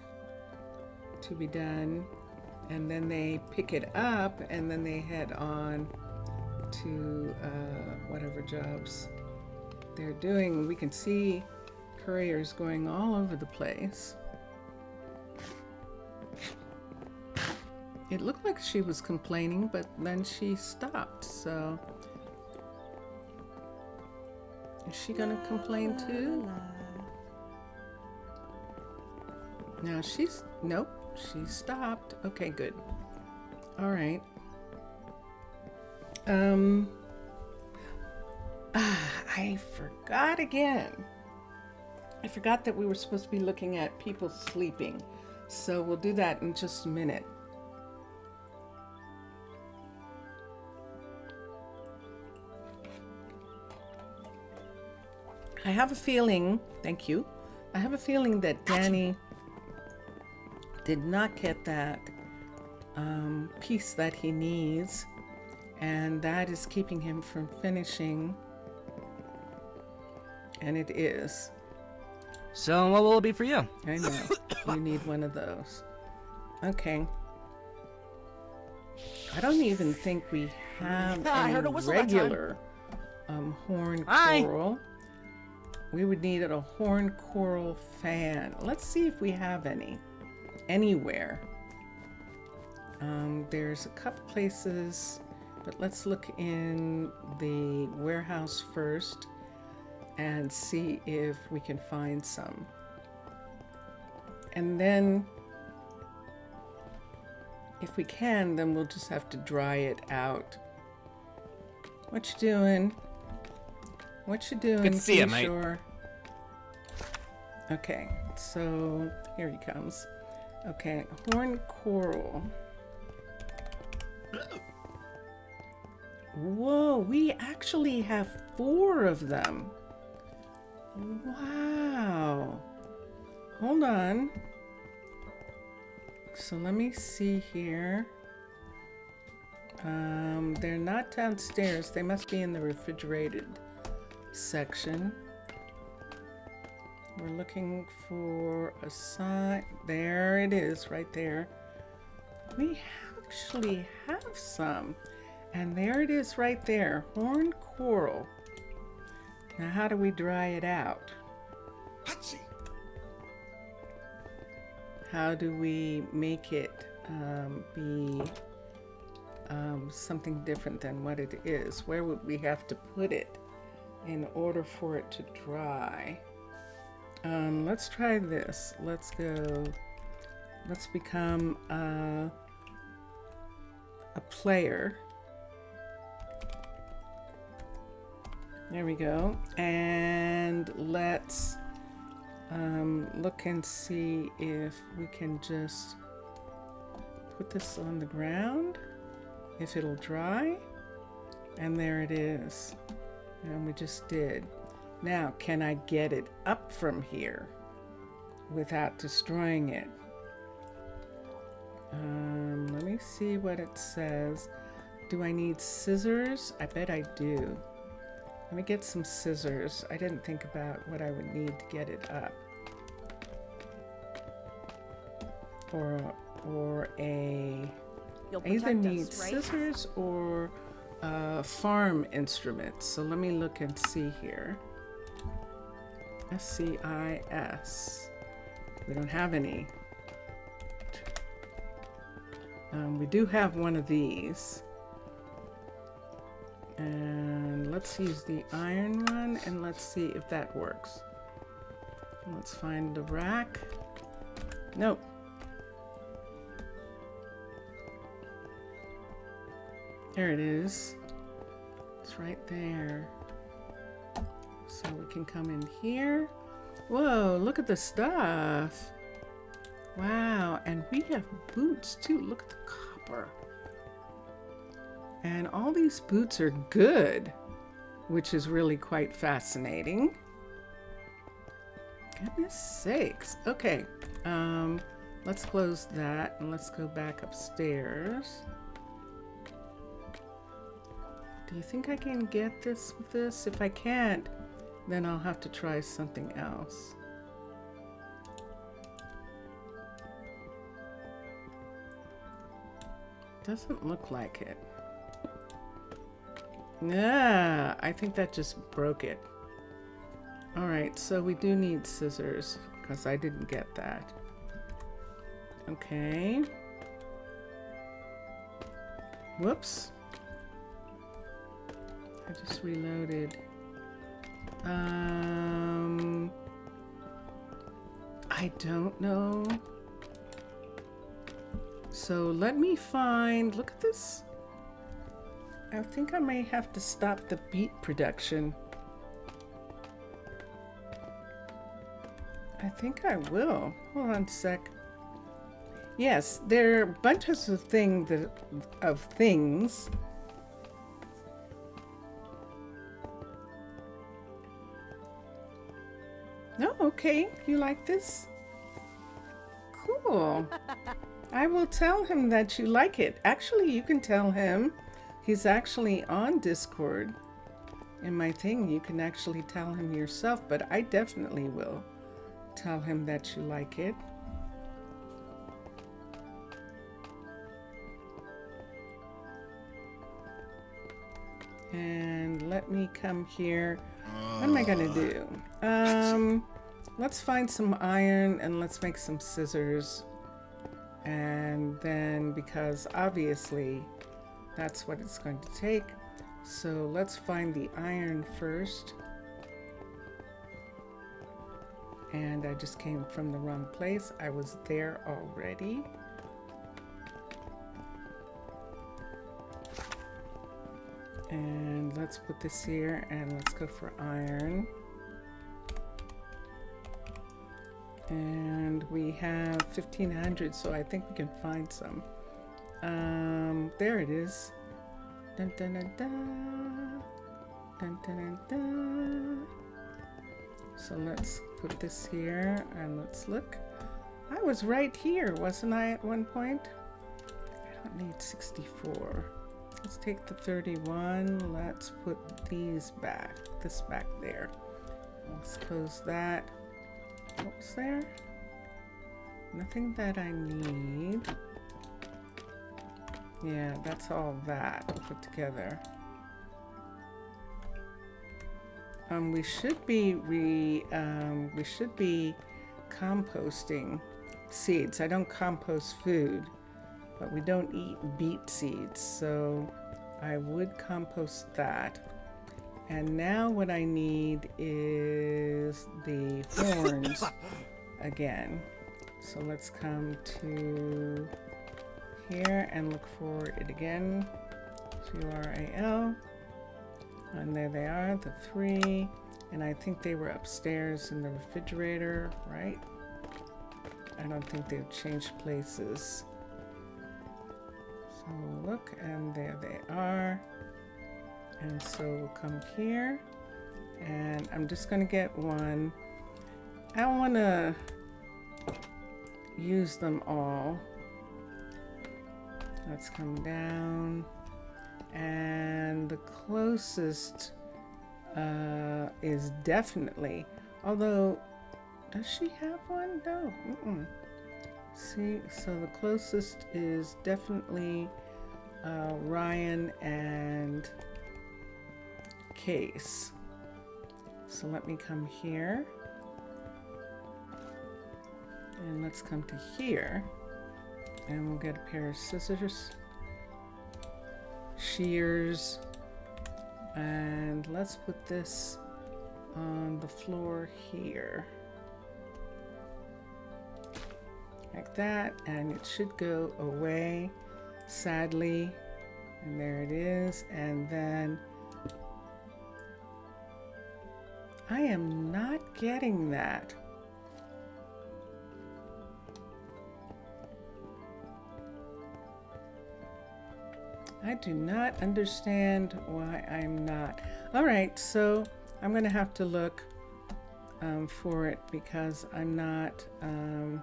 to be done. And then they pick it up and then they head on to whatever jobs they're doing. We can see couriers going all over the place. It looked like she was complaining, but then she stopped, so is she gonna complain too? Now nope, she stopped. Okay, good. All right. I forgot again. I forgot that we were supposed to be looking at people sleeping. So we'll do that in just a minute. I have a feeling, thank you. I have a feeling that Danny did not get that piece that he needs, and that is keeping him from finishing. And it is. So what will it be for you? I know. You need one of those. Okay. I don't even think we have I heard any a whistle that time. regular horn Hi. coral. We would need a horn coral fan. Let's see if we have any anywhere. There's a couple places, but let's look in the warehouse first and see if we can find some. And then if we can, then we'll just have to dry it out. What you doing? What you doing? Good to see you, mate. Sure. Okay, so here he comes. Okay, horn coral. Whoa, we actually have 4 of them. Wow. Hold on. So let me see here. They're not downstairs. They must be in the refrigerated section. We're looking for a sign. There it is, right there. We actually have some. And there it is right there. Horn coral. Now how do we dry it out? How do we make it be something different than what it is? Where would we have to put it in order for it to dry? Let's try this. Let's go. Let's become a player. There we go. And let's look and see if we can just put this on the ground, if it'll dry. And there it is. And we just did. Now, can I get it up from here without destroying it? Let me see what it says. Do I need scissors? I bet I do. Let me get some scissors. I didn't think about what I would need to get it up. Or I either need scissors or farm instruments. So let me look and see here. SCIS. We don't have any. We do have one of these. And let's use the iron one and let's see if that works. Let's find the rack. Nope. There it is. It's right there. So we can come in here. Whoa, look at the stuff. Wow, and we have boots too. Look at the copper. And all these boots are good, which is really quite fascinating. Goodness sakes. Okay, let's close that and let's go back upstairs. Do you think I can get this with this? If I can't, then I'll have to try something else. Doesn't look like it. Yeah, I think that just broke it. All right, so we do need scissors because I didn't get that. Okay. Whoops. I just reloaded. I don't know. So let me find, look at this. I think I may have to stop the beet production I think I will. Hold on a sec. Yes, there are bunches of things. No, okay. You like this? Cool. I will tell him that you like it. Actually, you can tell him. He's actually on Discord. In my thing, you can actually tell him yourself, but I definitely will tell him that you like it. And let me come here. What am I gonna do? Let's find some iron and let's make some scissors. And then, because obviously that's what it's going to take. So let's find the iron first. And I just came from the wrong place. I was there already. And let's put this here and let's go for iron. And we have 1500, so I think we can find some. There it is. Dun, dun, dun, dun. Dun, dun, dun, dun. So let's put this here and let's look. I was right here, wasn't I, at one point? I don't need 64. Let's take the 31. Let's put these back. This back there. Let's close that. What was there? Nothing that I need. Yeah, that's all that put together. We should be composting seeds. I don't compost food, but we don't eat beet seeds, so I would compost that. And now what I need is the horns again. So let's come to here and look for it again. Cural. And there they are, the 3. And I think they were upstairs in the refrigerator, right? I don't think they've changed places. So we'll look, and there they are. And so we'll come here, and I'm just gonna get one. I don't wanna use them all. Let's come down, and the closest is definitely, although, does she have one? No. See, so the closest is definitely Ryan and Case. So let me come here, and let's come to here, and we'll get a pair of scissors, shears, and let's put this on the floor here like that, and it should go away, sadly, and there it is. And then I am not getting that. I do not understand why I'm not. All right, so I'm gonna have to look for it, because I'm not, I'm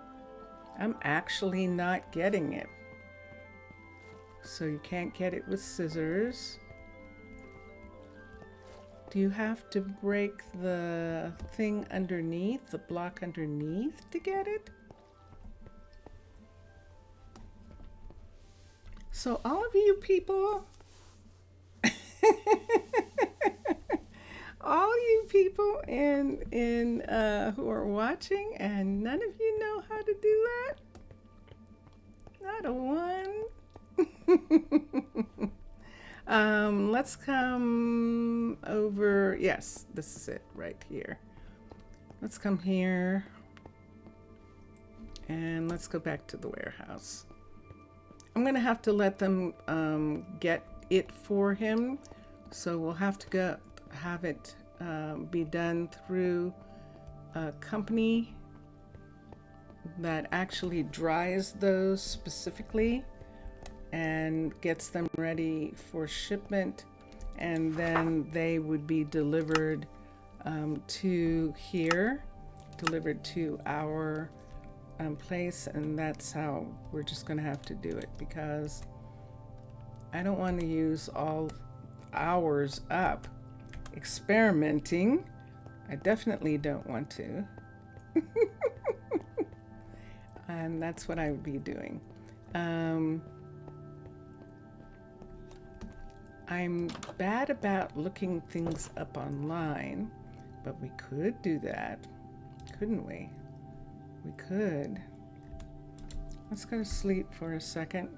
actually not getting it. So you can't get it with scissors. Do you have to break the thing underneath, the block underneath, to get it? So all of you people, all you people in who are watching, and none of you know how to do that? Not a one. Let's come over. Yes, this is it right here. Let's come here, and let's go back to the warehouse. I'm gonna have to let them get it for him, so we'll have to have it be done through a company that actually dries those specifically and gets them ready for shipment, and then they would be delivered to here, delivered to our place, and that's how we're just going to have to do it, because I don't want to use all hours up experimenting. I definitely don't want to. And that's what I would be doing. I'm bad about looking things up online, but we could do that, couldn't we? We could. Let's go to sleep for a second.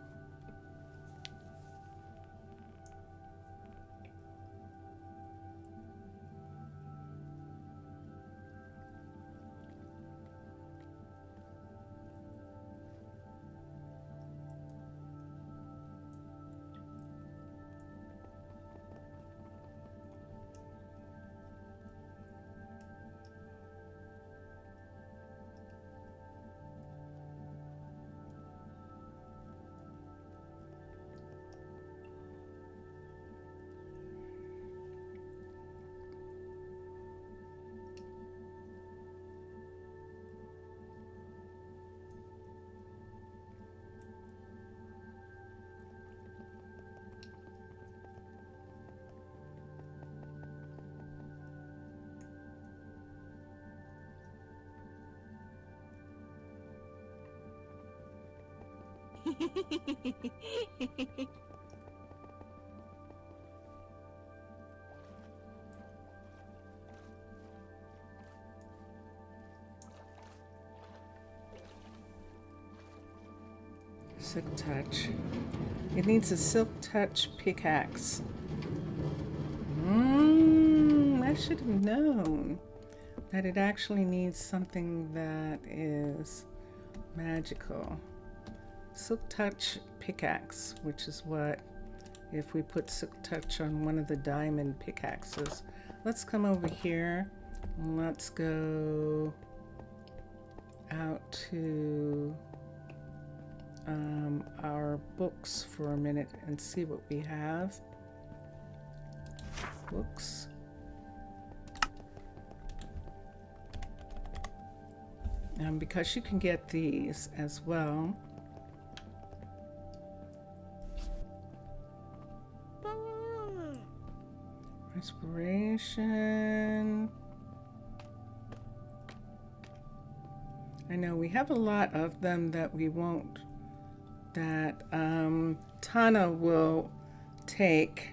Silk touch. It needs a silk touch pickaxe. I should have known that it actually needs something that is magical. Silk touch pickaxe, which is what, if we put silk touch on one of the diamond pickaxes. Let's come over here. Let's go out to our books for a minute and see what we have. Books. Because you can get these as well. Respiration. I know we have a lot of them that we won't, that Tana will take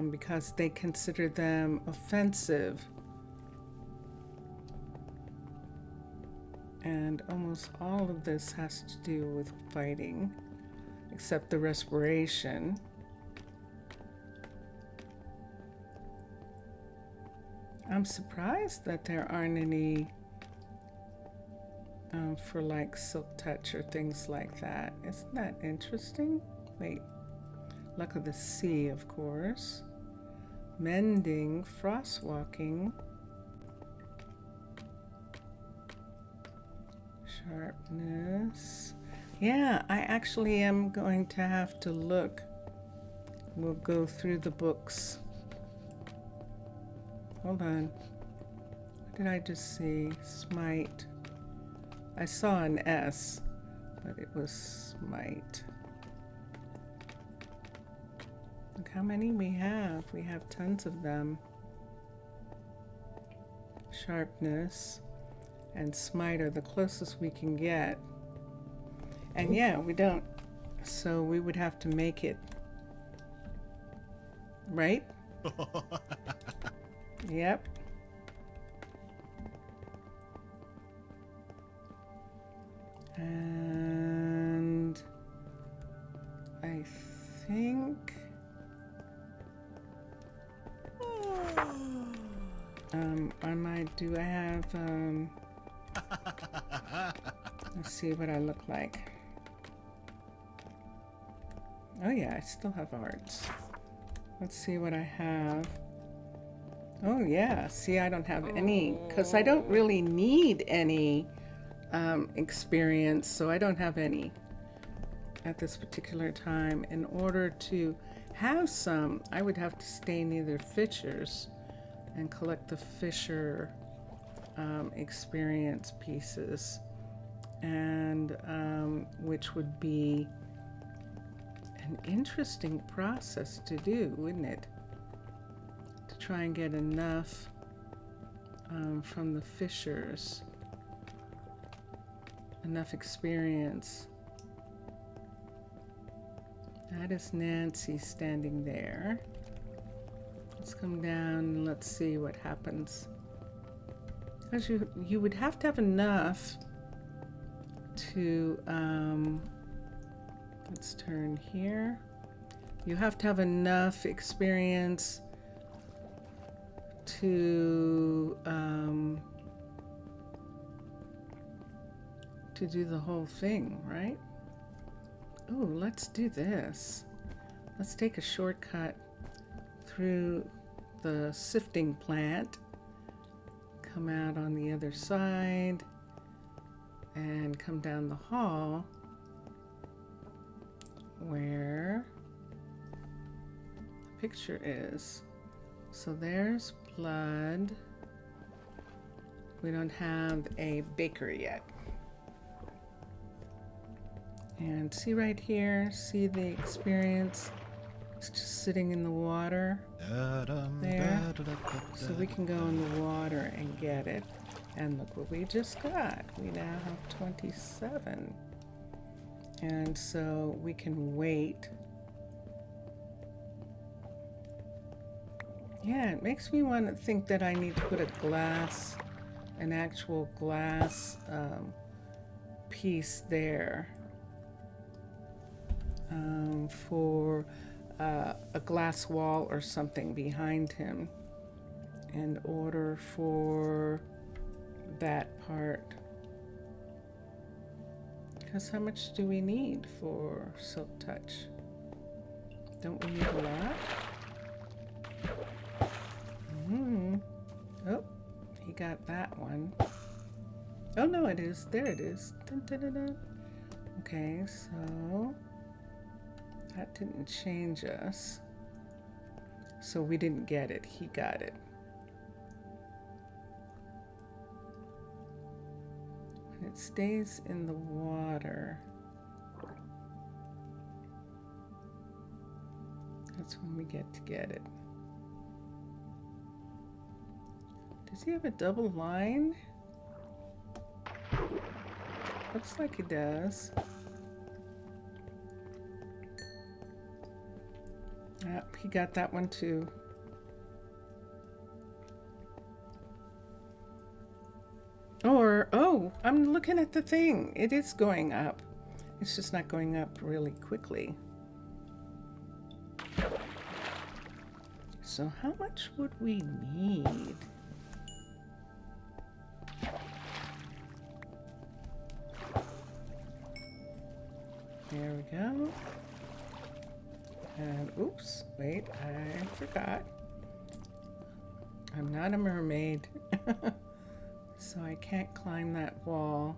because they consider them offensive. And almost all of this has to do with fighting, except the respiration. I'm surprised that there aren't any for like silk touch or things like that. Isn't that interesting? Wait, luck of the sea, of course. Mending, frost walking, sharpness. Yeah, I actually am going to have to look. We'll go through the books. Hold on. What did I just see? Smite. I saw an S, but it was smite. Look how many we have. We have tons of them. Sharpness and smite are the closest we can get. And yeah, we don't. So we would have to make it. Right? Yep. And I think on my, do I have let's see what I look like. Oh yeah, I still have arts. Let's see what I have. Oh yeah, see, I don't have any, because I don't really need any experience, so I don't have any at this particular time. In order to have some, I would have to stay near the fishers and collect the fisher experience pieces, and which would be an interesting process to do, wouldn't it? To try and get enough from the fishers, enough experience. That is Nancy standing there. Let's come down and let's see what happens. Because you would have to have enough to, let's turn here. You have to have enough experience to do the whole thing, right? Oh, let's do this. Let's take a shortcut through the sifting plant, come out on the other side, and come down the hall where the picture is. So there's blood. We don't have a bakery yet. And see right here, see the experience? It's just sitting in the water there. So we can go in the water and get it. And look what we just got. We now have 27. And so we can wait. Yeah, it makes me want to think that I need to put a glass, an actual glass piece there. For a glass wall or something behind him in order for that part. Because how much do we need for silk touch? Don't we need a lot? Oh, he got that one. Oh no, it is. There it is. Dun, dun, dun, dun. Okay, so that didn't change us. So we didn't get it. He got it. When it stays in the water, that's when we get to get it. Does he have a double line? Looks like he does. Yep, he got that one too. Or, oh, I'm looking at the thing. It is going up. It's just not going up really quickly. So how much would we need? There we go. And oops, wait, I forgot. I'm not a mermaid, so I can't climb that wall.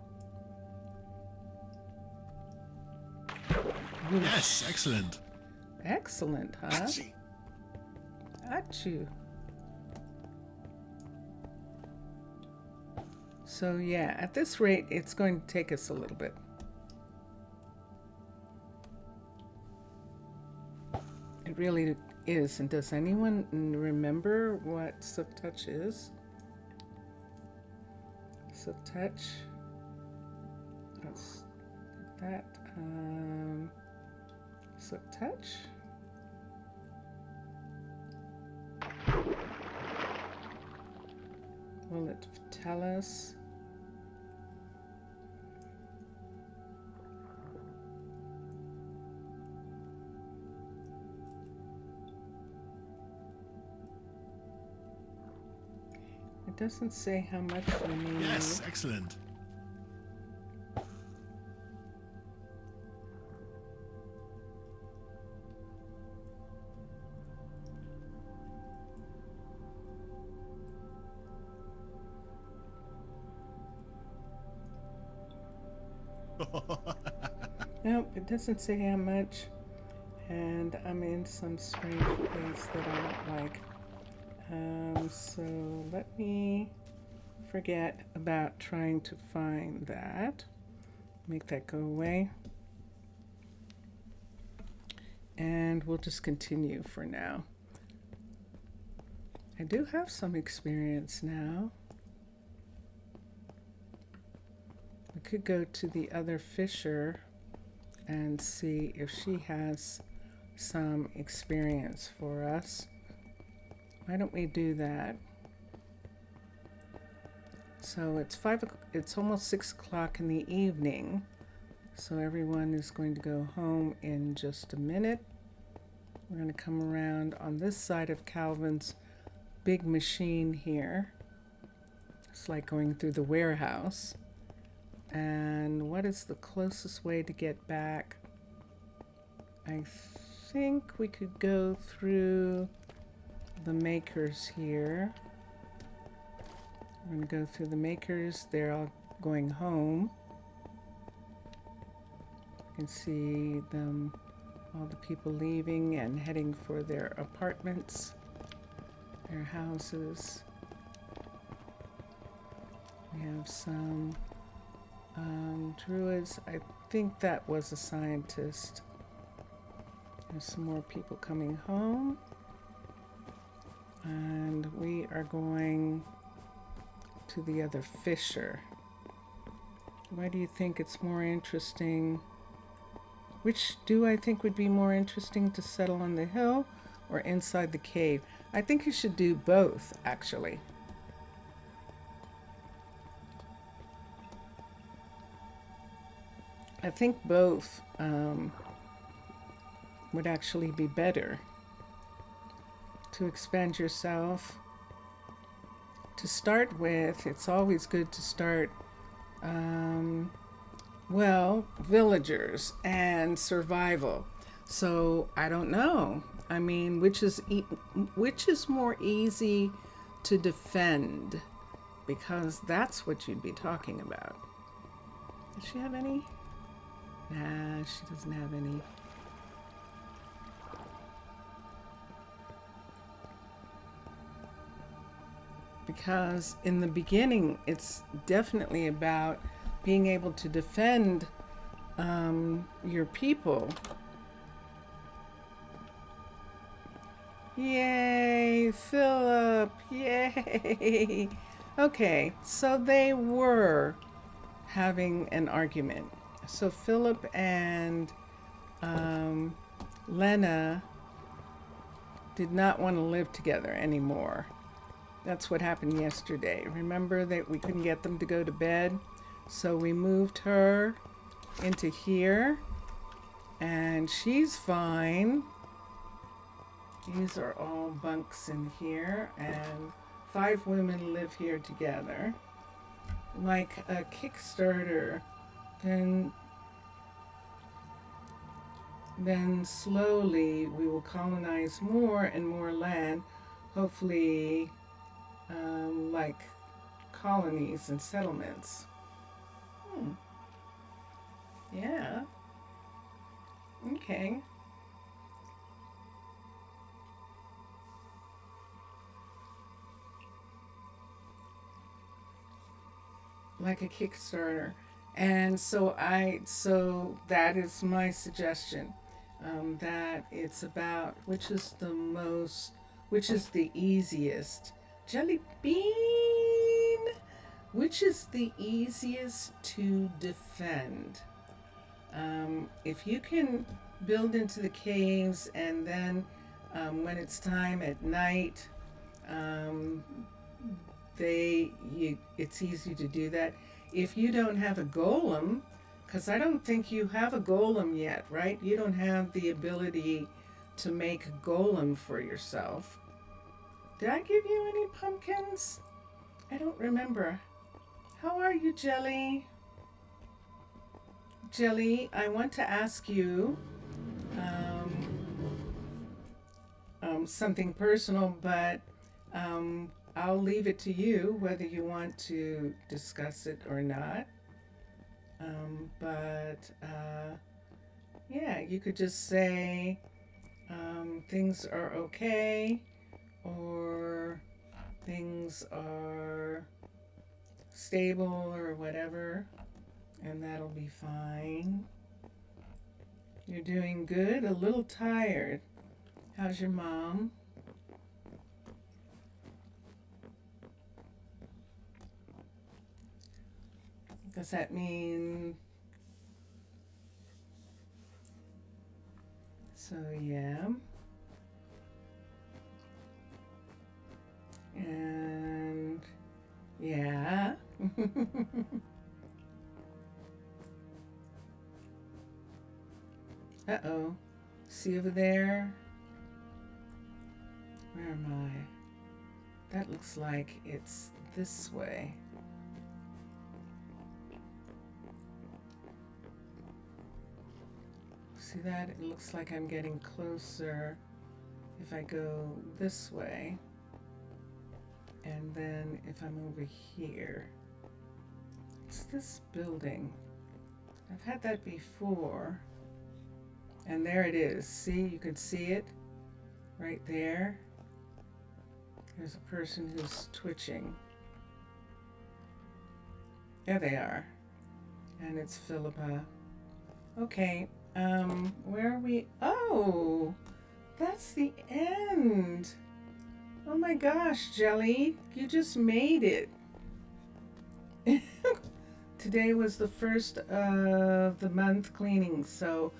Whoosh. Yes, excellent. Excellent, huh? Achoo. So yeah, at this rate, it's going to take us a little bit. It really is. And does anyone remember what silk touch is? Silk touch. Let's get that. Silk touch. Will it tell us? It doesn't say how much we need. Yes, excellent. Nope, it doesn't say how much. And I'm in some strange place that I don't like. So let me forget about trying to find that. Make that go away. And we'll just continue for now. I do have some experience now. We could go to the other fisher and see if she has some experience for us. Why don't we do that? So it's almost 6 o'clock in the evening. So everyone is going to go home in just a minute. We're going to come around on this side of Calvin's big machine here. It's like going through the warehouse. And what is the closest way to get back? I think we could go through the makers here. We're going to go through the makers. They're all going home. You can see them, all the people leaving and heading for their apartments, their houses. We have some druids. I think that was a scientist. There's some more people coming home. And we are going to the other fisher. Why do you think it's more interesting? Which do I think would be more interesting, to settle on the hill or inside the cave? I think you should do both, actually. I think both would actually be better. To expand yourself. To start with, it's always good to start, well, villagers and survival. So I don't know. I mean, which is more easy to defend? Because that's what you'd be talking about. Does she have any? Nah, she doesn't have any. Because in the beginning, it's definitely about being able to defend your people. Yay, Philip, yay. Okay, so they were having an argument. So Philip and Lena did not want to live together anymore. That's what happened yesterday. Remember that we couldn't get them to go to bed? So we moved her into here, and she's fine. These are all bunks in here, and 5 women live here together. Like a Kickstarter, then slowly we will colonize more and more land, hopefully like colonies and settlements. Yeah. Okay. Like a Kickstarter. And so that is my suggestion. That it's about which is the easiest. Jelly bean! Which is the easiest to defend? If you can build into the caves, and then when it's time at night, it's easy to do that. If you don't have a golem, because I don't think you have a golem yet, right? You don't have the ability to make a golem for yourself. Did I give you any pumpkins? I don't remember. How are you, Jelly? Jelly, I want to ask you something personal, but I'll leave it to you whether you want to discuss it or not. Yeah, you could just say things are okay, or things are stable, or whatever, and that'll be fine. You're doing good, a little tired. How's your mom? Does that mean? So, yeah. And yeah. Uh-oh. See over there? Where am I? That looks like it's this way. See that? It looks like I'm getting closer if I go this way. And then if I'm over here. It's this building. I've had that before. And there it is. See, you can see it right there. There's a person who's twitching. There they are. And it's Philippa. Okay, where are we? Oh, that's the end. Oh my gosh, Jelly, you just made it. Today was the first of the month cleaning, so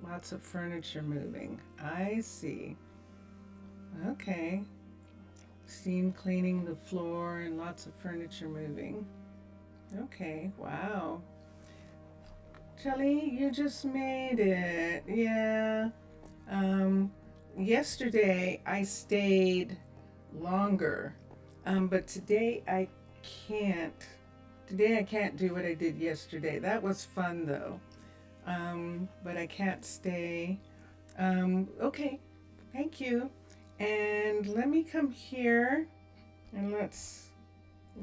lots of furniture moving. I see. Okay. Steam cleaning the floor and lots of furniture moving. Okay, wow. Jelly, you just made it. Yeah. Yesterday I stayed longer, but today I can't. Today I can't do what I did yesterday. That was fun though. But I can't stay. Okay, thank you. And let me come here and let's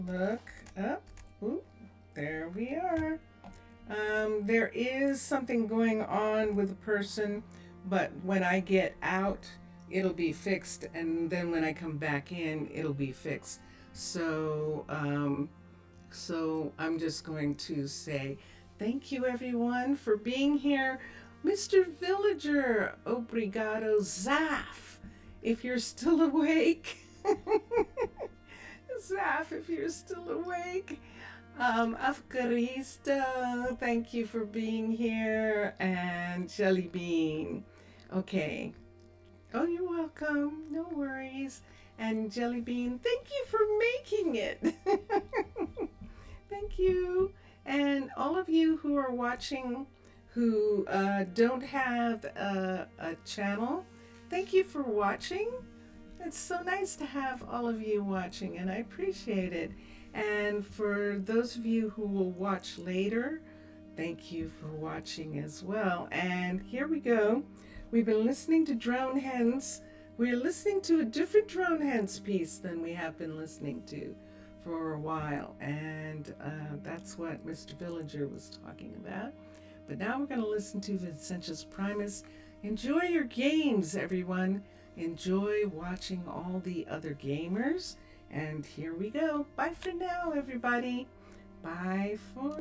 look up. Ooh, there we are. There is something going on with a person, but when I get out, it'll be fixed, and then when I come back in, it'll be fixed. So I'm just going to say thank you everyone for being here. Mr. Villager, obrigado, Zaf, if you're still awake. Zaf, if you're still awake. Afgaristo, thank you for being here. And Jelly Bean. Okay. Oh, you're welcome. No worries. And Jelly Bean, thank you for making it. Thank you. And all of you who are watching who don't have a channel, thank you for watching. It's so nice to have all of you watching, and I appreciate it. And for those of you who will watch later, thank you for watching as well. And here we go. We've been listening to Drone Hens. We're listening to a different Drone Hens piece than we have been listening to for a while. And that's what Mr. Villager was talking about. But now we're going to listen to Vincentius Primus. Enjoy your games, everyone. Enjoy watching all the other gamers. And here we go. Bye for now, everybody. Bye for